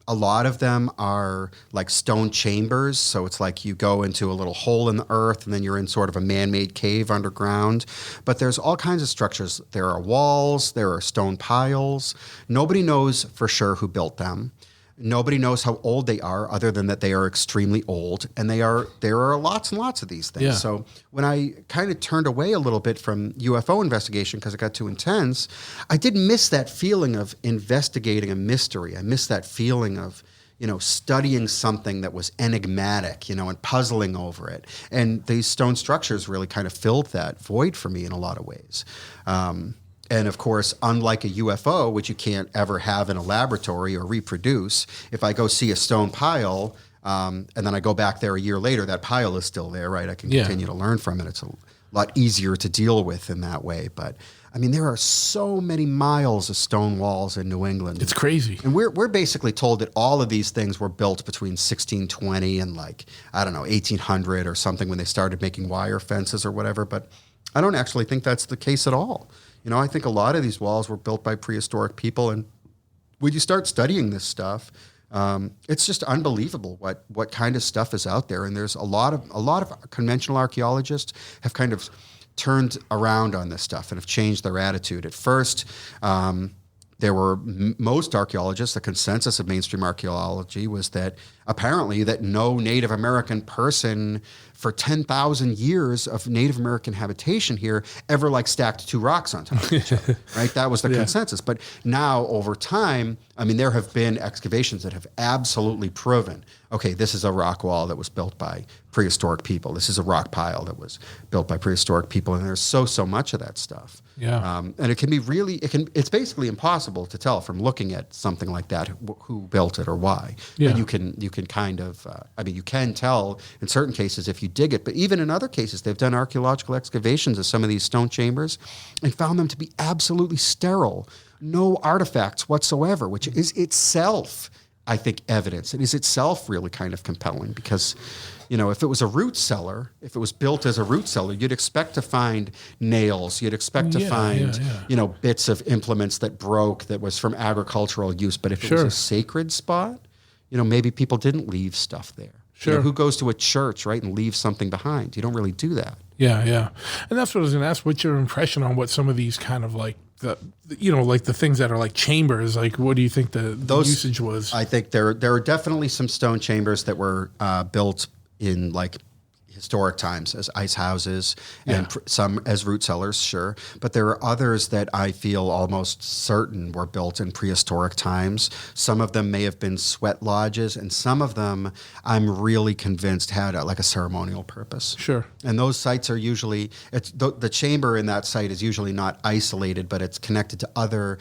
A lot of them are like stone chambers. So it's like you go into a little hole in the earth and then you're in sort of a man-made cave underground. But there's all kinds of structures. There are walls, there are stone piles. Nobody knows for sure who built them. Nobody knows how old they are, other than that they are extremely old. And there are lots and lots of these things. Yeah. So when I kind of turned away a little bit from UFO investigation because it got too intense, I did miss that feeling of investigating a mystery. I miss that feeling of, you know, studying something that was enigmatic, you know, and puzzling over it. And these stone structures really kind of filled that void for me in a lot of ways. And of course, unlike a UFO, which you can't ever have in a laboratory or reproduce, if I go see a stone pile and then I go back there a year later, that pile is still there, right? I can continue to learn from it. It's a lot easier to deal with in that way. But I mean, there are so many miles of stone walls in New England. It's crazy. And we're basically told that all of these things were built between 1620 and 1800 or something, when they started making wire fences or whatever. But I don't actually think that's the case at all. You know, I think a lot of these walls were built by prehistoric people, and when you start studying this stuff, it's just unbelievable what kind of stuff is out there. And there's a lot of conventional archaeologists have kind of turned around on this stuff and have changed their attitude. At first, there were most archaeologists, the consensus of mainstream archaeology was that apparently that no Native American person for 10,000 years of Native American habitation here ever stacked two rocks on top of each other, right? That was the consensus. But now over time, I mean, there have been excavations that have absolutely proven, okay, this is a rock wall that was built by prehistoric people. This is a rock pile that was built by prehistoric people. And there's so much of that stuff. Yeah. And it can be it's basically impossible to tell from looking at something like that who built it or why. Yeah. But you can kind of, you can tell in certain cases if you dig it, but even in other cases, they've done archaeological excavations of some of these stone chambers and found them to be absolutely sterile, no artifacts whatsoever, which is itself, I think, evidence. It is itself really kind of compelling because, you know, if it was a root cellar, if it was built as a root cellar, you'd expect to find nails. You'd expect to find, you know, bits of implements that broke that was from agricultural use. But if it was a sacred spot, you know, maybe people didn't leave stuff there. Sure. You know, who goes to a church, right, and leaves something behind? You don't really do that. Yeah. And that's what I was going to ask. What's your impression on what some of these kind of the things that are like chambers, what do you think the usage was? I think there are definitely some stone chambers that were built in historic times as ice houses and some as root cellars, sure. But there are others that I feel almost certain were built in prehistoric times. Some of them may have been sweat lodges, and some of them I'm really convinced had a ceremonial purpose. Sure. And those sites are usually, the chamber in that site is usually not isolated, but it's connected to other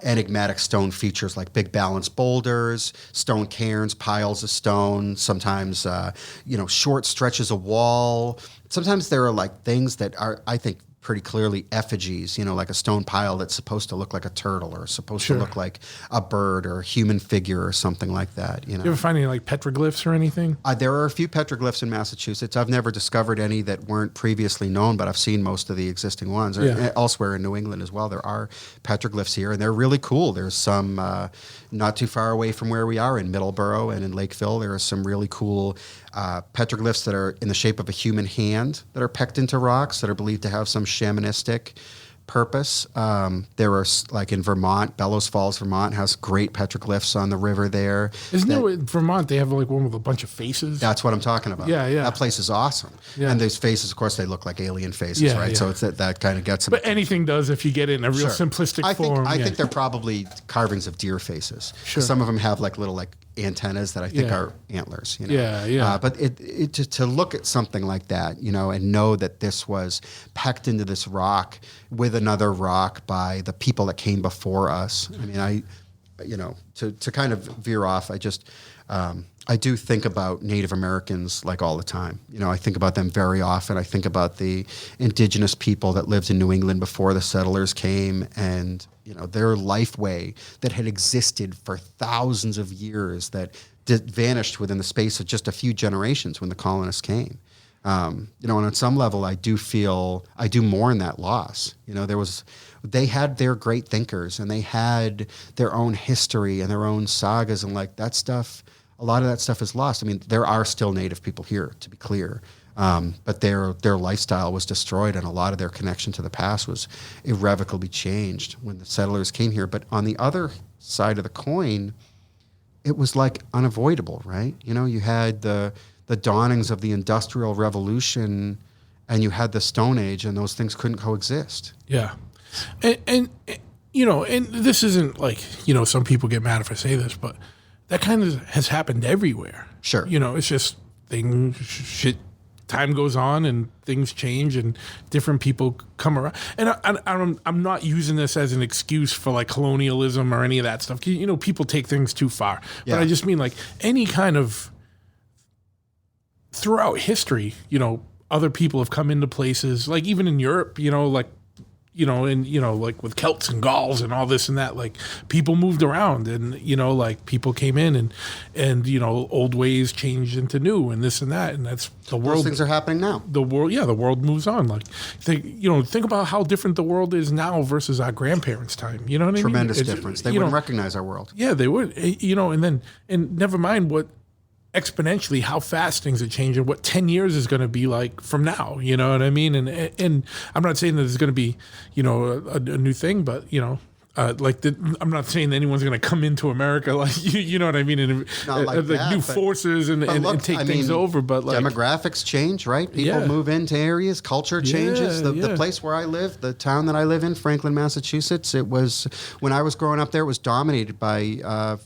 enigmatic stone features like big balanced boulders, stone cairns, piles of stone, sometimes short stretches of wall. Sometimes there are things that are, I think, pretty clearly effigies, like a stone pile that's supposed to look like a turtle or supposed to look like a bird or a human figure or something like that. You ever find any like petroglyphs or anything? There are a few petroglyphs in Massachusetts. I've never discovered any that weren't previously known, but I've seen most of the existing ones. Elsewhere in New England as well, there are petroglyphs here, and they're really cool. There's some not too far away from where we are in Middleborough and in Lakeville. There are some really cool petroglyphs that are in the shape of a human hand that are pecked into rocks that are believed to have some shamanistic purpose. There are, like in Vermont, Bellows Falls, Vermont has great petroglyphs on the river there. Isn't there in Vermont, they have like one with a bunch of faces? That's what I'm talking about. Yeah. That place is awesome. Yeah. And those faces, of course, they look like alien faces, right? Yeah. So it's that kind of gets them. But anything does if you get it in a real simplistic form. I think they're probably carvings of deer faces. Sure. Some of them have like little antennas that I think are antlers. But it to look at something like that, and know that this was pecked into this rock with another rock by the people that came before us. I mean, to kind of veer off, I do think about Native Americans like all the time. I think about them very often. I think about the indigenous people that lived in New England before the settlers came, and their life way that had existed for thousands of years that vanished within the space of just a few generations when the colonists came. And on some level, I do mourn that loss. They had their great thinkers, and they had their own history and their own sagas, and like that stuff. A lot of that stuff is lost. I mean, there are still Native people here, to be clear, but their lifestyle was destroyed, and a lot of their connection to the past was irrevocably changed when the settlers came here. But on the other side of the coin, it was like unavoidable, right? You had the dawnings of the Industrial Revolution, and you had the Stone Age, and those things couldn't coexist. Yeah, and this isn't like some people get mad if I say this, but that kind of has happened everywhere. Sure. It's just time goes on and things change and different people come around. And I'm not using this as an excuse for like colonialism or any of that stuff. People take things too far. Yeah. But I just mean like any kind of throughout history, other people have come into places like even in Europe, like with Celts and Gauls and all this and that, like people moved around and, like people came in and old ways changed into new and this and that. And that's the world. Those things are happening now. The world moves on. Like, think about how different the world is now versus our grandparents' time. You know what I mean? Tremendous difference. They wouldn't recognize our world. Yeah, they would, and never mind what exponentially how fast things are changing, what 10 years is going to be like from now, you know what I mean? And I'm not saying that there's going to be, a new thing, but, I'm not saying that anyone's going to come into America, like, you know what I mean? And new forces and take things over. But like demographics change, right? People move into areas, culture changes. The place where I live, the town that I live in, Franklin, Massachusetts, it was, when I was growing up there, it was dominated by,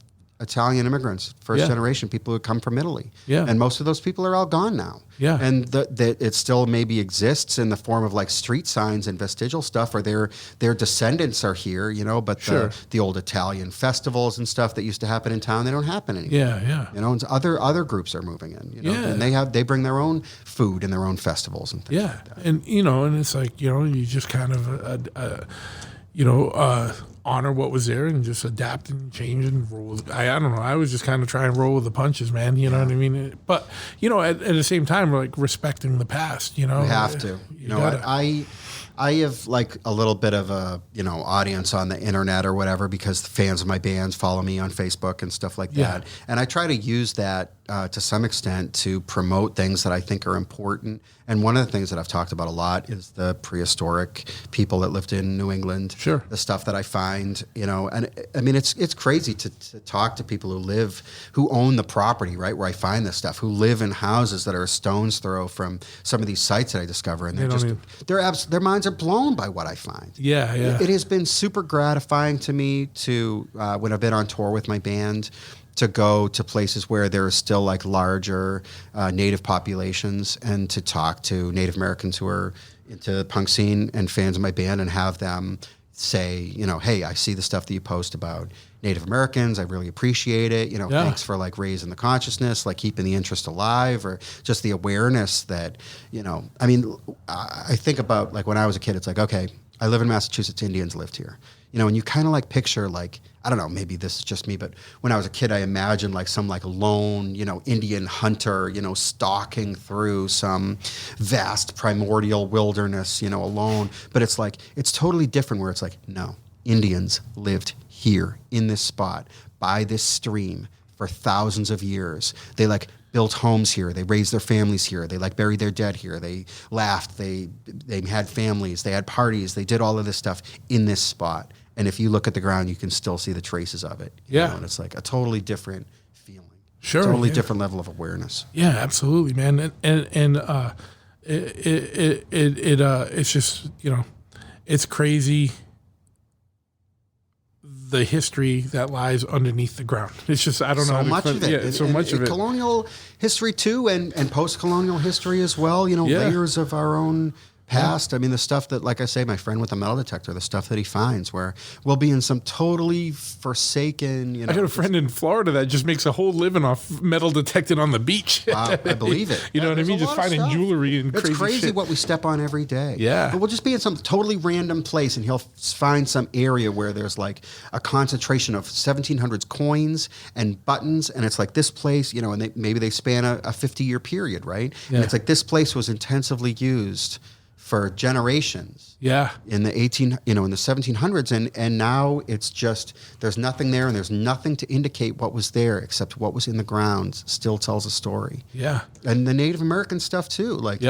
Italian immigrants, first generation, people who come from Italy. Yeah. And most of those people are all gone now. Yeah. And it still maybe exists in the form of like street signs and vestigial stuff, or their descendants are here, but the old Italian festivals and stuff that used to happen in town, they don't happen anymore. Yeah. And other groups are moving in, and they bring their own food and their own festivals and things like that. And, and it's like, you just kind of, honor what was there and just adapt and change and roll. I don't know. I was just kind of trying to roll with the punches, man. You know what I mean? But, at the same time, like respecting the past, You have to. I have like a little bit of a, audience on the internet or whatever, because the fans of my bands follow me on Facebook and stuff like that. And I try to use that to some extent to promote things that I think are important. And one of the things that I've talked about a lot is the prehistoric people that lived in New England. Sure. The stuff that I find, and I mean, it's crazy to talk to people who own the property, right, where I find this stuff, who live in houses that are a stone's throw from some of these sites that I discover. And their minds are blown by what I find. Yeah. It has been super gratifying to me to, when I've been on tour with my band, to go to places where there are still like larger Native populations and to talk to Native Americans who are into the punk scene and fans of my band and have them say, you know, hey, I see the stuff that you post about Native Americans. I really appreciate it. You know, thanks for like raising the consciousness, like keeping the interest alive, or just the awareness that, you know, I mean, I think about like when I was a kid, it's like, okay, I live in Massachusetts, Indians lived here. You know, and you kind of like picture like, I don't know, maybe this is just me, but when I was a kid, I imagined like some like lone, you know, Indian hunter, you know, stalking through some vast primordial wilderness, you know, alone. But it's like, it's totally different where it's like, no, Indians lived here in this spot by this stream for thousands of years. They like built homes here. They raised their families here. They like buried their dead here. They laughed. They had families. They had parties. They did all of this stuff in this spot. And if you look at the ground, you can still see the traces of it. You know, and it's like a totally different feeling. Sure. Totally different level of awareness. Yeah, absolutely, man. And it's just, you know, it's crazy the history that lies underneath the ground. It's just, I don't know. So much of it. Yeah, so much of it. Colonial history too, and post-colonial history as well, you know, layers of our own past. I mean, the stuff that, like I say, my friend with the metal detector, the stuff that he finds where we'll be in some totally forsaken, you know. I got a friend in Florida that just makes a whole living off metal detected on the beach. Wow, I believe it. You know what I mean? Just finding jewelry and it's crazy shit. what we step on every day. Yeah. But we'll just be in some totally random place and he'll find some area where there's like a concentration of 1700s coins and buttons. And it's like this place, you know, and maybe they span a 50-year period, right? Yeah. And it's like this place was intensively used for generations. Yeah. In the in the 1700s, and now it's just, there's nothing there, and there's nothing to indicate what was there except what was in the ground still tells a story. Yeah. And the Native American stuff too. Like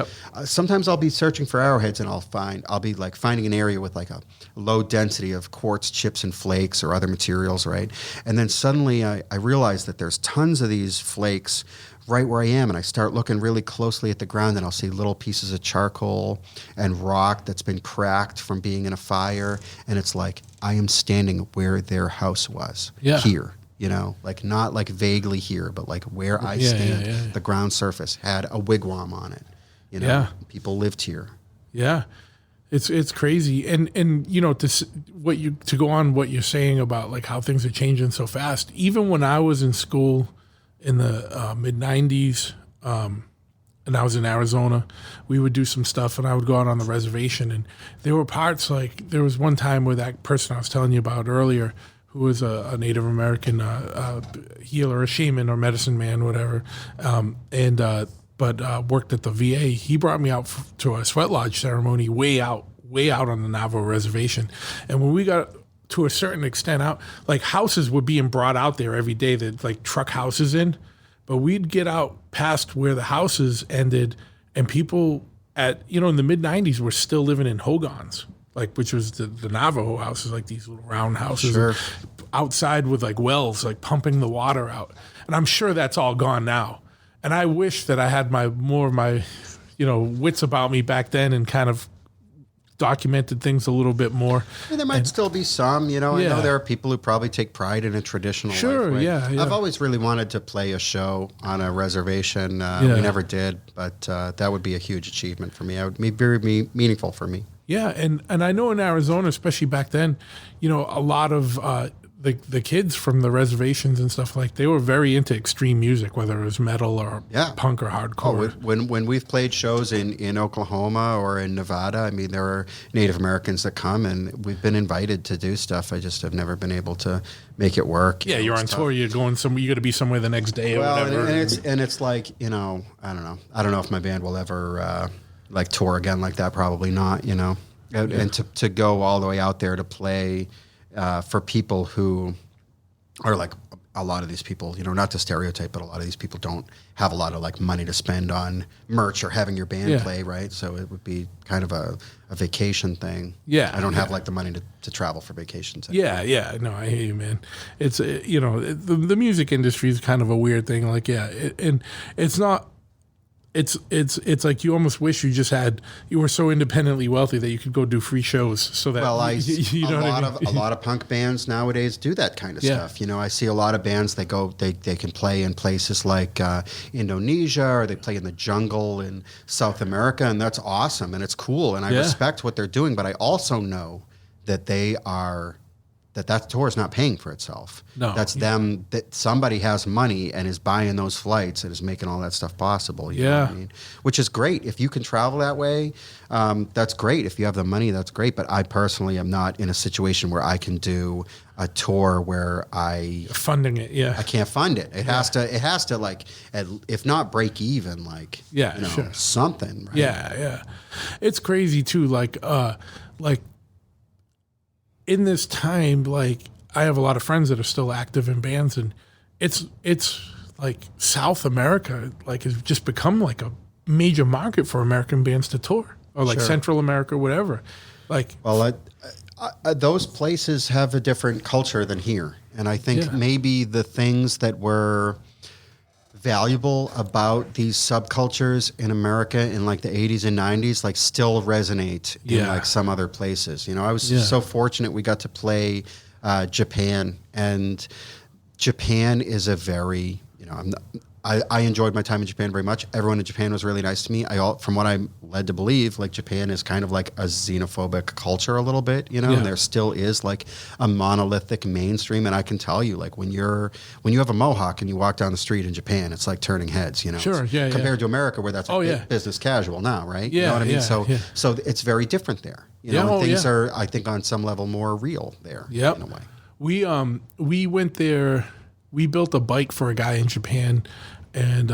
sometimes I'll be searching for arrowheads and I'll be like finding an area with like a low density of quartz chips and flakes or other materials, right? And then suddenly I realize that there's tons of these flakes right where I am, and I start looking really closely at the ground, and I'll see little pieces of charcoal and rock that's been cracked from being in a fire, and it's like I am standing where their house was, here, you know, like not like vaguely here, but like where I stand, the ground surface had a wigwam on it, you know, people lived here. Yeah. It's crazy, and you know, to go on what you're saying about like how things are changing so fast. Even when I was in school in the mid 90s, and I was in Arizona, we would do some stuff, and I would go out on the reservation, and there were parts like there was one time where that person I was telling you about earlier, who was a Native American healer, a shaman or medicine man, whatever, but worked at the VA. He brought me out to a sweat lodge ceremony way out on the Navajo reservation, and when we got to a certain extent out, like houses were being brought out there every day, that like truck houses in, but we'd get out past where the houses ended, and people at, you know, in the mid 90s were still living in hogans, like, which was the Navajo houses, like these little round houses outside with like wells, like pumping the water out. And I'm sure that's all gone now. And I wish that I had more of my, you know, wits about me back then and kind of documented things a little bit more. And there might still be some, you know. I know there are people who probably take pride in a traditional life, right? I've always really wanted to play a show on a reservation. We never did, but that would be a huge achievement for me. It would be very meaningful for me. Yeah, and I know in Arizona, especially back then, you know, a lot of the kids from the reservations and stuff, like they were very into extreme music, whether it was metal or punk or hardcore. When we've played shows in Oklahoma or in Nevada, I mean, there are Native Americans that come, and we've been invited to do stuff. I just have never been able to make it work. Yeah, you're on tour. You're going somewhere. You got to be somewhere the next day or whatever. And it's like, you know, I don't know. I don't know if my band will ever like tour again like that. Probably not. You know, and to go all the way out there to play. For people who are like, a lot of these people, you know, not to stereotype, but a lot of these people don't have a lot of like money to spend on merch or having your band play, right? So it would be kind of a vacation thing. Yeah. I don't have like the money to travel for vacations. Yeah. No, I hear you, man. It's, you know, the music industry is kind of a weird thing. Like, and it's not, it's like you almost wish you were so independently wealthy that you could go do free shows so that a lot of punk bands nowadays do that kind of stuff. You know, I see a lot of bands they can play in places like Indonesia, or they play in the jungle in South America, and that's awesome and it's cool and I respect what they're doing, but I also know that they are, that tour is not paying for itself. No. That's them, that somebody has money and is buying those flights and is making all that stuff possible. You know what I mean? Which is great. If you can travel that way, that's great. If you have the money, that's great. But I personally am not in a situation where I can do a tour where funding it. Yeah. I can't fund it. It has to like, if not break even, like, sure. something. Right? Yeah. It's crazy too. Like in this time, like I have a lot of friends that are still active in bands, and it's like South America, like has just become like a major market for American bands to tour, or like Central America, whatever. Like, well, those places have a different culture than here, and I think maybe the things that were valuable about these subcultures in America in like the 80s and 90s like still resonate in like some other places. You know, I was so fortunate we got to play Japan, and Japan is a very, you know, I enjoyed my time in Japan very much. Everyone in Japan was really nice to me. From what I'm led to believe, like Japan is kind of like a xenophobic culture a little bit, you know, and there still is like a monolithic mainstream. And I can tell you, like when you have a mohawk and you walk down the street in Japan, it's like turning heads, you know, compared to America where that's business casual now, right? You know what I mean? So it's very different there, you know, and things are, I think on some level more real there in a way. We went there, we built a bike for a guy in Japan, and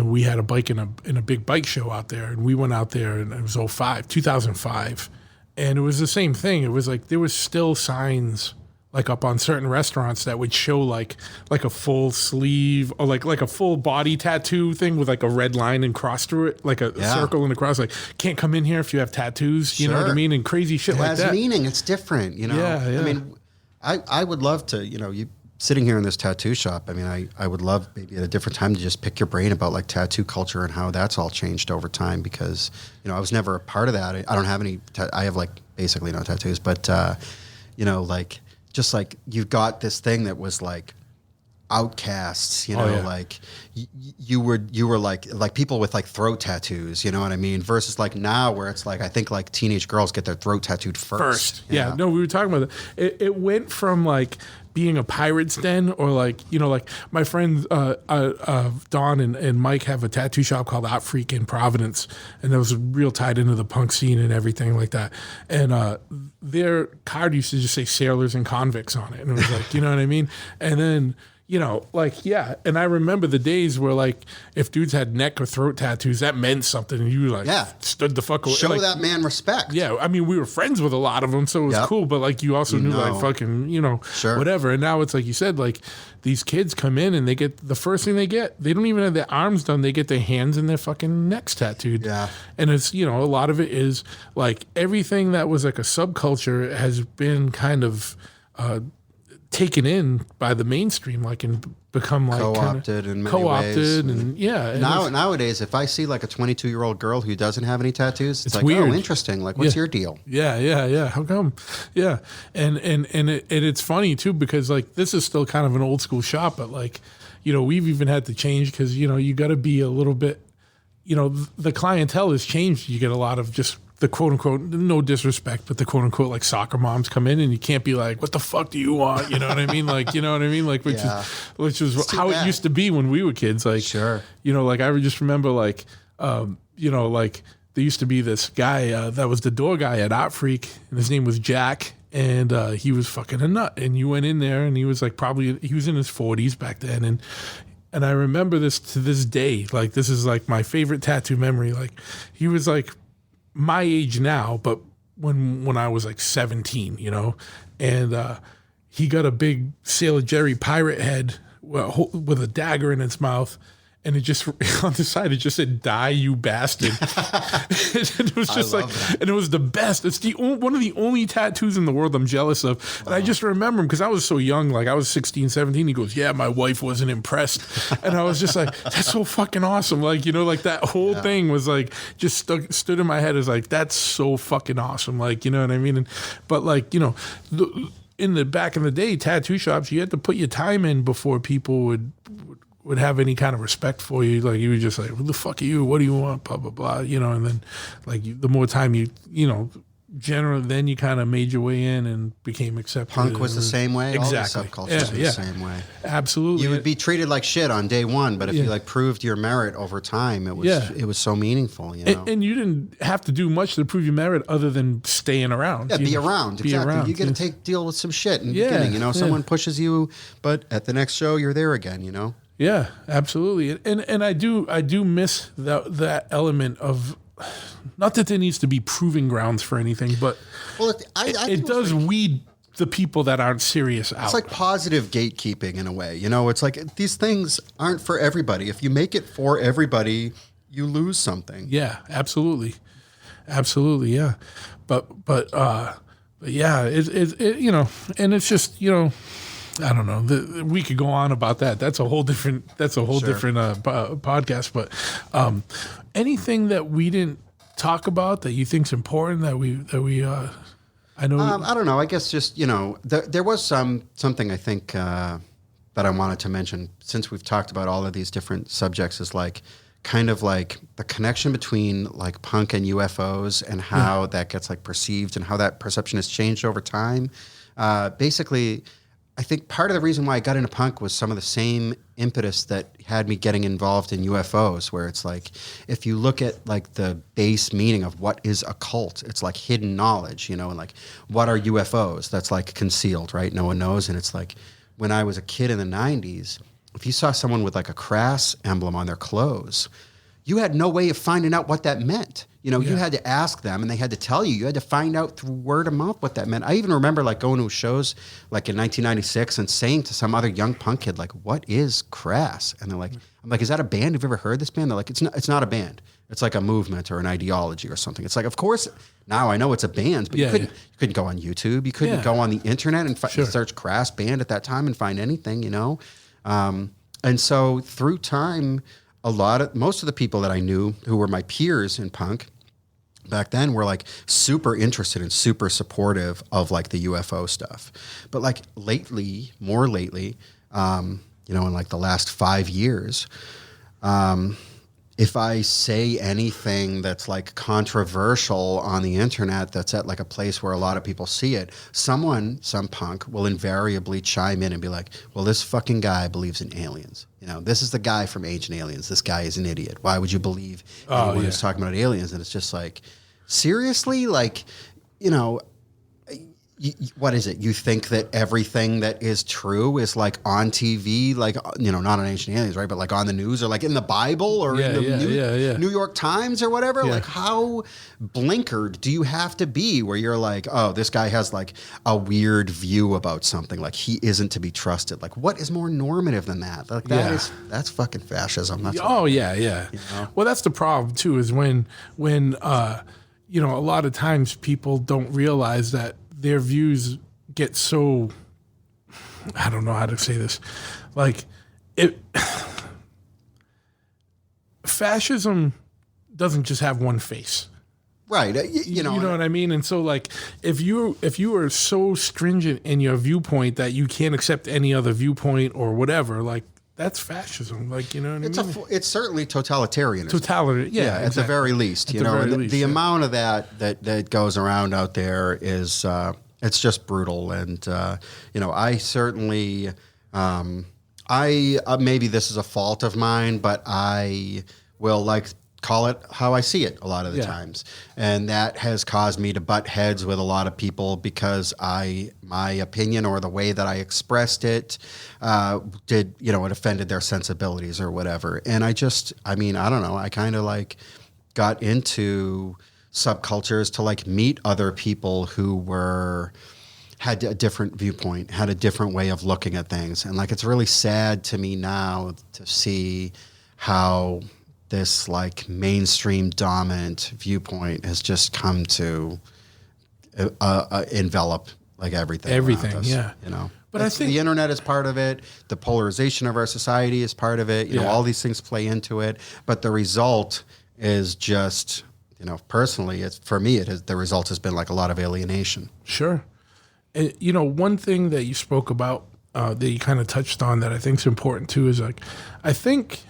we had a bike in a big bike show out there, and we went out there, and it was 2005, and it was the same thing. It was like there was still signs like up on certain restaurants that would show like a full sleeve or like a full body tattoo thing with like a red line and cross through it, like a circle and a cross, like can't come in here if you have tattoos, you know what I mean, and crazy shit like that. It has meaning. It's different, you know. I mean, I would love to, you know, you sitting here in this tattoo shop, I mean, I would love maybe at a different time to just pick your brain about like tattoo culture and how that's all changed over time, because, you know, I was never a part of that. I don't have any, I have like basically no tattoos, but, you know, like just like you've got this thing that was like outcasts, you know, like you were like people with like throat tattoos, you know what I mean? Versus like now where it's like, I think like teenage girls get their throat tattooed first. Yeah. No, we were talking about that. It went from like being a pirate's den, or like, you know, like my friends Don and Mike have a tattoo shop called Out Freak in Providence, and that was real tied into the punk scene and everything like that. And their card used to just say sailors and convicts on it, and it was like, you know what I mean? And then, you know, like, and I remember the days where, like, if dudes had neck or throat tattoos, that meant something, and you, like, stood the fuck away. Show like, that man respect. Yeah, I mean, we were friends with a lot of them, so it was cool, but, like, you also knew, like, fucking, you know, whatever. And now it's like you said, like, these kids come in and they get, the first thing they don't even have their arms done, they get their hands and their fucking necks tattooed. Yeah. And it's, you know, a lot of it is, like, everything that was, like, a subculture has been kind of taken in by the mainstream, like, and become like co-opted in many ways. And nowadays, if I see like a 22-year-old girl who doesn't have any tattoos, it's like, weird. Oh, interesting. Like, what's your deal? Yeah. How come? Yeah. And it's funny too, because like this is still kind of an old school shop, but like, you know, we've even had to change because, you know, you got to be a little bit, you know, the clientele has changed. You get a lot of just the quote unquote, no disrespect, but the quote unquote like soccer moms come in, and you can't be like, what the fuck do you want? You know what I mean? Like, you know what I mean? Like, which is how it used to be when we were kids. Like, you know, like I would just remember like, you know, like there used to be this guy that was the door guy at Art Freak, and his name was Jack. And he was fucking a nut. And you went in there, and he was like he was in his 40s back then. And I remember this to this day. Like, this is like my favorite tattoo memory. Like, he was like my age now, but when I was like 17, you know, and he got a big Sailor Jerry pirate head with a dagger in its mouth, and it just on the side it just said "Die, you bastard." And it was just like that. And it was the best. It's one of the only tattoos in the world I'm jealous of. And I just remember him because I was so young, like I was 16, 17. He goes, "Yeah, my wife wasn't impressed," and I was just like, "That's so fucking awesome!" Like, you know, like that whole thing was like just stood in my head as like, "That's so fucking awesome!" Like, you know what I mean? But like, you know, in the back in the day, tattoo shops, you had to put your time in before people would have any kind of respect for you. Like, you were just like, who the fuck are you? What do you want? Blah, blah, blah, you know, and then like the more time you know, generally, then you kind of made your way in and became accepted. Punk was the same way. Exactly. All the subcultures were the same way. Absolutely. You would be treated like shit on day one, but if you like proved your merit over time, it was so meaningful. You know? And you didn't have to do much to prove your merit other than staying around. Yeah, be around. Exactly. You get to deal with some shit in the beginning. You know, someone pushes you, but at the next show, you're there again. You know. Yeah, absolutely. And I do miss that element of. Not that there needs to be proving grounds for anything, but it does weed the people that aren't serious out. It's like positive gatekeeping in a way. You know, it's like these things aren't for everybody. If you make it for everybody, you lose something. Yeah, absolutely. Absolutely, yeah. But yeah, it you know, and it's just, you know, I don't know. We could go on about that. That's a whole different podcast. But anything that we didn't talk about that you think's important that we I know. I don't know. I guess just, you know, there was something I think that I wanted to mention since we've talked about all of these different subjects is like kind of like the connection between like punk and UFOs and how that gets like perceived and how that perception has changed over time. Basically, I think part of the reason why I got into punk was some of the same impetus that had me getting involved in UFOs, where it's like, if you look at like the base meaning of what is a cult, it's like hidden knowledge, you know, and like, what are UFOs? That's like concealed, right? No one knows. And it's like, when I was a kid in the 90s, if you saw someone with like a crass emblem on their clothes, you had no way of finding out what that meant. You know, you had to ask them and they had to tell you. You had to find out through word of mouth what that meant. I even remember like going to shows like in 1996 and saying to some other young punk kid, like, what is crass? And they're like, I'm like, is that a band? Have you ever heard this band? They're like, it's not a band. It's like a movement or an ideology or something. It's like, of course, now I know it's a band, but you couldn't go on YouTube. You couldn't go on the internet and search crass band at that time and find anything, you know? And so through time, most of the people that I knew who were my peers in punk back then were like super interested and super supportive of like the UFO stuff. But like more lately, you know, in like the last 5 years, if I say anything that's like controversial on the internet, that's at like a place where a lot of people see it, some punk will invariably chime in and be like, well, this fucking guy believes in aliens. You know, this is the guy from Ancient Aliens. This guy is an idiot. Why would you believe anyone who's talking about aliens? And it's just like, seriously? Like, you know, what is it? You think that everything that is true is like on TV, like, you know, not on Ancient Aliens, right? But like on the news or like in the Bible or in the New York Times or whatever. Yeah. Like, how blinkered do you have to be where you're like, oh, this guy has like a weird view about something, like he isn't to be trusted. Like, what is more normative than that? Like that's fucking fascism. That's You know? Well, that's the problem too, is when you know, a lot of times people don't realize that their views get so, I don't know how to say this, like fascism doesn't just have one face. Right. You know what I mean? And so like, if you are so stringent in your viewpoint that you can't accept any other viewpoint or whatever, like, that's fascism, like, you know what I mean? It's certainly totalitarianism. Exactly. At the very least. You know, the amount of that goes around out there is it's just brutal. And you know, I certainly maybe this is a fault of mine, but I will like call it how I see it a lot of the times. And that has caused me to butt heads with a lot of people because my opinion or the way that I expressed it it offended their sensibilities or whatever. And I don't know, I kind of like got into subcultures to like meet other people who had a different viewpoint, had a different way of looking at things. And like, it's really sad to me now to see how this like mainstream dominant viewpoint has just come to envelop like everything around us, you know. But I think the internet is part of it. The polarization of our society is part of it. You know, all these things play into it. But the result is just, you know, personally, the result has been like a lot of alienation. Sure. And, you know, one thing that you spoke about that you kind of touched on that I think is important too is like, I think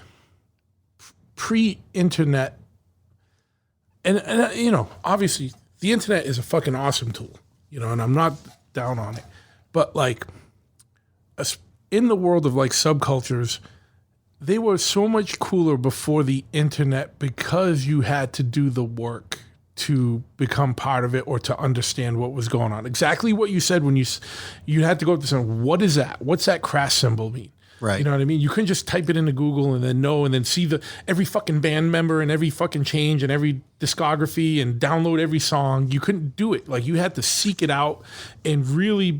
pre-internet, and you know, obviously the internet is a fucking awesome tool, you know, and I'm not down on it. But like in the world of like subcultures, they were so much cooler before the internet because you had to do the work to become part of it or to understand what was going on. Exactly what you said when you had to go up to someone, what is that? What's that crash symbol mean? Right. You know what I mean? You couldn't just type it into Google and then know and then see every fucking band member and every fucking change and every discography and download every song. You couldn't do it. Like you had to seek it out and really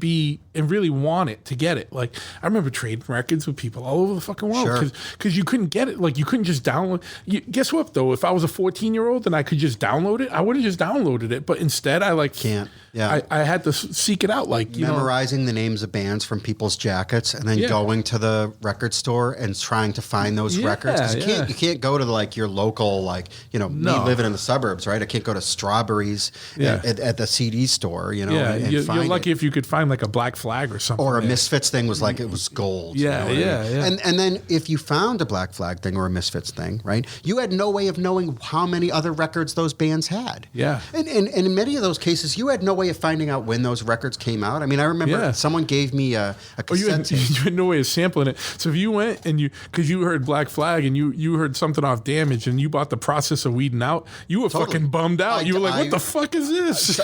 want it to get it. Like I remember trading records with people all over the fucking world because you couldn't get it. Like you couldn't just download. Guess what though? If I was a 14-year-old and I could just download it, I would have just downloaded it. But instead I can't. Yeah. I had to seek it out. Like memorizing the names of bands from people's jackets and then going to the record store and trying to find those records. 'Cause you can't go to like your local, like, you know, me living in the suburbs, right? I can't go to Strawberries at the CD store, you know. And you're lucky if you could find like a Black Flag or something. Or a Misfits thing was like, it was gold. Yeah, you know And then if you found a Black Flag thing or a Misfits thing, right, you had no way of knowing how many other records those bands had. Yeah. And in many of those cases, you had no way of finding out when those records came out. I mean, I remember someone gave me a cassette tape. You had no way of sampling it. So if you went and because you heard Black Flag and you heard something off Damage and you bought the Process of Weeding Out, you were fucking bummed out. You were like, what the fuck is this?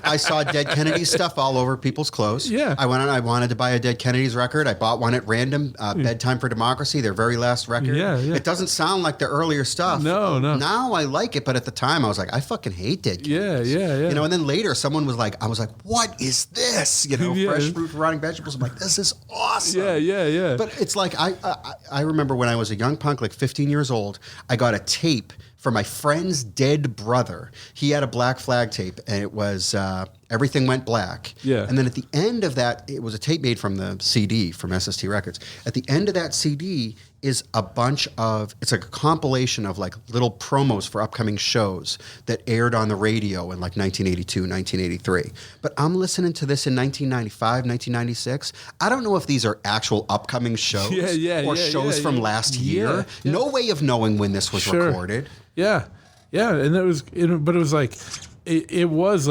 I saw Dead Kennedys stuff all over people's clothes. Yeah. I went on, I wanted to buy a Dead Kennedys record. I bought one at random, Bedtime for Democracy, their very last record. Yeah. It doesn't sound like the earlier stuff. No. Now I like it, but at the time I was like, I fucking hate Dead Kennedys. Yeah. You know, and then later someone was like, I was like, what is this? You know, fresh fruit for rotting vegetables. I'm like, this is awesome. Yeah. But it's like, I remember when I was a young punk, like 15 years old, I got a tape for my friend's dead brother. He had a Black Flag tape, and it was Everything Went Black. Yeah. And then at the end of that, it was a tape made from the CD from SST Records. At the end of that CD is it's like a compilation of like little promos for upcoming shows that aired on the radio in like 1982, 1983. But I'm listening to this in 1995, 1996. I don't know if these are actual upcoming shows or shows from last year. Yeah. No way of knowing when this was recorded. Yeah. And it was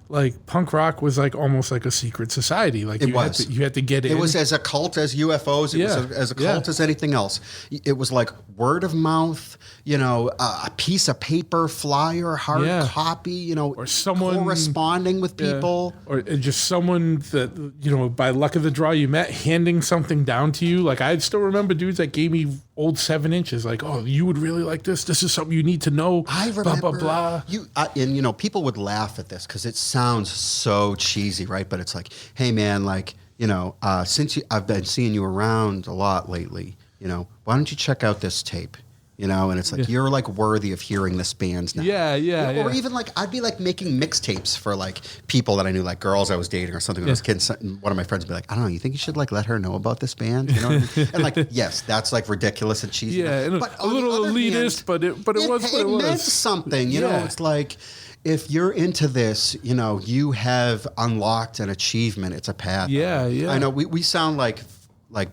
like punk rock was like almost like a secret society. Like you had to get in. It was as a cult as UFOs. It was as a cult as anything else. It was like word of mouth, you know, a piece of paper, flyer, hard copy, you know, or someone corresponding with people. Or just someone that, you know, by luck of the draw you met, handing something down to you. Like I still remember dudes that gave me old 7-inches, like, oh, you would really like this. This is something you need to know. I remember blah, blah, blah. And you know, people would laugh at this because it sounds so cheesy, right? But it's like, hey man, like, you know, since I've been seeing you around a lot lately, you know, why don't you check out this tape? You know, and it's like, you're like worthy of hearing this band's now. Yeah. Or even like, I'd be like making mixtapes for like people that I knew, like girls I was dating or something when I was a kid. And one of my friends would be like, I don't know, you think you should like let her know about this band? You know what I mean? And like, yes, that's like ridiculous and cheesy. Yeah, and but a little elitist, but it was what it was. It meant something, you know, it's like, if you're into this, you know, you have unlocked an achievement. It's a path. Yeah. I know we sound like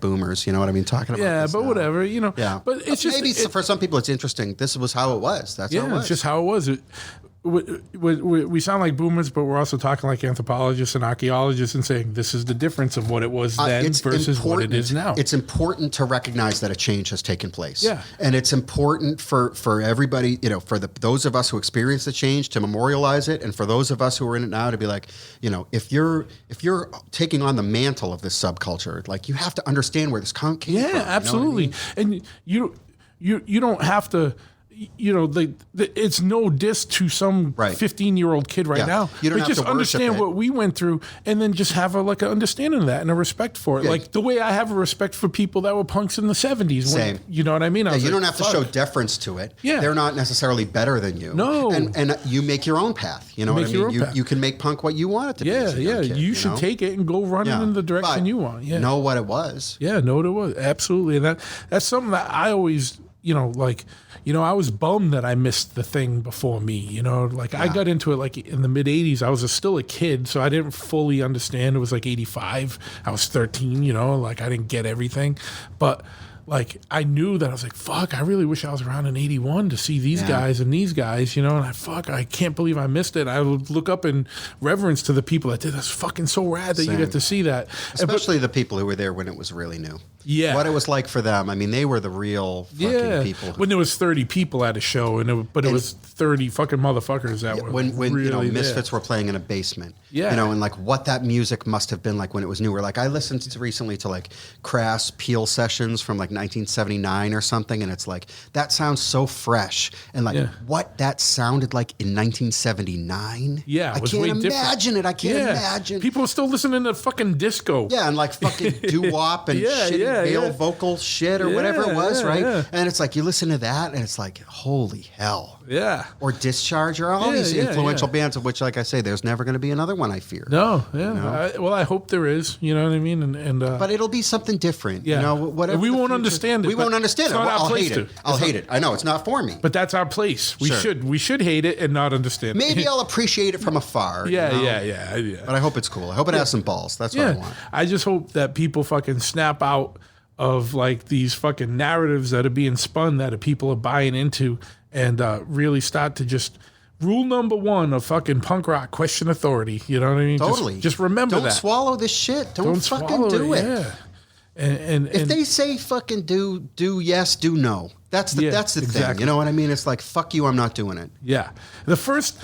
boomers, you know what I mean? Talking about this but now. Whatever, you know. Yeah. But it's just... Maybe for some people it's interesting. This was how it was. That's how it was. It's just how it was. We sound like boomers, but we're also talking like anthropologists and archaeologists and saying this is the difference of what it was then versus what it is now. It's important to recognize that a change has taken place. Yeah. And it's important for everybody, you know, for those of us who experience the change to memorialize it, and for those of us who are in it now to be like, you know, if you're taking on the mantle of this subculture, like you have to understand where this came from. Yeah, absolutely. I mean? And you don't have to. You know, it's no diss to some 15-year-old kid now. You don't have just to understand what we went through, and then just have an understanding of that and a respect for it. Yeah. Like the way I have a respect for people that were punks in the 70s. Same. You know what I mean? You don't have to show deference to it. Yeah. They're not necessarily better than you. No. And you make your own path. You know what I mean? You can make punk what you want it to be. Kid, you should take it and go run in the direction you want. Yeah. Know what it was. Yeah, know what it was. Absolutely. And that's something that I always... I was bummed that I missed the thing before me, I got into it like in the mid 80s. I was still a kid, so I didn't fully understand. It was like 85. I was 13, I didn't get everything. But like I knew that I was like, fuck, I really wish I was around in 81 to see these guys and these guys, you know, and I can't believe I missed it. I would look up in reverence to the people that did. That's fucking so rad that you get to see that. Especially the people who were there when it was really new. Yeah. What it was like for them. I mean, they were the real fucking people. When there was 30 people at a show, it was 30 fucking motherfuckers that were when really you know, Misfits were playing in a basement. Yeah. You know, and like what that music must have been like when it was newer. Like I listened recently to like Crass Peel sessions from like 1979 or something, and it's like that sounds so fresh. And like what that sounded like in 1979. Yeah, I can't imagine it. I can't imagine. People are still listening to fucking disco. Yeah, and like fucking doo-wop and shitty male vocal shit or whatever it was, right? Yeah. And it's like you listen to that and it's like, holy hell. Yeah. Or Discharge or all these influential bands of which, like I say, there's never going to be another one, I fear. No, yeah. You know? Well, I hope there is, you know what I mean? And but it'll be something different. Yeah. You know, whatever. We won't understand it. We won't understand it. I'll hate it. I'll hate it. I know, it's not for me. But that's our place. We should hate it and not understand it. Maybe I'll appreciate it from afar. Yeah. But I hope it's cool. I hope it has some balls. That's what I want. I just hope that people fucking snap out of like these fucking narratives that are being spun that people are buying into and really start to just rule number one of fucking punk rock, question authority. You know what I mean? Totally. Just remember that. Don't swallow this shit. Don't fucking do it. Yeah. And if they say fucking do yes, do no. That's the thing. You know what I mean? It's like, fuck you, I'm not doing it. Yeah. The first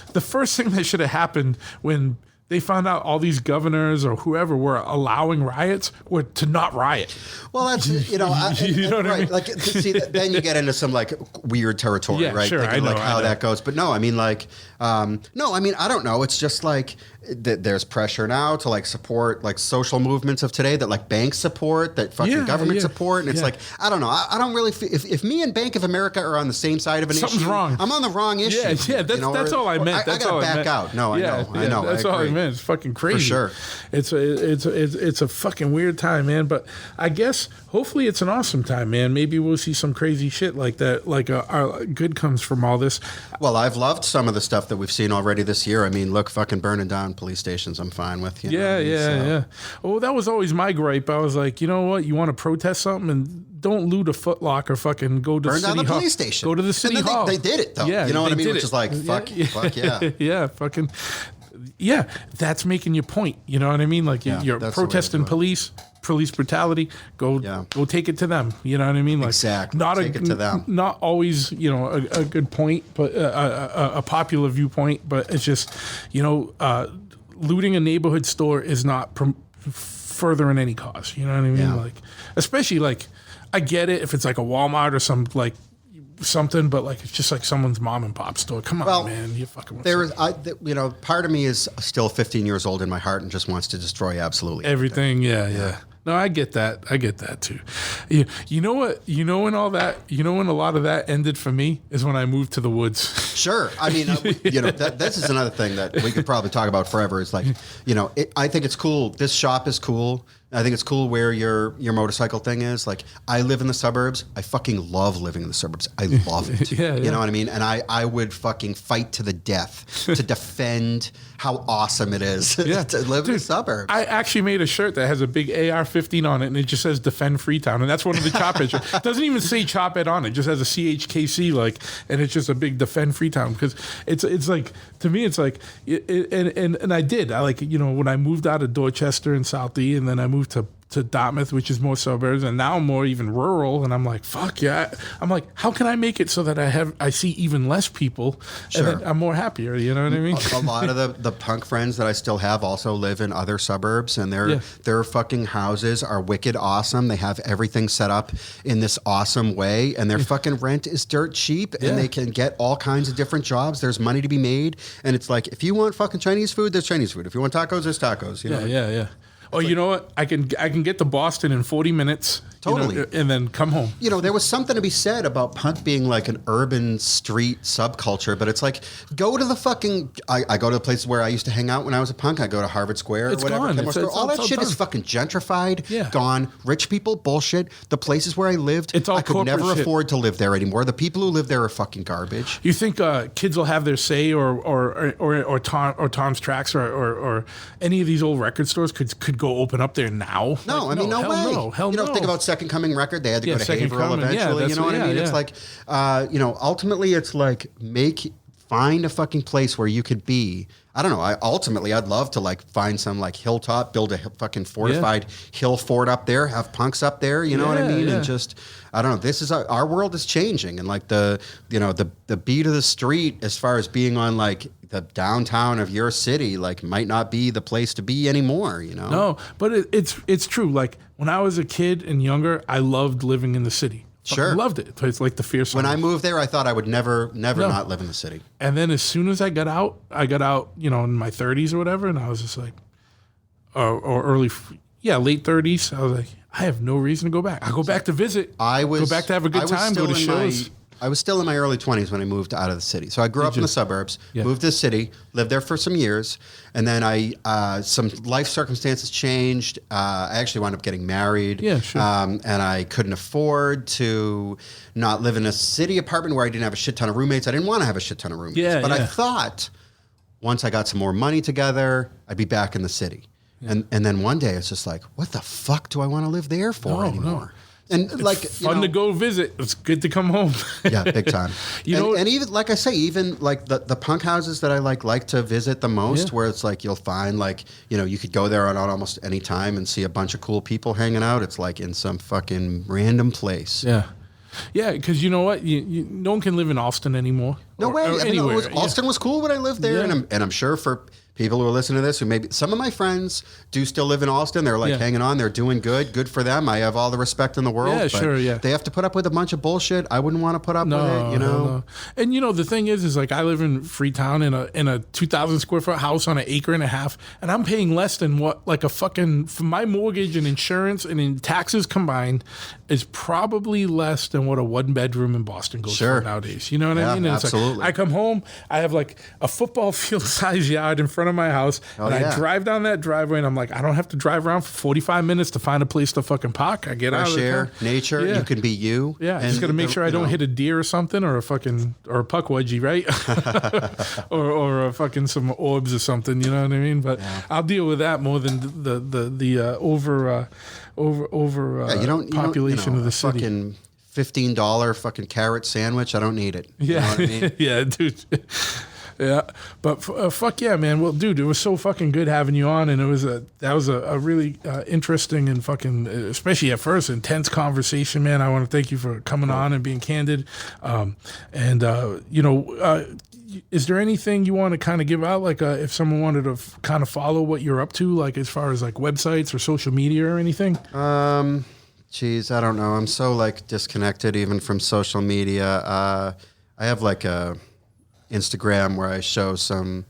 thing that should have happened when they found out all these governors or whoever were allowing riots were to not riot. Well, that's, you know, you know what I mean? Like, see, then you get into some like weird territory, right? Sure, Thinking, like how that goes. But no, I mean, like, I don't know. It's just like there's pressure now to like support like social movements of today that like banks support, that fucking government support. And it's like, I don't know. I don't really feel, if me and Bank of America are on the same side of an Something's issue, wrong. I'm on the wrong issue. Yeah, that's all I meant. I gotta back out. No, I know. That's all I meant. It's fucking crazy. For sure. It's a fucking weird time, man. But I guess hopefully it's an awesome time, man. Maybe we'll see some crazy shit like that. Like our good comes from all this. Well, I've loved some of the stuff that we've seen already this year. I mean, look, fucking burning down police stations, I'm fine with. Yeah. Well, that was always my gripe. I was like, you know what? You want to protest something and don't loot a Foot Locker, fucking go to burn the city down the hall. police station. Go to the city hall. They did it though. Yeah, you know what I mean? Which is like fuck yeah. Yeah, fucking. Yeah, that's making your point. You know what I mean? Like you're protesting police brutality. Go take it to them. You know what I mean? Like exactly. Take it to them. Not always, you know, a good point, but a popular viewpoint. But it's just, you know, looting a neighborhood store is not furthering any cause. You know what I mean? Yeah. Like, especially like, I get it if it's like a Walmart or some like something, but like it's just like someone's mom and pop store. Come on, man, you fucking. You know, part of me is still 15 years old in my heart and just wants to destroy absolutely everything. Yeah. No, I get that. I get that too. You know what? You know when all that. You know when a lot of that ended for me is when I moved to the woods. Sure. I mean, you know, this is another thing that we could probably talk about forever. It's like, you know, I think it's cool. This shop is cool. I think it's cool where your motorcycle thing is. Like, I live in the suburbs. I fucking love living in the suburbs. I love it. You know what I mean? And I would fucking fight to the death to defend how awesome it is to live in the suburbs. I actually made a shirt that has a big AR-15 on it, and it just says "Defend Freetown," and that's one of the Chop It. It doesn't even say Chop It on it; just has a CHKC like, and it's just a big "Defend Freetown" because it's like, to me it's like, and I did. I like, you know, when I moved out of Dorchester and Southie, and then I moved to Dartmouth, which is more suburbs, and now I'm more even rural, and I'm like, fuck yeah. I'm like, how can I make it so that I see even less people, and then I'm more happier, you know what I mean? A lot of the punk friends that I still have also live in other suburbs, and their fucking houses are wicked awesome. They have everything set up in this awesome way, and their fucking rent is dirt cheap, and they can get all kinds of different jobs. There's money to be made, and it's like, if you want fucking Chinese food, there's Chinese food. If you want tacos, there's tacos. You know? Yeah. Oh, you know what? I can get to Boston in 40 minutes. Totally. You know, and then come home. You know, there was something to be said about punk being like an urban street subculture, but it's like, go to the fucking, I go to the places where I used to hang out when I was a punk. I go to Harvard Square or whatever. Gone. All that shit is fucking gentrified, gone. Rich people, bullshit. The places where I lived, it's all I could never shit. afford to live there anymore. The people who live there are fucking garbage. You think kids will have their say or Tom's Tracks or any of these old record stores could go open up there now. No, like, I mean, no hell way. No, hell you know, no. think about Second Coming record. They had to go to Second Haverhill Coming. eventually. You know what I mean? It's like, ultimately, it's like find a fucking place where you could be. I don't know. I'd love to like find some like hilltop, build a fucking fortified hill fort up there, have punks up there. You know what I mean? And just, I don't know. This is our world is changing, and like the beat of the street as far as being on like the downtown of your city, like might not be the place to be anymore. You know? No, but it's true. Like when I was a kid and younger, I loved living in the city. Sure. I loved it. It's like the fierce. When I moved there, I thought I would never not live in the city. And then as soon as I got out, in my 30s or whatever, and I was just like, or late 30s. I was like, I have no reason to go back. I go back to visit. Go back to have a good time. Go to shows. I was still in my early 20s when I moved out of the city. So I grew up in the suburbs, moved to the city, lived there for some years, and then some life circumstances changed. I actually wound up getting married. Yeah, sure. And I couldn't afford to not live in a city apartment where I didn't have a shit ton of roommates. I didn't want to have a shit ton of roommates. But I thought once I got some more money together, I'd be back in the city. Yeah. And then one day it's just like, what the fuck do I want to live there for anymore? No. And it's like fun to go visit. It's good to come home. Yeah, big time. And even like I say, even like the punk houses that I like to visit the most, where it's like you'll find like you could go there on almost any time and see a bunch of cool people hanging out. It's like in some fucking random place. Yeah, because you know what, no one can live in Austin anymore. No way. Or anywhere. Austin was cool when I lived there, and I'm sure for people who are listening to this, who maybe some of my friends do still live in Austin. They're like hanging on. They're doing good. Good for them. I have all the respect in the world. Yeah, sure. Yeah. They have to put up with a bunch of bullshit. I wouldn't want to put up with it. No. And the thing is like I live in Freetown in a 2,000 square foot house on an acre and a half, and I'm paying less than what like a fucking for my mortgage and insurance and in taxes combined is probably less than what a 1 bedroom in Boston goes for nowadays. You know what I mean? And absolutely. It's like I come home, I have like a football field size yard in front of my house, I drive down that driveway, and I'm like, I don't have to drive around for 45 minutes to find a place to fucking park. I get out of the car. Nature. You can be you. Yeah, I just got to make sure I don't hit a deer or something, or a puck wedgie, right? or a fucking some orbs or something. You know what I mean? But I'll deal with that more than the population of the city. Fucking $15 fucking carrot sandwich. I don't need it. You know what I mean? Yeah, dude. Yeah, but fuck yeah, man. Well, dude, it was so fucking good having you on, and that was a really interesting and fucking, especially at first, intense conversation, man. I want to thank you for coming on and being candid. Is there anything you want to kind of give out, like if someone wanted to kind of follow what you're up to, like as far as like websites or social media or anything? Geez, I don't know. I'm so like disconnected even from social media. I have like a Instagram where I show some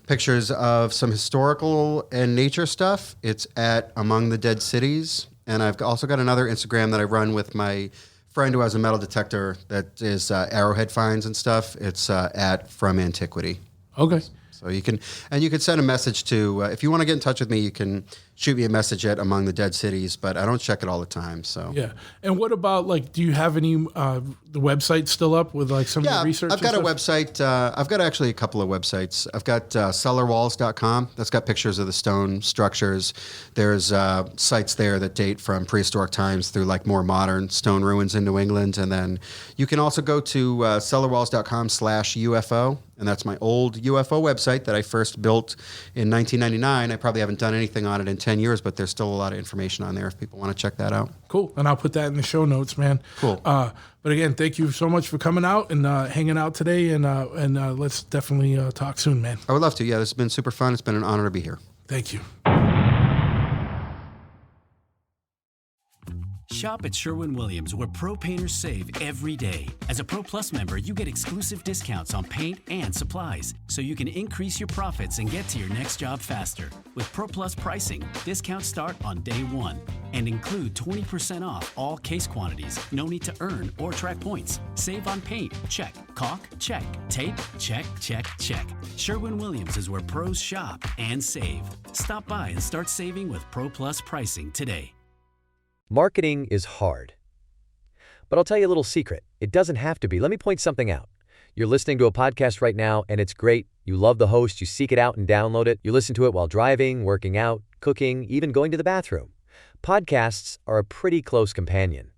pictures of some historical and nature stuff. It's at Among the Dead Cities. And I've also got another Instagram that I run with my friend who has a metal detector that is arrowhead finds and stuff. It's at From Antiquity. Okay. So you can send a message to, if you want to get in touch with me, you can shoot me a message at Among the Dead Cities, but I don't check it all the time. So yeah. And what about like, do you have any the website still up with like some of the research? I've got a website. I've got actually a couple of websites. I've got cellarwalls.com. That's got pictures of the stone structures. There's sites there that date from prehistoric times through like more modern stone ruins in New England. And then you can also go to cellarwalls.com/UFO. And that's my old UFO website that I first built in 1999. I probably haven't done anything on it in 10 years, but there's still a lot of information on there if people want to check that out. Cool. And I'll put that in the show notes, man. Cool. But again, thank you so much for coming out and hanging out today. And let's definitely talk soon, man. I would love to. Yeah, this has been super fun. It's been an honor to be here. Thank you. Shop at Sherwin-Williams, where pro painters save every day. As a Pro Plus member, you get exclusive discounts on paint and supplies, so you can increase your profits and get to your next job faster. With Pro Plus pricing, discounts start on day one and include 20% off all case quantities. No need to earn or track points. Save on paint? Check. Caulk? Check. Tape? Check, check, check. Sherwin-Williams is where pros shop and save. Stop by and start saving with Pro Plus pricing today. Marketing is hard. But I'll tell you a little secret. It doesn't have to be. Let me point something out. You're listening to a podcast right now, and it's great. You love the host. You seek it out and download it. You listen to it while driving, working out, cooking, even going to the bathroom. Podcasts are a pretty close companion.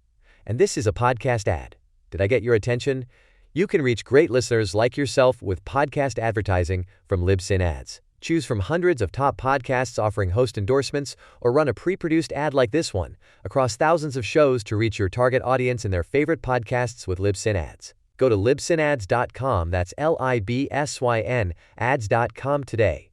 And this is a podcast ad. Did I get your attention? You can reach great listeners like yourself with podcast advertising from Libsyn Ads. Choose from hundreds of top podcasts offering host endorsements, or run a pre-produced ad like this one across thousands of shows to reach your target audience and their favorite podcasts with Libsyn Ads. Go to libsynads.com, that's Libsyn, ads.com today,